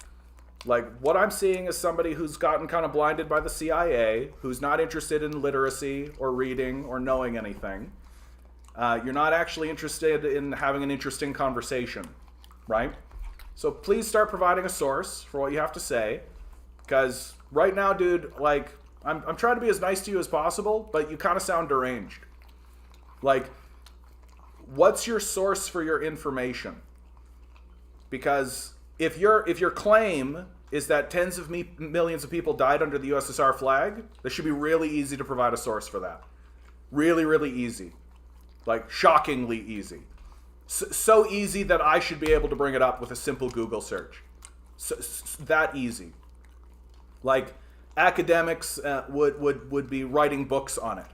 Like, what I'm seeing is somebody who's gotten kind of blinded by the CIA, who's not interested in literacy or reading or knowing anything. You're not actually interested in having an interesting conversation, right? So please start providing a source for what you have to say. Because right now, dude, like, I'm trying to be as nice to you as possible, but you kind of sound deranged. Like, what's your source for your information? Because if your claim is that tens of millions of people died under the USSR flag, this should be really easy to provide a source for that. Really, really easy. Like, shockingly easy. So easy that I should be able to bring it up with a simple Google search. So that easy. Like, academics would be writing books on it.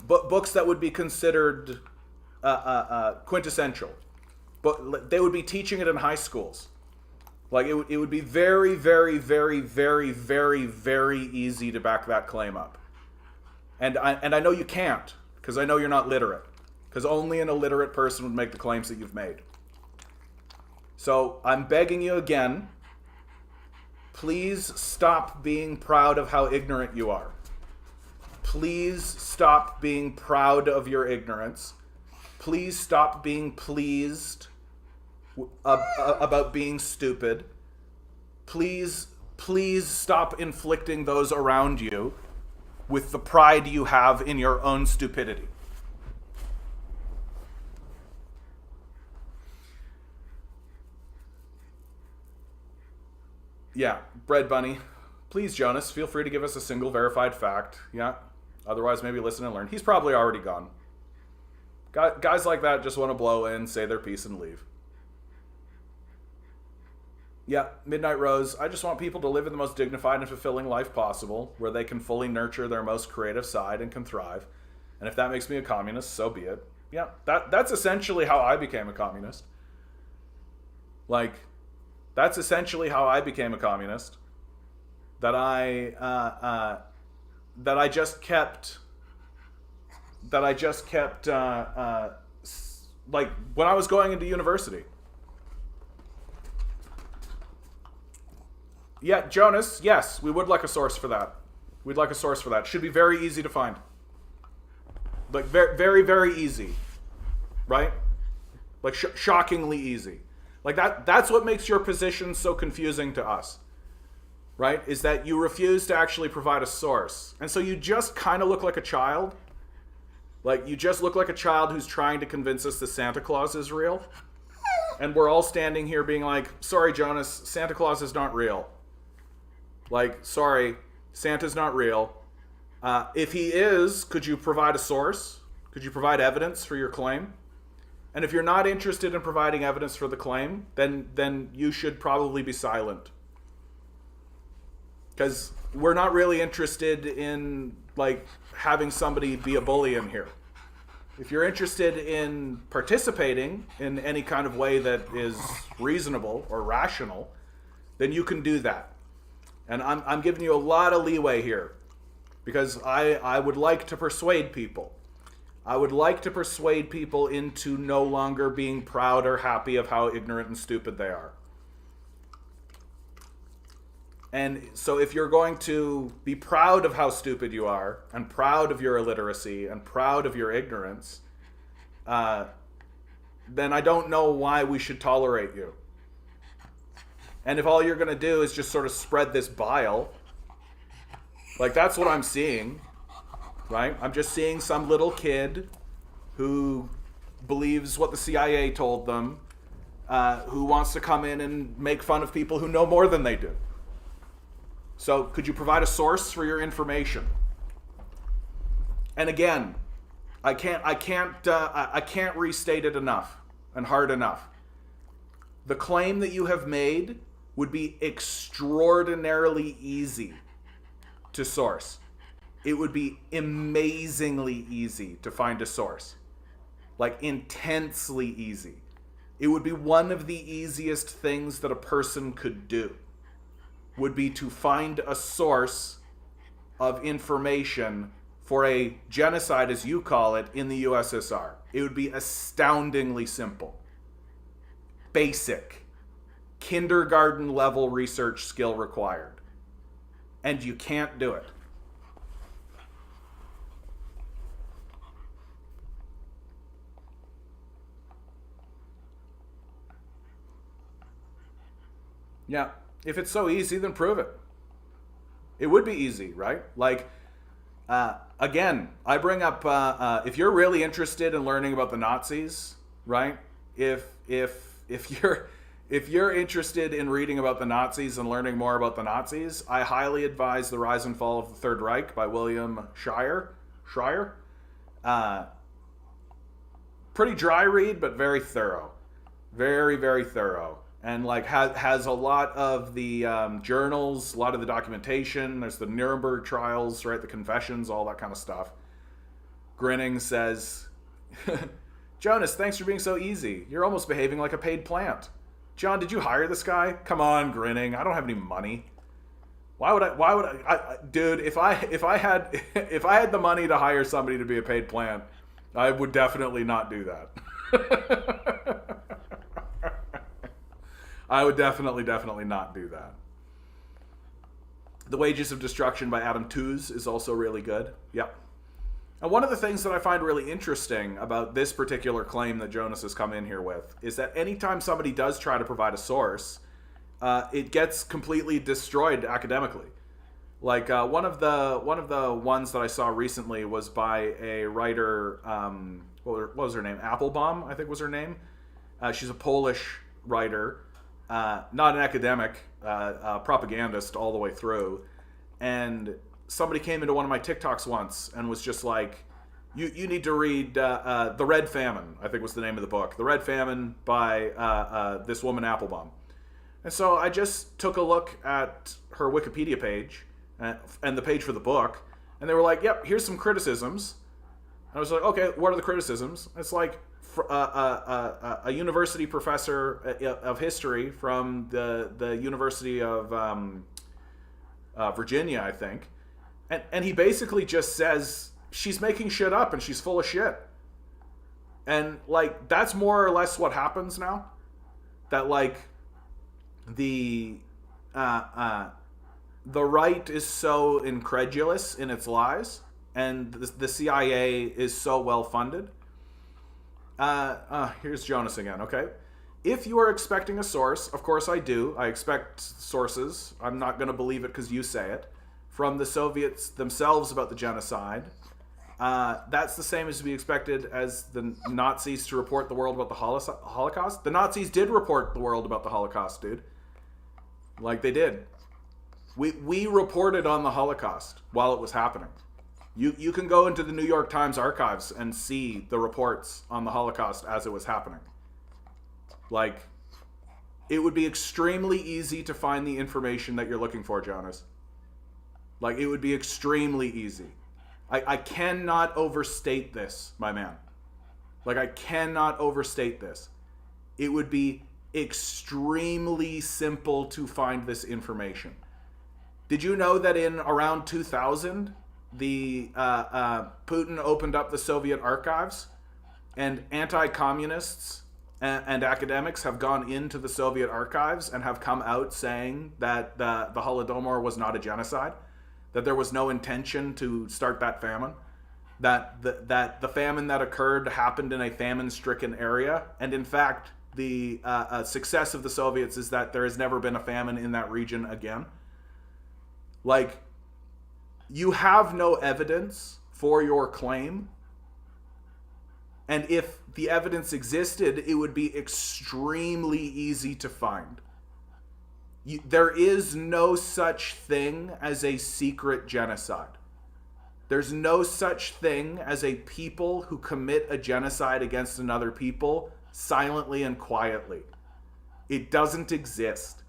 Books that would be considered quintessential. But they would be teaching it in high schools. Like, it would be very, very, very, very, very, very easy to back that claim up. And I know you can't, because I know you're not literate. Because only an illiterate person would make the claims that you've made. So I'm begging you again, please stop being proud of how ignorant you are. Please stop being proud of your ignorance. Please stop being pleased about being stupid. Please stop inflicting those around you with the pride you have in your own stupidity. Yeah, Bread Bunny. Please, Jonas, feel free to give us a single verified fact. Yeah, otherwise maybe listen and learn. He's probably already gone. Guys like that just want to blow in, say their piece, and leave. Yeah, Midnight Rose. I just want people to live in the most dignified and fulfilling life possible, where they can fully nurture their most creative side and can thrive. And if that makes me a communist, so be it. Yeah, that's essentially how I became a communist. Like, that's essentially how I became a communist. That I just kept like, when I was going into university. Yeah, Jonas, yes, we would like a source for that. We'd like a source for that. Should be very easy to find. Like, very, very, very easy. Right? Like, shockingly easy. Like, that's what makes your position so confusing to us. Right? Is that you refuse to actually provide a source. And so you just kind of look like a child. Like, you just look like a child who's trying to convince us that Santa Claus is real. And we're all standing here being like, sorry, Jonas, Santa Claus is not real. Like, sorry, Santa's not real. If he is, could you provide a source? Could you provide evidence for your claim? And if you're not interested in providing evidence for the claim, then you should probably be silent. Because we're not really interested in, like, having somebody be a bully in here. If you're interested in participating in any kind of way that is reasonable or rational, then you can do that. And I'm giving you a lot of leeway here, because I would like to persuade people. I would like to persuade people into no longer being proud or happy of how ignorant and stupid they are. And so if you're going to be proud of how stupid you are, and proud of your illiteracy, and proud of your ignorance, then I don't know why we should tolerate you. And if all you're going to do is just sort of spread this bile, like, that's what I'm seeing, right? I'm just seeing some little kid who believes what the CIA told them, who wants to come in and make fun of people who know more than they do. So could you provide a source for your information? And again, I can't restate it enough and hard enough. The claim that you have made would be extraordinarily easy to source. It would be amazingly easy to find a source. Like, intensely easy. It would be one of the easiest things that a person could do, would be to find a source of information for a genocide, as you call it, in the USSR. It would be astoundingly simple. Basic. Kindergarten level research skill required. And you can't do it. Yeah. If it's so easy, then prove it. It would be easy, right? Like, again, I bring up if you're really interested in learning about the Nazis, right? If you're interested in reading about the Nazis and learning more about the Nazis, I highly advise The Rise and Fall of the Third Reich by William Shire. Pretty dry read, but very thorough. Very, very thorough. And like has a lot of the journals, a lot of the documentation. There's the Nuremberg trials, right? The confessions, all that kind of stuff. Grinning says, Jonas, thanks for being so easy. You're almost behaving like a paid plant. John, did you hire this guy? Come on, Grinning. I don't have any money. Why would I dude, if I had the money to hire somebody to be a paid plant, I would definitely not do that. I would definitely not do that. The Wages of Destruction by Adam Tooze is also really good. Yep. And one of the things that I find really interesting about this particular claim that Jonas has come in here with is that anytime somebody does try to provide a source, it gets completely destroyed academically. Like one of the ones that I saw recently was by a writer. What was her name? Applebaum, I think was her name. She's a Polish writer. Not an academic, propagandist all the way through. And somebody came into one of my TikToks once and was just like, you need to read The Red Famine, I think was the name of the book. The Red Famine by this woman, Applebaum. And so I just took a look at her Wikipedia page and the page for the book. And they were like, yep, here's some criticisms. I was like, okay, what are the criticisms? It's like, a university professor of history from the University of Virginia, I think. And he basically just says, she's making shit up and she's full of shit. And, like, that's more or less what happens now. That, like, the right is so incredulous in its lies, and the CIA is so well funded. Here's Jonas again, okay? If you are expecting a source, of course I do. I expect sources. I'm not going to believe it because you say it. From the Soviets themselves about the genocide. That's the same as to be expected as the Nazis to report the world about the Holocaust. The Nazis did report the world about the Holocaust, dude. Like, they did. We reported on the Holocaust while it was happening. You can go into the New York Times archives and see the reports on the Holocaust as it was happening. Like, it would be extremely easy to find the information that you're looking for, Jonas. Like, it would be extremely easy. I cannot overstate this, my man. Like, I cannot overstate this. It would be extremely simple to find this information. Did you know that in around 2000... the Putin opened up the Soviet archives, and anti-communists and academics have gone into the Soviet archives and have come out saying that the Holodomor was not a genocide, that there was no intention to start that famine, that the famine that occurred happened in a famine-stricken area, and in fact, the success of the Soviets is that there has never been a famine in that region again. Like, you have no evidence for your claim. And if the evidence existed, it would be extremely easy to find. There is no such thing as a secret genocide. There's no such thing as a people who commit a genocide against another people silently and quietly. It doesn't exist.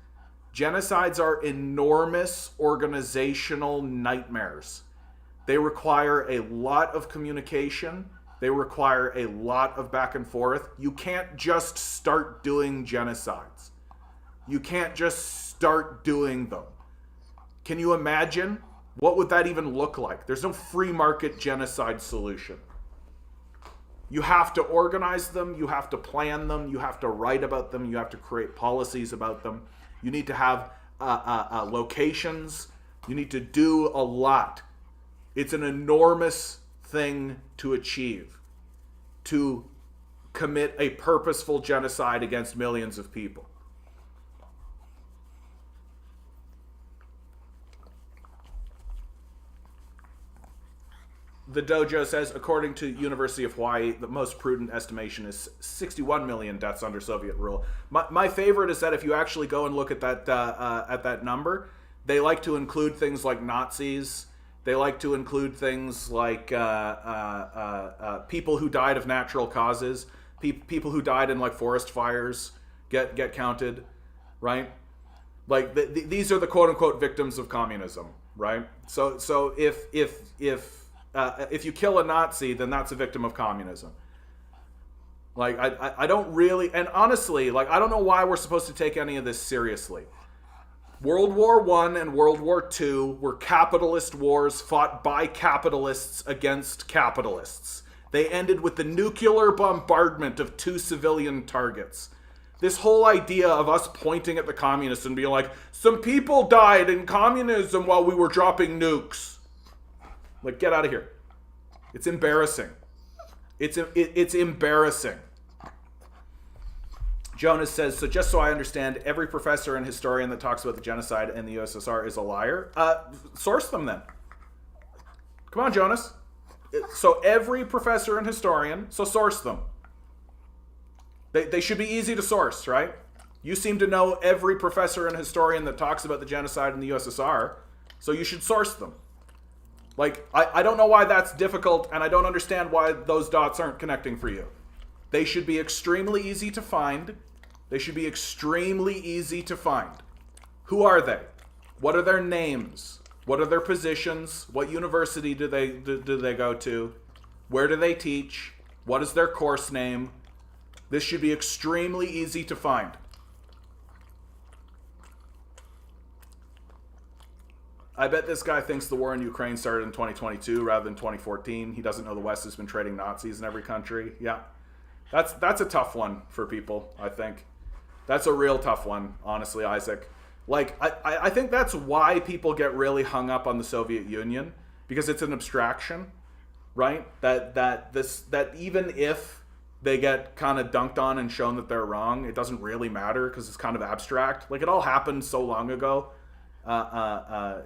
Genocides are enormous organizational nightmares. They require a lot of communication They require a lot of back and forth. You can't just start doing genocides. You can't just start doing them. Can you imagine? What would that even look like? There's no free market genocide solution. You have to organize them, you have to plan them, you have to write about them, you have to create policies about them. You need to have locations. You need to do a lot. It's an enormous thing to achieve, to commit a purposeful genocide against millions of people. The dojo says, according to University of Hawaii, the most prudent estimation is 61 million deaths under Soviet rule. My favorite is that if you actually go and look at that number, they like to include things like Nazis. They like to include things like people who died of natural causes, people who died in like forest fires get counted, right? Like these are the quote unquote victims of communism, right? So if you kill a Nazi, then that's a victim of communism. Like, I don't really, and honestly, like, I don't know why we're supposed to take any of this seriously. World War I and World War II were capitalist wars fought by capitalists against capitalists. They ended with the nuclear bombardment of 2 civilian targets. This whole idea of us pointing at the communists and being like, some people died in communism while we were dropping nukes. Like, get out of here. It's embarrassing. It's embarrassing. Jonas says, so just so I understand, every professor and historian that talks about the genocide in the USSR is a liar. Source them then. Come on, Jonas. So every professor and historian, so source them. They should be easy to source, right? You seem to know every professor and historian that talks about the genocide in the USSR, so you should source them. Like, I don't know why that's difficult, and I don't understand why those dots aren't connecting for you. They should be extremely easy to find. They should be extremely easy to find. Who are they? What are their names? What are their positions? What university do they go to? Where do they teach? What is their course name? This should be extremely easy to find. I bet this guy thinks the war in Ukraine started in 2022 rather than 2014. He doesn't know the West has been trading Nazis in every country. Yeah, that's a tough one for people, I think. That's a real tough one, honestly, Isaac. Like, I think that's why people get really hung up on the Soviet Union, because it's an abstraction, right? That even if they get kind of dunked on and shown that they're wrong, it doesn't really matter because it's kind of abstract. Like, it all happened so long ago.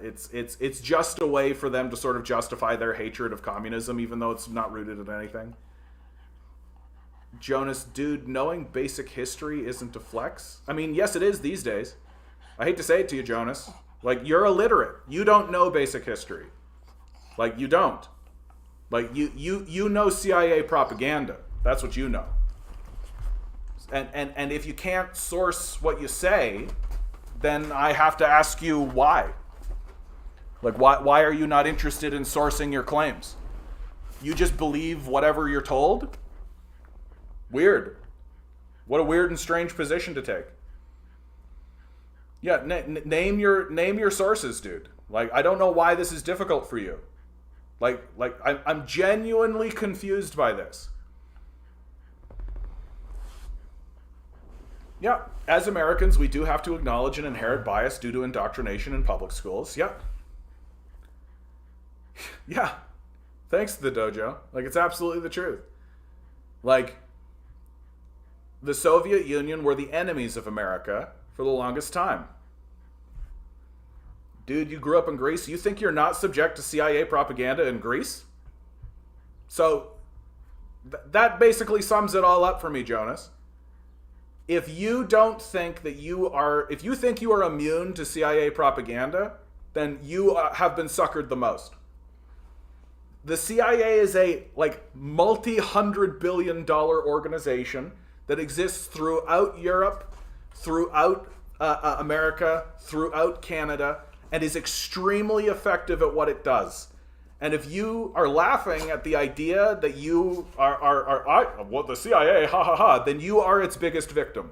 It's just a way for them to sort of justify their hatred of communism, even though it's not rooted in anything. Jonas, dude, knowing basic history isn't a flex. I mean, yes, it is these days. I hate to say it to you, Jonas. Like, you're illiterate. You don't know basic history. Like, you don't. Like, you know CIA propaganda. That's what you know. And if you can't source what you say, then I have to ask you why. Like, why are you not interested in sourcing your claims? You just believe whatever you're told? Weird. What a weird and strange position to take. Yeah, name your sources, dude. Like, I don't know why this is difficult for you. Like I'm genuinely confused by this. Yeah, as Americans, we do have to acknowledge an inherent bias due to indoctrination in public schools. Yeah. Yeah. Thanks to the dojo. Like, it's absolutely the truth. Like, the Soviet Union were the enemies of America for the longest time. Dude, you grew up in Greece. You think you're not subject to CIA propaganda in Greece? So, that basically sums it all up for me, Jonas. If you don't think that if you think you are immune to CIA propaganda, then you have been suckered the most. The CIA is a multi-$100 billion organization that exists throughout Europe, throughout America, throughout Canada, and is extremely effective at what it does. And if you are laughing at the idea that you are well, the CIA, ha ha ha, then you are its biggest victim.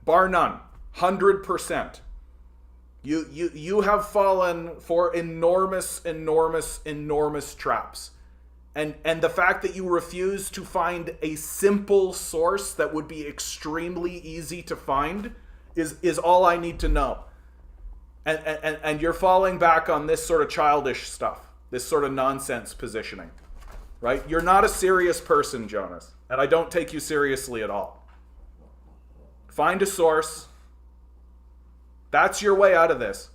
Bar none. 100%. You have fallen for enormous traps. And the fact that you refuse to find a simple source that would be extremely easy to find is all I need to know. And you're falling back on this sort of childish stuff, this sort of nonsense positioning, right? You're not a serious person, Jonas, and I don't take you seriously at all. Find a source. That's your way out of this.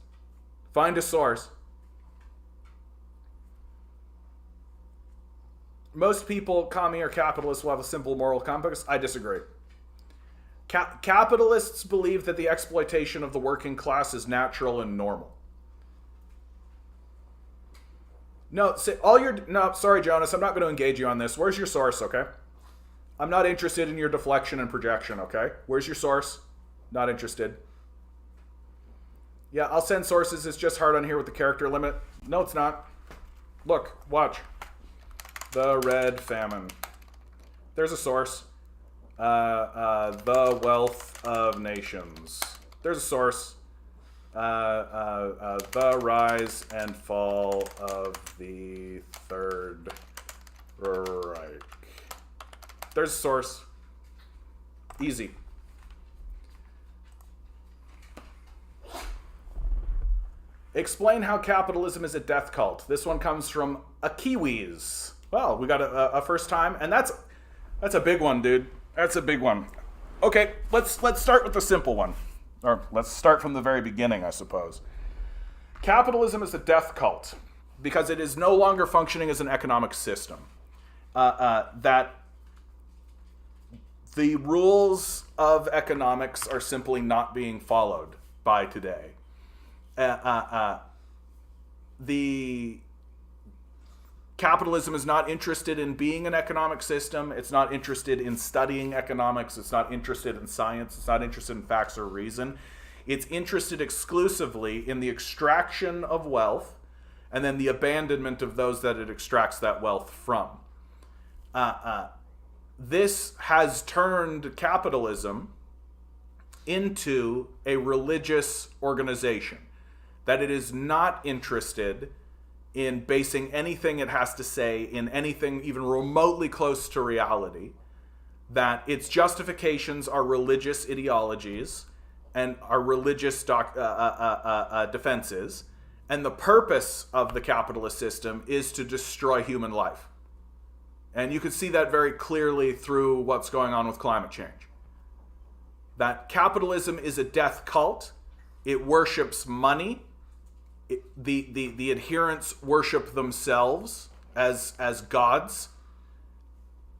Find a source. Most people, commie or capitalists, will have a simple moral compass. I disagree. Capitalists believe that the exploitation of the working class is natural and normal. No, sorry, Jonas, I'm not going to engage you on this. Where's your source, okay? I'm not interested in your deflection and projection, okay? Where's your source? Not interested. Yeah, I'll send sources. It's just hard on here with the character limit. No, it's not. Look, watch. The Red Famine. There's a source. The Wealth of Nations. There's a source. The Rise and Fall of the Third Reich. There's a source. Easy. Explain how capitalism is a death cult. This one comes from a Kiwis. Well, we got a first time, and that's a big one, dude. That's a big one. Okay, let's start with the simple one. Or let's start from the very beginning, I suppose. Capitalism is a death cult because it is no longer functioning as an economic system. That the rules of economics are simply not being followed by today. The capitalism is not interested in being an economic system. It's not interested in studying economics. It's not interested in science. It's not interested in facts or reason. It's interested exclusively in the extraction of wealth and then the abandonment of those that it extracts that wealth from. This has turned capitalism into a religious organization, that it is not interested in basing anything it has to say in anything even remotely close to reality, that its justifications are religious ideologies and are religious defenses, and the purpose of the capitalist system is to destroy human life. And you can see that very clearly through what's going on with climate change. That capitalism is a death cult. It worships money. The adherents worship themselves as gods.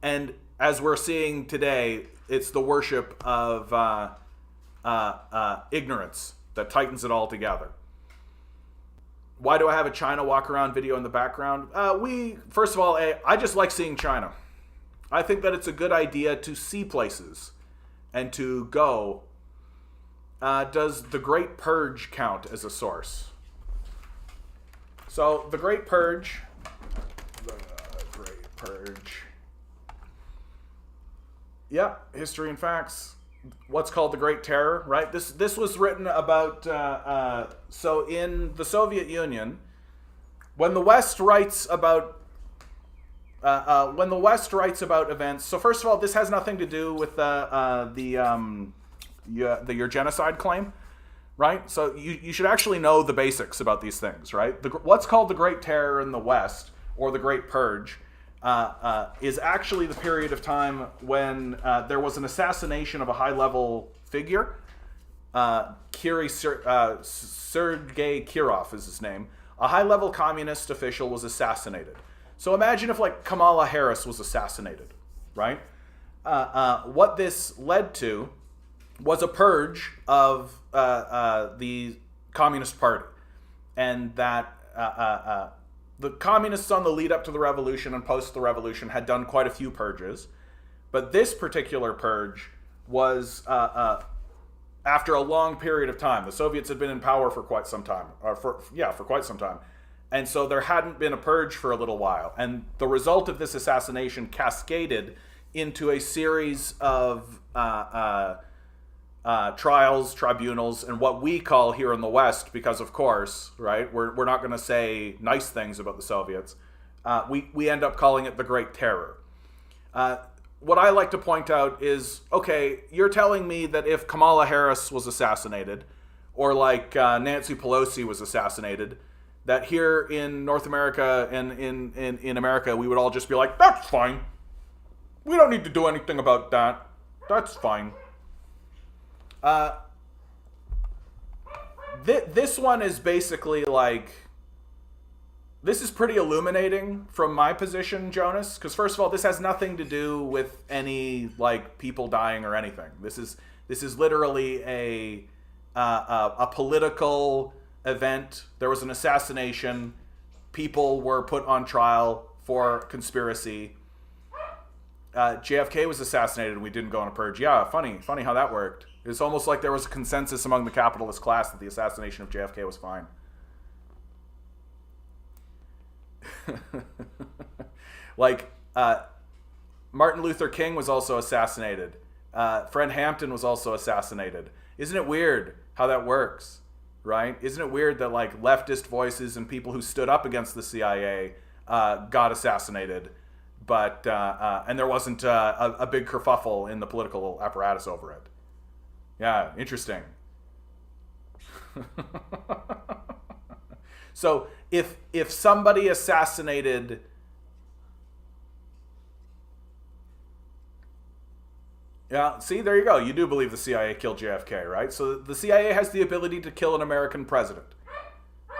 And as we're seeing today, it's the worship of ignorance that tightens it all together. Why do I have a China walk around video in the background? First of all, I just like seeing China. I think that it's a good idea to see places and to go. Does the Great Purge count as a source? So the Great Purge, yeah, history and facts. What's called the Great Terror, right? This was written about. So in the Soviet Union, when the West writes about events. So first of all, this has nothing to do with your genocide claim. Right? So you should actually know the basics about these things, right? What's called the Great Terror in the West, or the Great Purge, is actually the period of time when there was an assassination of a high-level figure. Sergei Kirov is his name. A high-level communist official was assassinated. So imagine if, like, Kamala Harris was assassinated, right? What this led to was a purge of the Communist Party, and that the communists on the lead up to the revolution and post the revolution had done quite a few purges, but this particular purge was after a long period of time. The Soviets had been in power for quite some time, for quite some time, And so there hadn't been a purge for a little while. And the result of this assassination cascaded into a series of trials, tribunals, and what we call here in the West, because of course, right, we're not going to say nice things about the Soviets. We end up calling it the Great Terror. What I like to point out is, okay, you're telling me that if Kamala Harris was assassinated, or like Nancy Pelosi was assassinated, that here in North America and in America, we would all just be like, that's fine. We don't need to do anything about that. That's fine. This one is basically like, this is pretty illuminating from my position, Jonas, because first of all, this has nothing to do with any like people dying or anything. This is literally a political event. There was an assassination. People were put on trial for conspiracy. JFK was assassinated and we didn't go on a purge. Yeah, funny how that worked. It's almost like there was a consensus among the capitalist class that the assassination of JFK was fine. Like, Martin Luther King was also assassinated. Fred Hampton was also assassinated. Isn't it weird how that works, right? Isn't it weird that like leftist voices and people who stood up against the CIA got assassinated, but and there wasn't a big kerfuffle in the political apparatus over it? Yeah, interesting. So if somebody assassinated, yeah, see, there you go. You do believe the CIA killed JFK, right? So the CIA has the ability to kill an American president.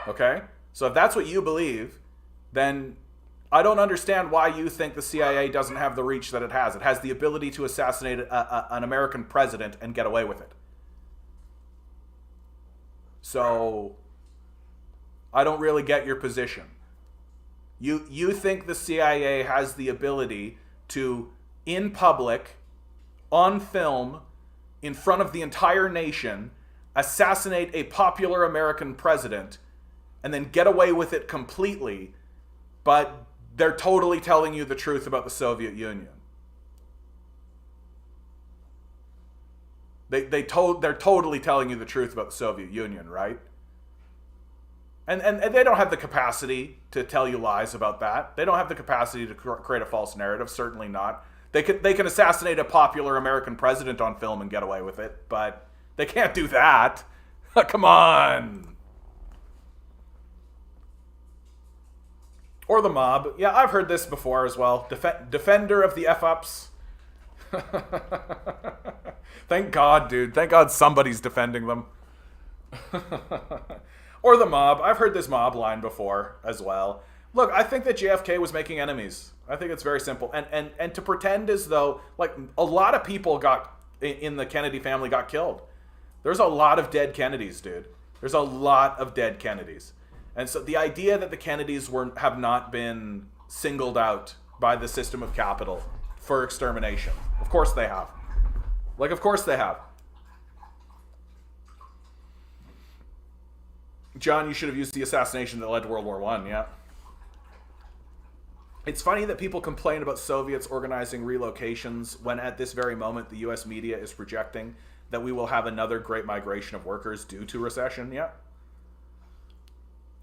Okay? So if that's what you believe, then I don't understand why you think the CIA doesn't have the reach that it has. It has the ability to assassinate an American president and get away with it. So I don't really get your position. You think the CIA has the ability to, in public, on film, in front of the entire nation, assassinate a popular American president and then get away with it completely, but they're totally telling you the truth about the Soviet Union. They're totally telling you the truth about the Soviet Union, right? And they don't have the capacity to tell you lies about that. They don't have the capacity to create a false narrative, certainly not. They can assassinate a popular American president on film and get away with it, but they can't do that. Come on. Or the mob. Yeah, I've heard this before as well. Defender of the F-ups. Thank God, dude. Thank God somebody's defending them. Or the mob. I've heard this mob line before as well. Look, I think that JFK was making enemies. I think it's very simple. And to pretend as though, like, a lot of people in the Kennedy family got killed. There's a lot of dead Kennedys, dude. There's a lot of dead Kennedys. And so the idea that the Kennedys have not been singled out by the system of capital for extermination. Of course they have. Like, of course they have. John, you should have used the assassination that led to World War I, yeah. It's funny that people complain about Soviets organizing relocations when at this very moment the US media is projecting that we will have another great migration of workers due to recession, yeah.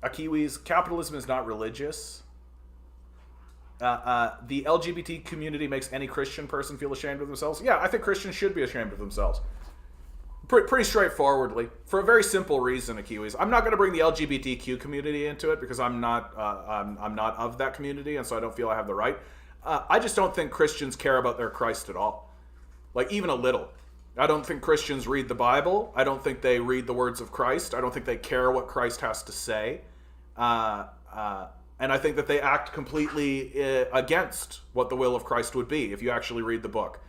Kiwis, capitalism is not religious. The LGBT community makes any Christian person feel ashamed of themselves. Yeah, I think Christians should be ashamed of themselves. Pretty straightforwardly, for a very simple reason, Kiwis. I'm not going to bring the LGBTQ community into it because I'm not of that community, and so I don't feel I have the right. I just don't think Christians care about their Christ at all, like even a little. I don't think Christians read the Bible. I don't think they read the words of Christ. I don't think they care what Christ has to say. And I think that they act completely against what the will of Christ would be if you actually read the book.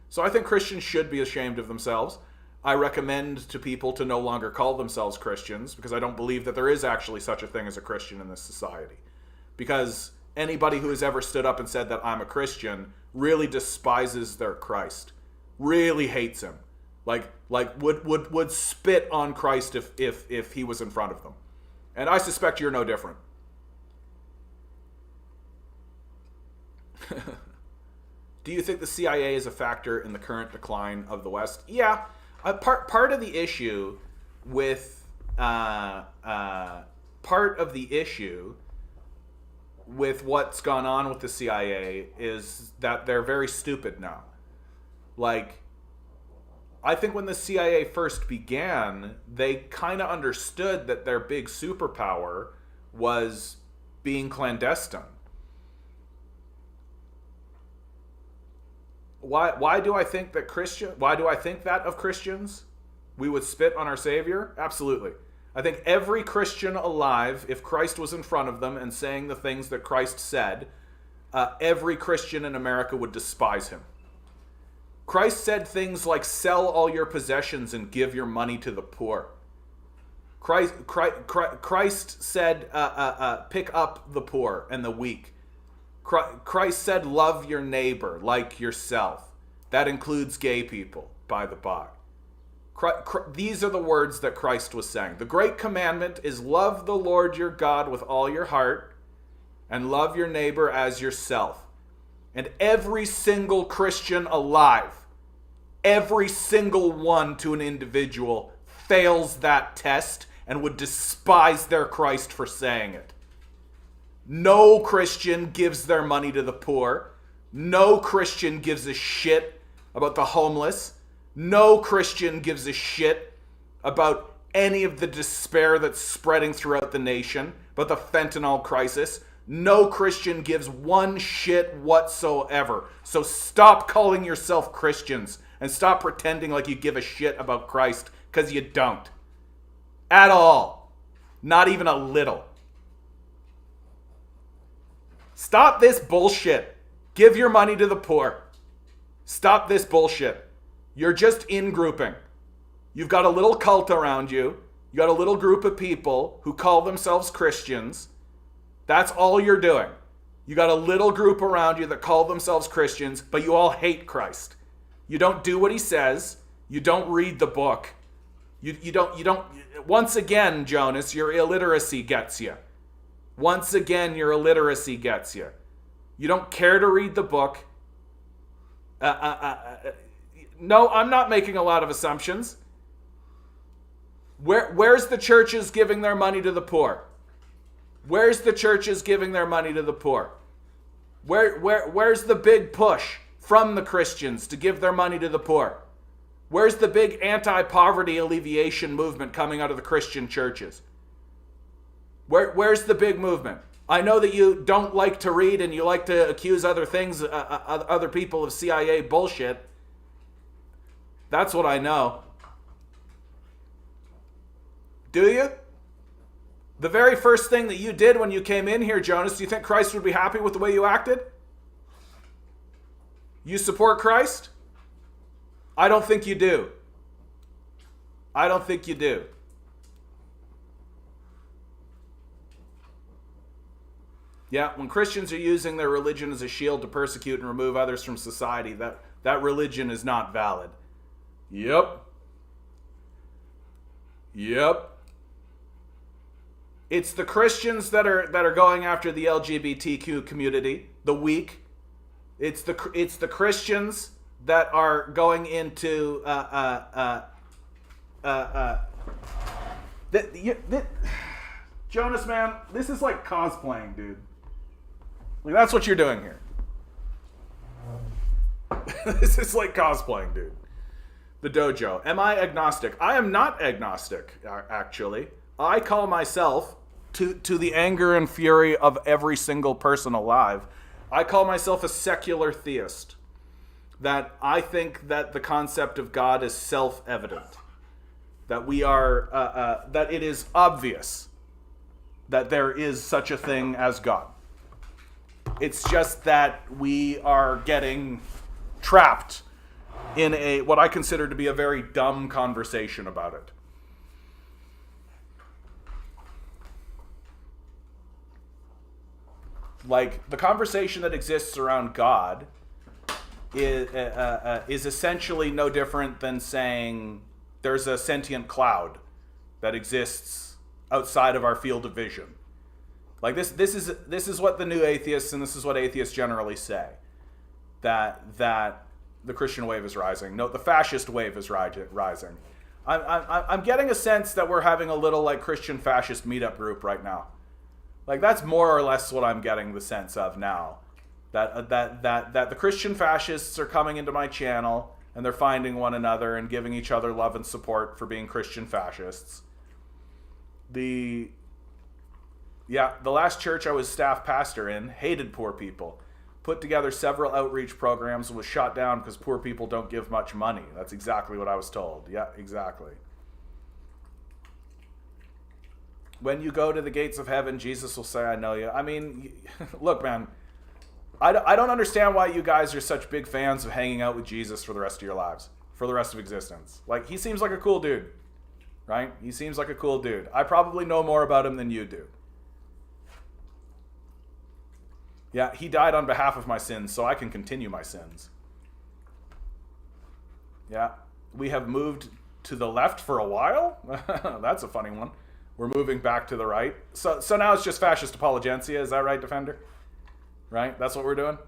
So I think Christians should be ashamed of themselves. I recommend to people to no longer call themselves Christians because I don't believe that there is actually such a thing as a Christian in this society. Because anybody who has ever stood up and said that I'm a Christian really despises their Christ, really hates him, like would spit on Christ if he was in front of them. And I suspect you're no different. Do you think the CIA is a factor in the current decline of the West? Yeah. Part of the issue with what's gone on with the CIA is that they're very stupid now. Like, I think when the CIA first began, they kind of understood that their big superpower was being clandestine. Why do I think that of Christians? We would spit on our Savior? Absolutely. I think every Christian alive, if Christ was in front of them and saying the things that Christ said, every Christian in America would despise him. Christ said things like, sell all your possessions and give your money to the poor. Christ said, pick up the poor and the weak. Christ said, love your neighbor like yourself. That includes gay people, by the by. These are the words that Christ was saying. The great commandment is love the Lord your God with all your heart and love your neighbor as yourself. And every single Christian alive, every single one to an individual, fails that test and would despise their Christ for saying it. No Christian gives their money to the poor. No Christian gives a shit about the homeless. No Christian gives a shit about any of the despair that's spreading throughout the nation, about the fentanyl crisis. No Christian gives one shit whatsoever. So stop calling yourself Christians and stop pretending like you give a shit about Christ, because you don't. At all. Not even a little. Stop this bullshit. Give your money to the poor. Stop this bullshit. You're just in-grouping. You've got a little cult around you. You got a little group of people who call themselves Christians. That's all you're doing. You got a little group around you that call themselves Christians, but you all hate Christ. You don't do what he says. You don't read the book. You don't. Once again, Jonas, your illiteracy gets you. Once again, your illiteracy gets you. You don't care to read the book. No, I'm not making a lot of assumptions. Where's the churches giving their money to the poor? Where's the churches giving their money to the poor? Where's the big push from the Christians to give their money to the poor? Where's the big anti-poverty alleviation movement coming out of the Christian churches? Where's the big movement? I know that you don't like to read and you like to accuse other people of CIA bullshit. That's what I know. Do you? The very first thing that you did when you came in here, Jonas, do you think Christ would be happy with the way you acted? You support Christ? I don't think you do. I don't think you do. Yeah, when Christians are using their religion as a shield to persecute and remove others from society, that religion is not valid. Yep. It's the Christians that are going after the LGBTQ community, the weak. It's the Christians that are going into Jonas, man, this is like cosplaying, dude. Like, that's what you're doing here. This is like cosplaying, dude. The dojo. Am I agnostic? I am not agnostic, actually. I call myself, to the anger and fury of every single person alive, I call myself a secular theist. That I think that the concept of God is self-evident. That we are, that it is obvious that there is such a thing as God. It's just that we are getting trapped in what I consider to be a very dumb conversation about it. Like, the conversation that exists around God is essentially no different than saying there's a sentient cloud that exists outside of our field of vision. Like this is what the new atheists and this is what atheists generally say, that the Christian wave is rising. No, the fascist wave is rising. I'm getting a sense that we're having a little like Christian fascist meetup group right now. Like that's more or less what I'm getting the sense of now. That the Christian fascists are coming into my channel and they're finding one another and giving each other love and support for being Christian fascists. The last church I was staff pastor in hated poor people. Put together several outreach programs and was shot down because poor people don't give much money. That's exactly what I was told. Yeah, exactly. When you go to the gates of heaven, Jesus will say, I know you. I mean, look, man, I don't understand why you guys are such big fans of hanging out with Jesus for the rest of your lives, for the rest of existence. Like, he seems like a cool dude, right? He seems like a cool dude. I probably know more about him than you do. Yeah, he died on behalf of my sins, so I can continue my sins. Yeah, we have moved to the left for a while. That's a funny one. We're moving back to the right. So now it's just fascist apologencia. Is that right, Defender? Right? That's what we're doing?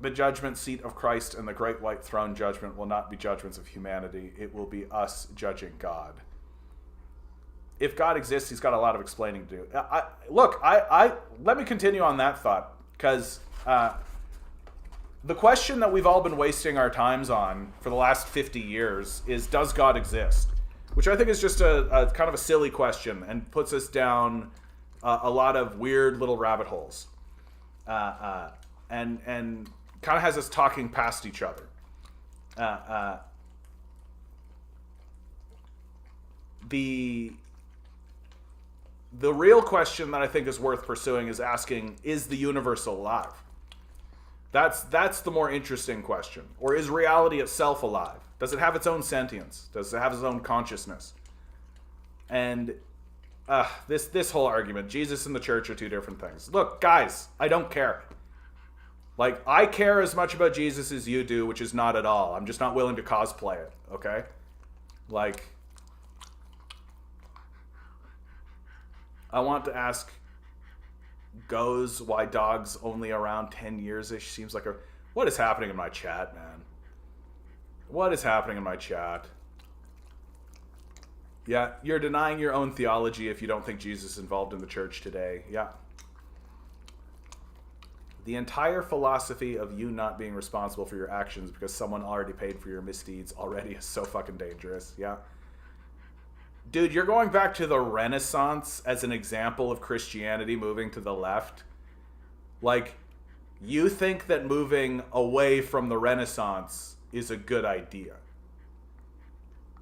The judgment seat of Christ and the great white throne judgment will not be judgments of humanity. It will be us judging God. If God exists, he's got a lot of explaining to do. Let me continue on that thought, because the question that we've all been wasting our times on for the last 50 years is, does God exist? Which I think is just a kind of a silly question and puts us down a lot of weird little rabbit holes, and kind of has us talking past each other. The real question that I think is worth pursuing is asking, is the universe alive? That's the more interesting question. Or is reality itself alive? Does it have its own sentience? Does it have its own consciousness? And this whole argument, Jesus and the church are two different things. Look, guys, I don't care. Like, I care as much about Jesus as you do, which is not at all. I'm just not willing to cosplay it, okay? Like, I want to ask, goes why dogs only around 10 years-ish seems like a... What is happening in my chat, man? What is happening in my chat? Yeah, you're denying your own theology if you don't think Jesus is involved in the church today. Yeah. The entire philosophy of you not being responsible for your actions because someone already paid for your misdeeds already is so fucking dangerous. Yeah. Dude, you're going back to the Renaissance as an example of Christianity moving to the left. Like, you think that moving away from the Renaissance is a good idea.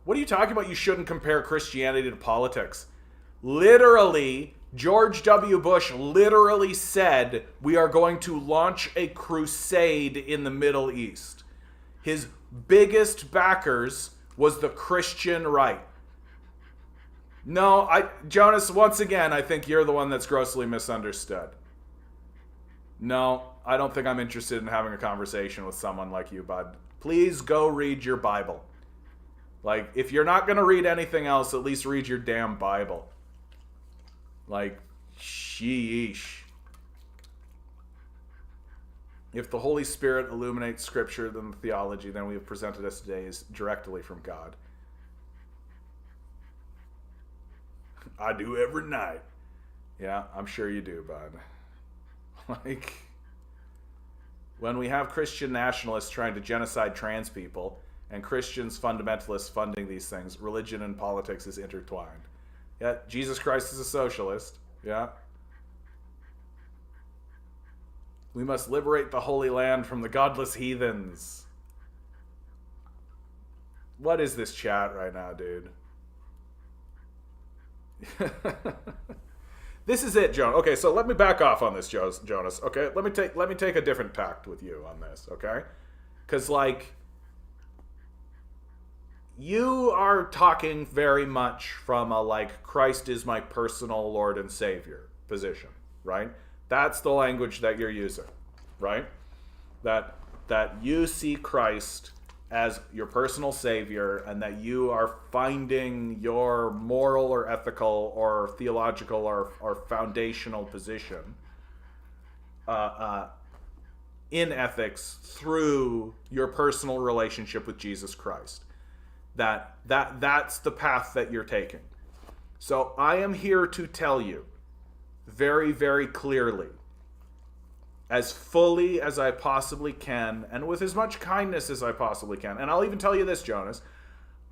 What are you talking about? You shouldn't compare Christianity to politics. Literally, George W. Bush literally said, we are going to launch a crusade in the Middle East. His biggest backers was the Christian right. No, Jonas, once again, I think you're the one that's grossly misunderstood. No, I don't think I'm interested in having a conversation with someone like you, bud. Please go read your Bible. Like, if you're not going to read anything else, at least read your damn Bible. Like, sheesh. If the Holy Spirit illuminates Scripture than the theology, then we have presented us today is directly from God. I do every night. Yeah, I'm sure you do, bud. Like, when we have Christian nationalists trying to genocide trans people and Christians fundamentalists funding these things, religion and politics is intertwined. Yeah, Jesus Christ is a socialist. Yeah. We must liberate the Holy Land from the godless heathens. What is this chat right now, dude? This is it, Jonas. Okay, so let me back off on this, Jonas. Okay, let me take a different tact with you on this. Okay, because like you are talking very much from a like Christ is my personal Lord and Savior position, right? That's the language that you're using, right? That you see Christ as your personal savior, and that you are finding your moral or ethical or theological or foundational position in ethics through your personal relationship with Jesus Christ. That's the path that you're taking. So I am here to tell you very, very clearly, as fully as I possibly can, and with as much kindness as I possibly can. And I'll even tell you this, Jonas.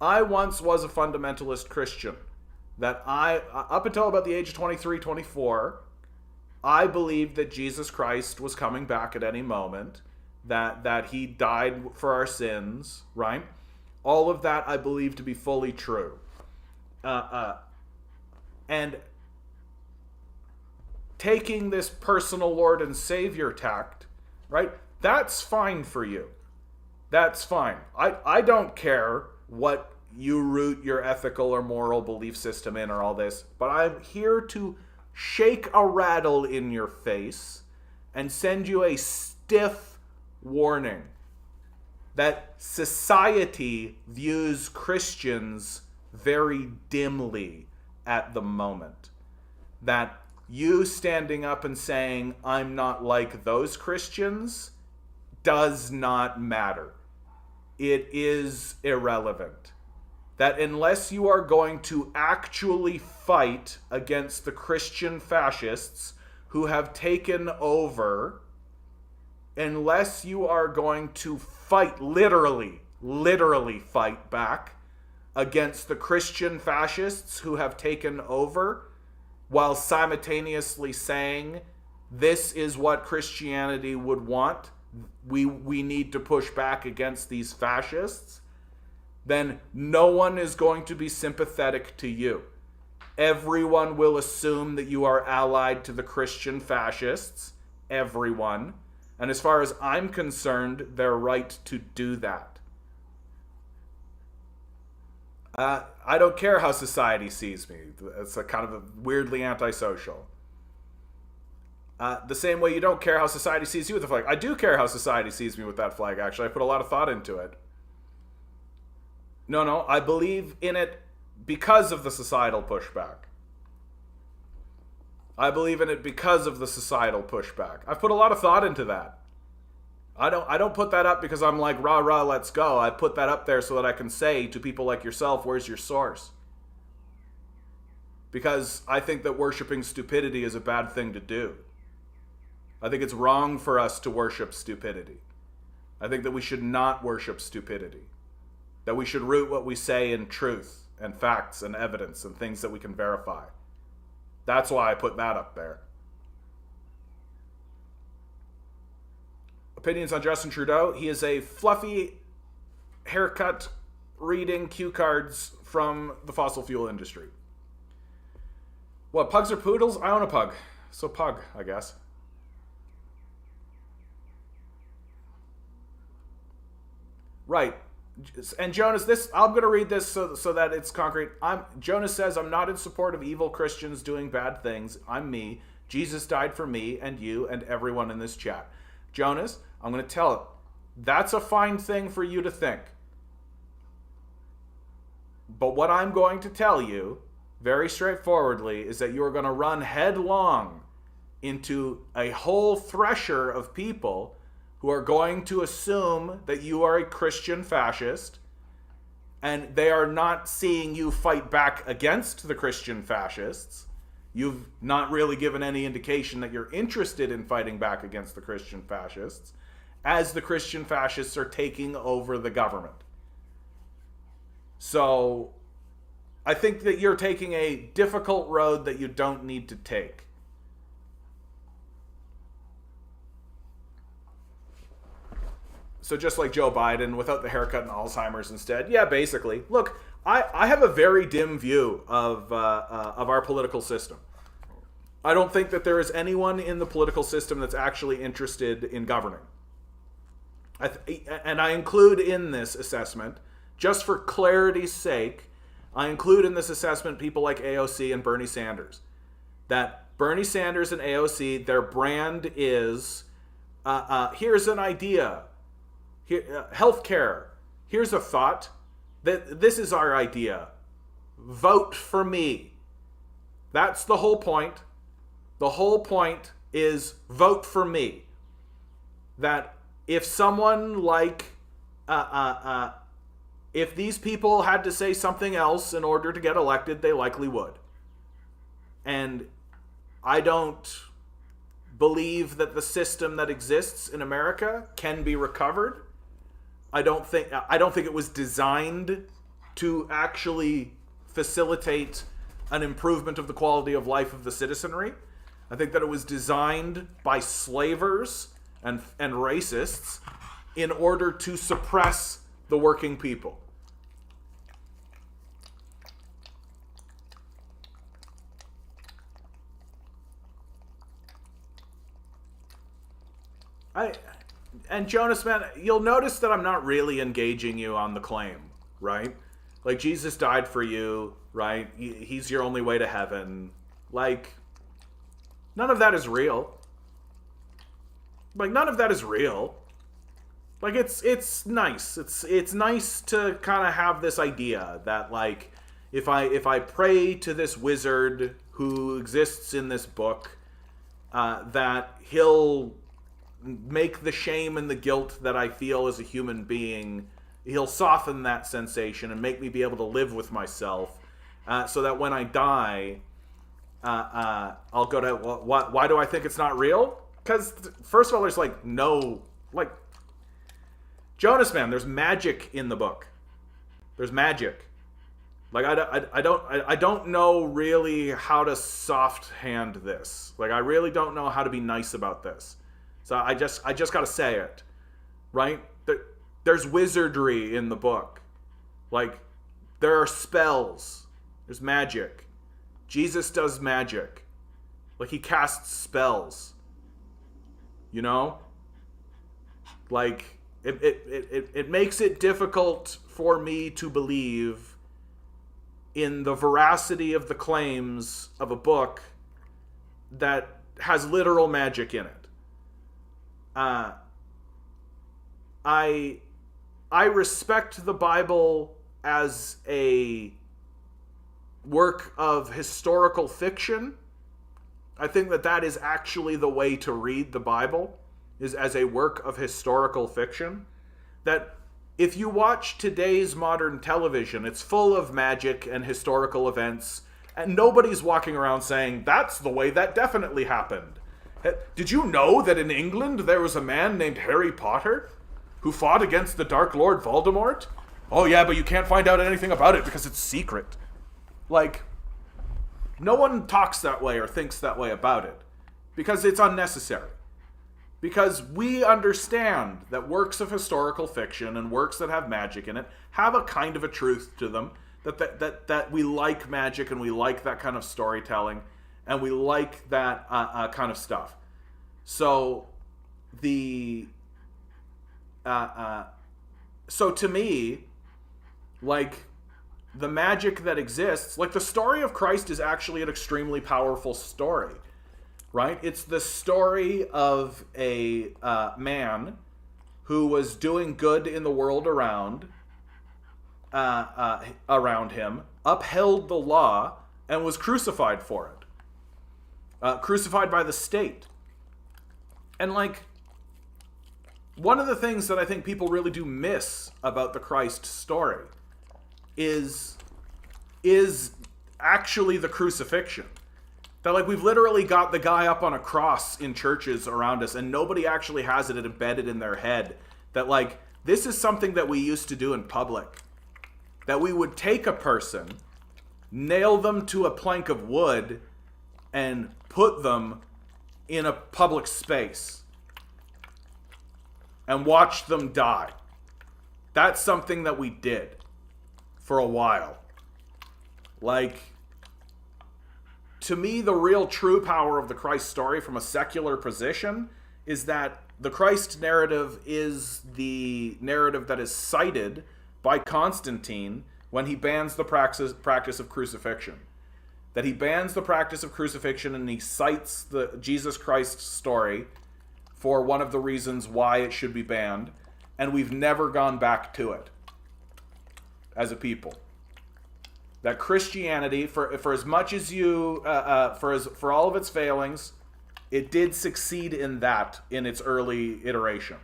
I once was a fundamentalist Christian. That up until about the age of 23, 24, I believed that Jesus Christ was coming back at any moment, that he died for our sins, right? All of that I believe to be fully true. And taking this personal Lord and Savior tact, right? That's fine for you. That's fine. I don't care what you root your ethical or moral belief system in or all this, but I'm here to shake a rattle in your face and send you a stiff warning that society views Christians very dimly at the moment. That you standing up and saying, I'm not like those Christians, does not matter. It is irrelevant. That unless you are going to actually fight against the Christian fascists who have taken over, unless you are going to fight, literally fight back against the Christian fascists who have taken over, while simultaneously saying, this is what Christianity would want, we need to push back against these fascists, then no one is going to be sympathetic to you. Everyone will assume that you are allied to the Christian fascists. Everyone. And as far as I'm concerned, they're right to do that. I don't care how society sees me. It's a kind of a weirdly antisocial. The same way you don't care how society sees you with the flag. I do care how society sees me with that flag, actually. I put a lot of thought into it. No, I believe in it because of the societal pushback. I believe in it because of the societal pushback. I've put a lot of thought into that. I don't put that up because I'm like, rah, rah, let's go. I put that up there so that I can say to people like yourself, where's your source? Because I think that worshiping stupidity is a bad thing to do. I think it's wrong for us to worship stupidity. I think that we should not worship stupidity. That we should root what we say in truth and facts and evidence and things that we can verify. That's why I put that up there. Opinions on Justin Trudeau. He is a fluffy haircut reading cue cards from the fossil fuel industry. What, pugs or poodles? I own a pug. So pug, I guess. Right. And Jonas, I'm going to read this so that it's concrete. Jonas says, I'm not in support of evil Christians doing bad things. I'm me. Jesus died for me and you and everyone in this chat. Jonas, I'm going to tell it. That's a fine thing for you to think. But what I'm going to tell you, very straightforwardly, is that you are going to run headlong into a whole thresher of people who are going to assume that you are a Christian fascist, and they are not seeing you fight back against the Christian fascists. You've not really given any indication that you're interested in fighting back against the Christian fascists, as the Christian fascists are taking over the government. So I think that you're taking a difficult road that you don't need to take. So just like Joe Biden, without the haircut and Alzheimer's instead. Yeah, basically. Look, I have a very dim view of our political system. I don't think that there is anyone in the political system that's actually interested in governing. And I include in this assessment, just for clarity's sake, I include in this assessment people like AOC and Bernie Sanders. That Bernie Sanders and AOC, their brand is, here's an idea. Healthcare. here's a thought. That this is our idea. Vote for me. That's the whole point. The whole point is vote for me. That if someone like, if these people had to say something else in order to get elected, they likely would. And I don't believe that the system that exists in America can be recovered. I don't think it was designed to actually facilitate an improvement of the quality of life of the citizenry. I think that it was designed by slavers and racists in order to suppress the working people. And Jonas, man, you'll notice that I'm not really engaging you on the claim, right? Like, Jesus died for you, right? He's your only way to heaven. Like, none of that is real. Like, none of that is real. Like, it's nice. It's nice to kind of have this idea that, like, if I pray to this wizard who exists in this book, that he'll make the shame and the guilt that I feel as a human being, he'll soften that sensation and make me be able to live with myself, so that when I die, I'll go to, why do I think it's not real? Because, first of all, there's Jonas, man, there's magic in the book. There's magic. Like, I don't know really how to soft hand this. Like, I really don't know how to be nice about this. So I just gotta say it, right? There's wizardry in the book. Like, there are spells. There's magic. Jesus does magic. Like, he casts spells. You know? Like, it makes it difficult for me to believe in the veracity of the claims of a book that has literal magic in it. I respect the Bible as a work of historical fiction. I think that is actually the way to read the Bible, is as a work of historical fiction. That if you watch today's modern television, it's full of magic and historical events, and nobody's walking around saying, that's the way that definitely happened. Did you know that in England there was a man named Harry Potter who fought against the Dark Lord Voldemort? Oh yeah, but you can't find out anything about it because it's secret. Like, no one talks that way or thinks that way about it because it's unnecessary. Because we understand that works of historical fiction and works that have magic in it have a kind of a truth to them, that we like magic and we like that kind of storytelling. And we like that kind of stuff. So so to me, like, the magic that exists, like, the story of Christ is actually an extremely powerful story, right? It's the story of a man who was doing good in the world around him, upheld the law, and was crucified for it. Crucified by the state. And, like, one of the things that I think people really do miss about the Christ story is actually the crucifixion. That, like, we've literally got the guy up on a cross in churches around us, and nobody actually has it embedded in their head that, like, this is something that we used to do in public. That we would take a person, nail them to a plank of wood, and put them in a public space and watch them die. That's something that we did for a while. Like, to me, the real true power of the Christ story from a secular position is that the Christ narrative is the narrative that is cited by Constantine when he bans the practice of crucifixion. That he bans the practice of crucifixion and he cites the Jesus Christ story for one of the reasons why it should be banned, and we've never gone back to it. as a people. That Christianity, for as much as you, for all of its failings, it did succeed in that in its early iteration.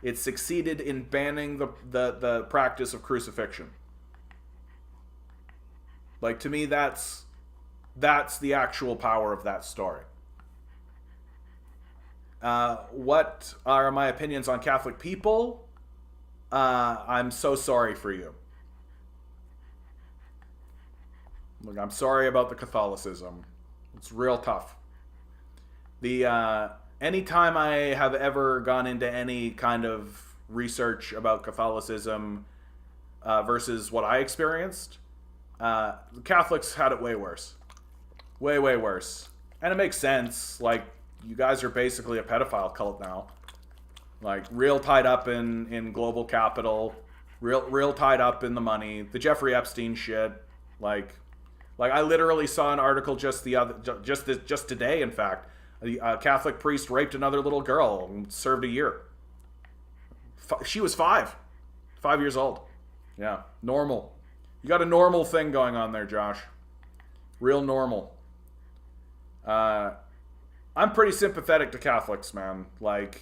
It succeeded in banning the practice of crucifixion. Like, to me, that's the actual power of that story. What are my opinions on Catholic people? I'm so sorry for you. Look, I'm sorry about the Catholicism. It's real tough. Anytime I have ever gone into any kind of research about Catholicism versus what I experienced, the Catholics had it way worse. Way, way worse. And it makes sense. Like, you guys are basically a pedophile cult now. Like, real tied up in global capital. Real tied up in the money. The Jeffrey Epstein shit. Like I literally saw an article just today, in fact. A Catholic priest raped another little girl and served a year. She was 5 years old. Yeah, normal. You got a normal thing going on there, Josh. Real normal. I'm pretty sympathetic to Catholics, man. Like,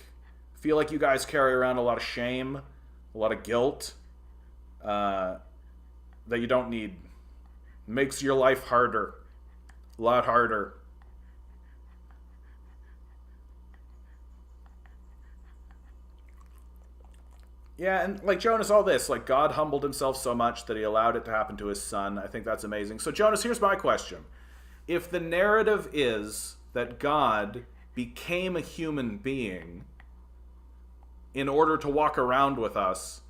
feel like you guys carry around a lot of shame, a lot of guilt, that you don't need. Makes your life harder. A lot harder. Yeah, and like Jonas, all this, like, God humbled himself so much that he allowed it to happen to his son. I think that's amazing. So, Jonas, here's my question. If the narrative is that God became a human being in order to walk around with us,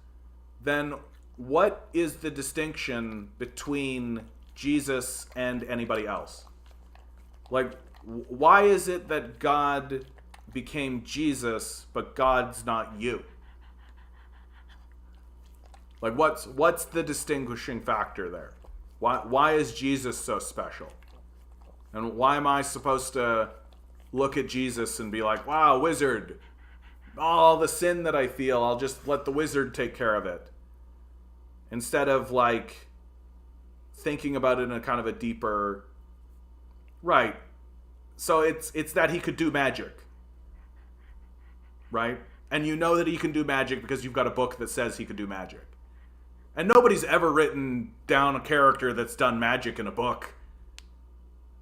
then what is the distinction between Jesus and anybody else? Like, why is it that God became Jesus, but God's not you? Like, what's the distinguishing factor there? Why is Jesus so special? And why am I supposed to look at Jesus and be like, wow, wizard, all the sin that I feel, I'll just let the wizard take care of it, instead of, like, thinking about it in a kind of a deeper... Right. So it's that he could do magic. Right? And you know that he can do magic because you've got a book that says he could do magic. And nobody's ever written down a character that's done magic in a book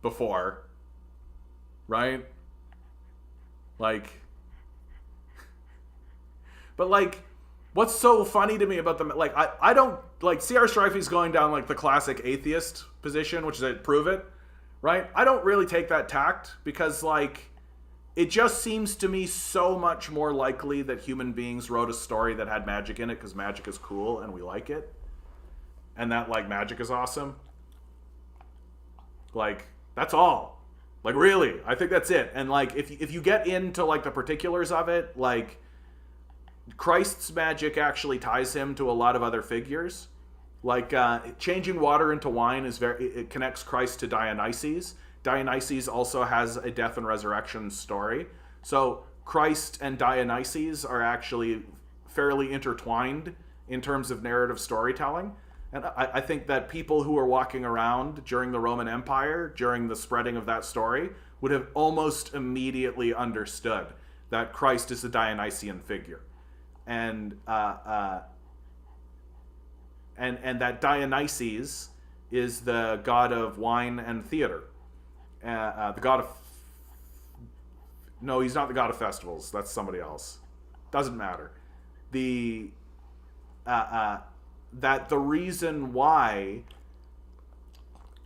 before. Right? Like... But, like, what's so funny to me about them, like, I don't, like, C.R. Strifey's going down, like, the classic atheist position, which is prove it, right? I don't really take that tact because, like, it just seems to me so much more likely that human beings wrote a story that had magic in it because magic is cool and we like it. And that, like, magic is awesome. Like, that's all. Like, really, I think that's it. And, like, if you get into, like, the particulars of it, like, Christ's magic actually ties him to a lot of other figures. Like, changing water into wine it connects Christ to Dionysus. Dionysus also has a death and resurrection story. So Christ and Dionysus are actually fairly intertwined in terms of narrative storytelling. And I think that people who were walking around during the Roman Empire, during the spreading of that story, would have almost immediately understood that Christ is a Dionysian figure. And that Dionysus is the god of wine and theater. The god of... No, he's not the god of festivals. That's somebody else. Doesn't matter. That the reason why,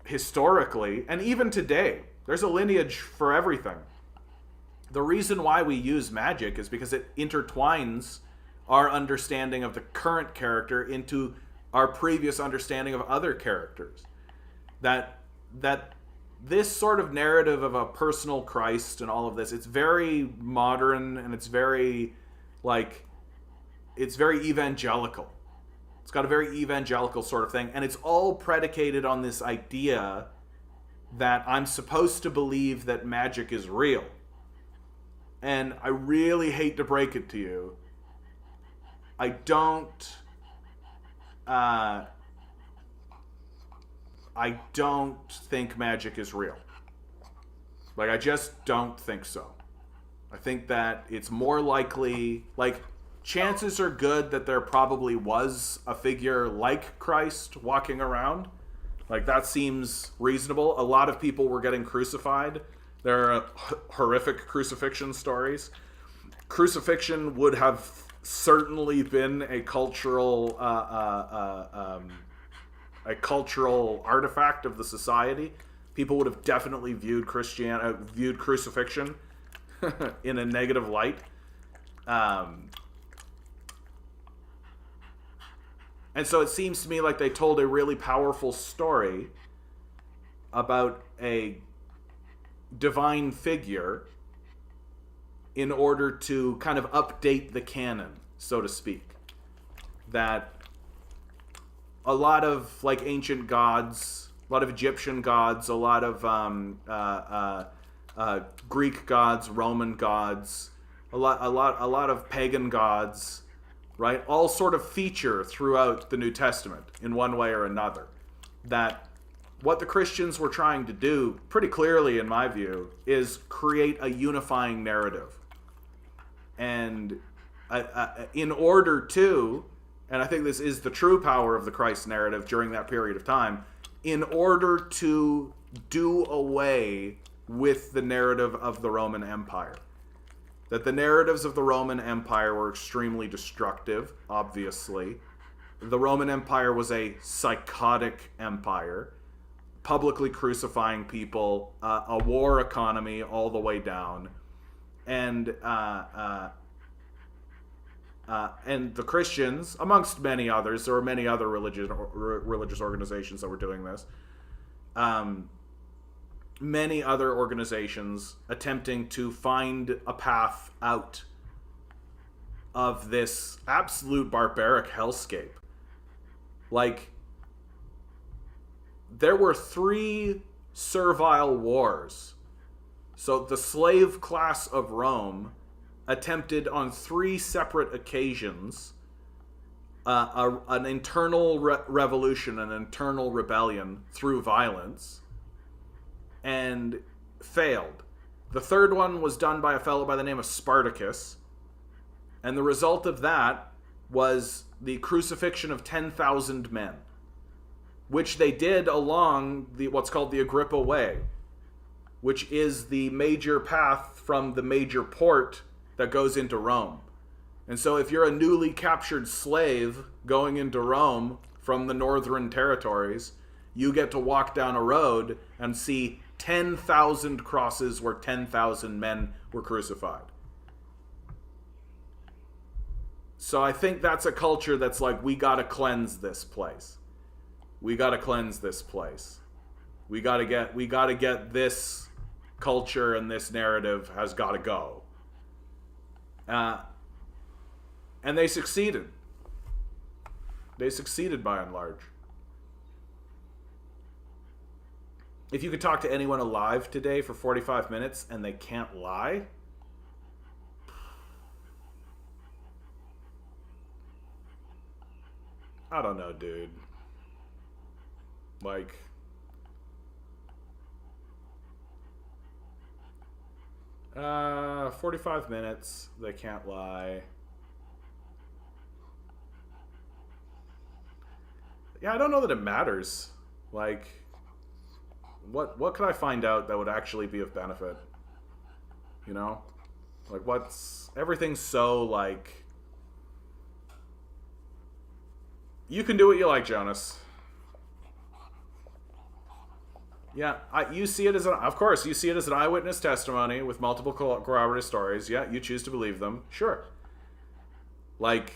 historically, and even today, there's a lineage for everything. The reason why we use magic is because it intertwines our understanding of the current character into our previous understanding of other characters. That this sort of narrative of a personal Christ and all of this, it's very modern and it's very, like, it's very evangelical. It's got a very evangelical sort of thing, and it's all predicated on this idea that I'm supposed to believe that magic is real. And I really hate to break it to you, I don't I don't think magic is real. Like, I just don't think so. I think that it's more likely, like, chances are good that there probably was a figure like Christ walking around. Like, that seems reasonable. A lot of people were getting crucified. There are horrific crucifixion stories. Crucifixion would have certainly been a cultural artifact of the society. People would have definitely viewed crucifixion in a negative light. And so it seems to me like they told a really powerful story about a divine figure in order to kind of update the canon, so to speak. That a lot of like ancient gods, a lot of Egyptian gods, a lot of Greek gods, Roman gods, a lot of pagan gods, right? All sort of feature throughout the New Testament in one way or another. That what the Christians were trying to do, pretty clearly in my view, is create a unifying narrative. And in order to, and I think this is the true power of the Christ narrative during that period of time, in order to do away with the narrative of the Roman Empire. That the narratives of the Roman Empire were extremely destructive, obviously. The Roman Empire was a psychotic empire, publicly crucifying people, a war economy all the way down. And the Christians, amongst many others, there were many other religious organizations that were doing this. Many other organizations attempting to find a path out of this absolute barbaric hellscape. Like, there were 3 servile wars. So the slave class of Rome attempted on 3 separate occasions an internal revolution, an internal rebellion through violence, and failed. The third one was done by a fellow by the name of Spartacus, and the result of that was the crucifixion of 10,000 men, which they did along what's called the Agrippa Way, which is the major path from the major port that goes into Rome. And so if you're a newly captured slave going into Rome from the northern territories, you get to walk down a road and see 10,000 crosses where 10,000 men were crucified. So I think that's a culture that's like, we gotta cleanse this place. We gotta cleanse this place. We gotta get this culture and this narrative has gotta go. And they succeeded. They succeeded by and large. If you could talk to anyone alive today for 45 minutes and they can't lie, I don't know, dude. Like, uh, 45 minutes, they can't lie. Yeah, I don't know that it matters. Like, what could I find out that would actually be of benefit? You know? Like, everything's so, like, you can do what you like, Jonas. Yeah, you see it as of course, you see it as an eyewitness testimony with multiple corroborative stories. Yeah, you choose to believe them. Sure. Like,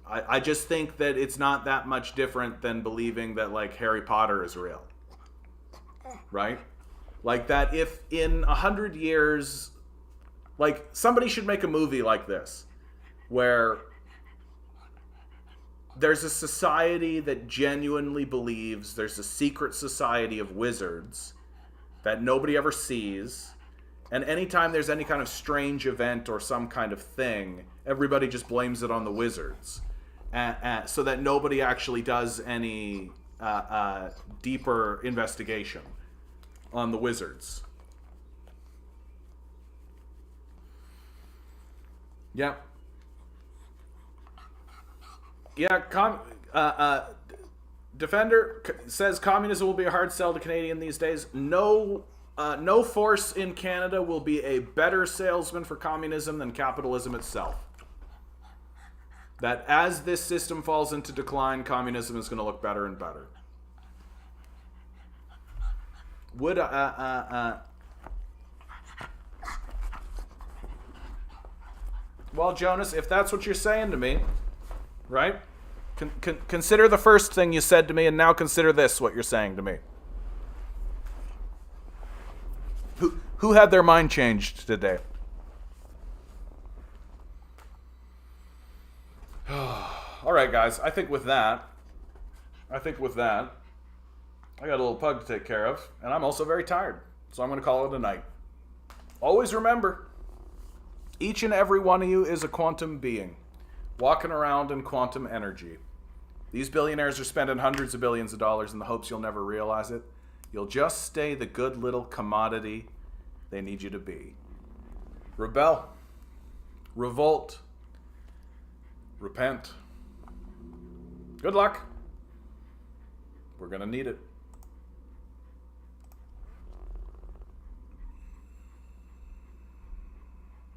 I just think that it's not that much different than believing that, like, Harry Potter is real. Right? Like, that if in 100 years, like, somebody should make a movie like this, where there's a society that genuinely believes there's a secret society of wizards that nobody ever sees, and anytime there's any kind of strange event or some kind of thing, everybody just blames it on the wizards. So that nobody actually does any deeper investigation on the wizards. Yeah. Yeah, Defender says communism will be a hard sell to Canadian these days. No, no force in Canada will be a better salesman for communism than capitalism itself. That as this system falls into decline, communism is going to look better and better. Would well, Jonas, if that's what you're saying to me, right? Consider the first thing you said to me, and now consider this, what you're saying to me. Who had their mind changed today? All right, guys. I think with that, I got a little pug to take care of, and I'm also very tired, so I'm going to call it a night. Always remember, each and every one of you is a quantum being, walking around in quantum energy. These billionaires are spending hundreds of billions of dollars in the hopes you'll never realize it. You'll just stay the good little commodity they need you to be. Rebel. Revolt. Repent. Good luck. We're going to need it.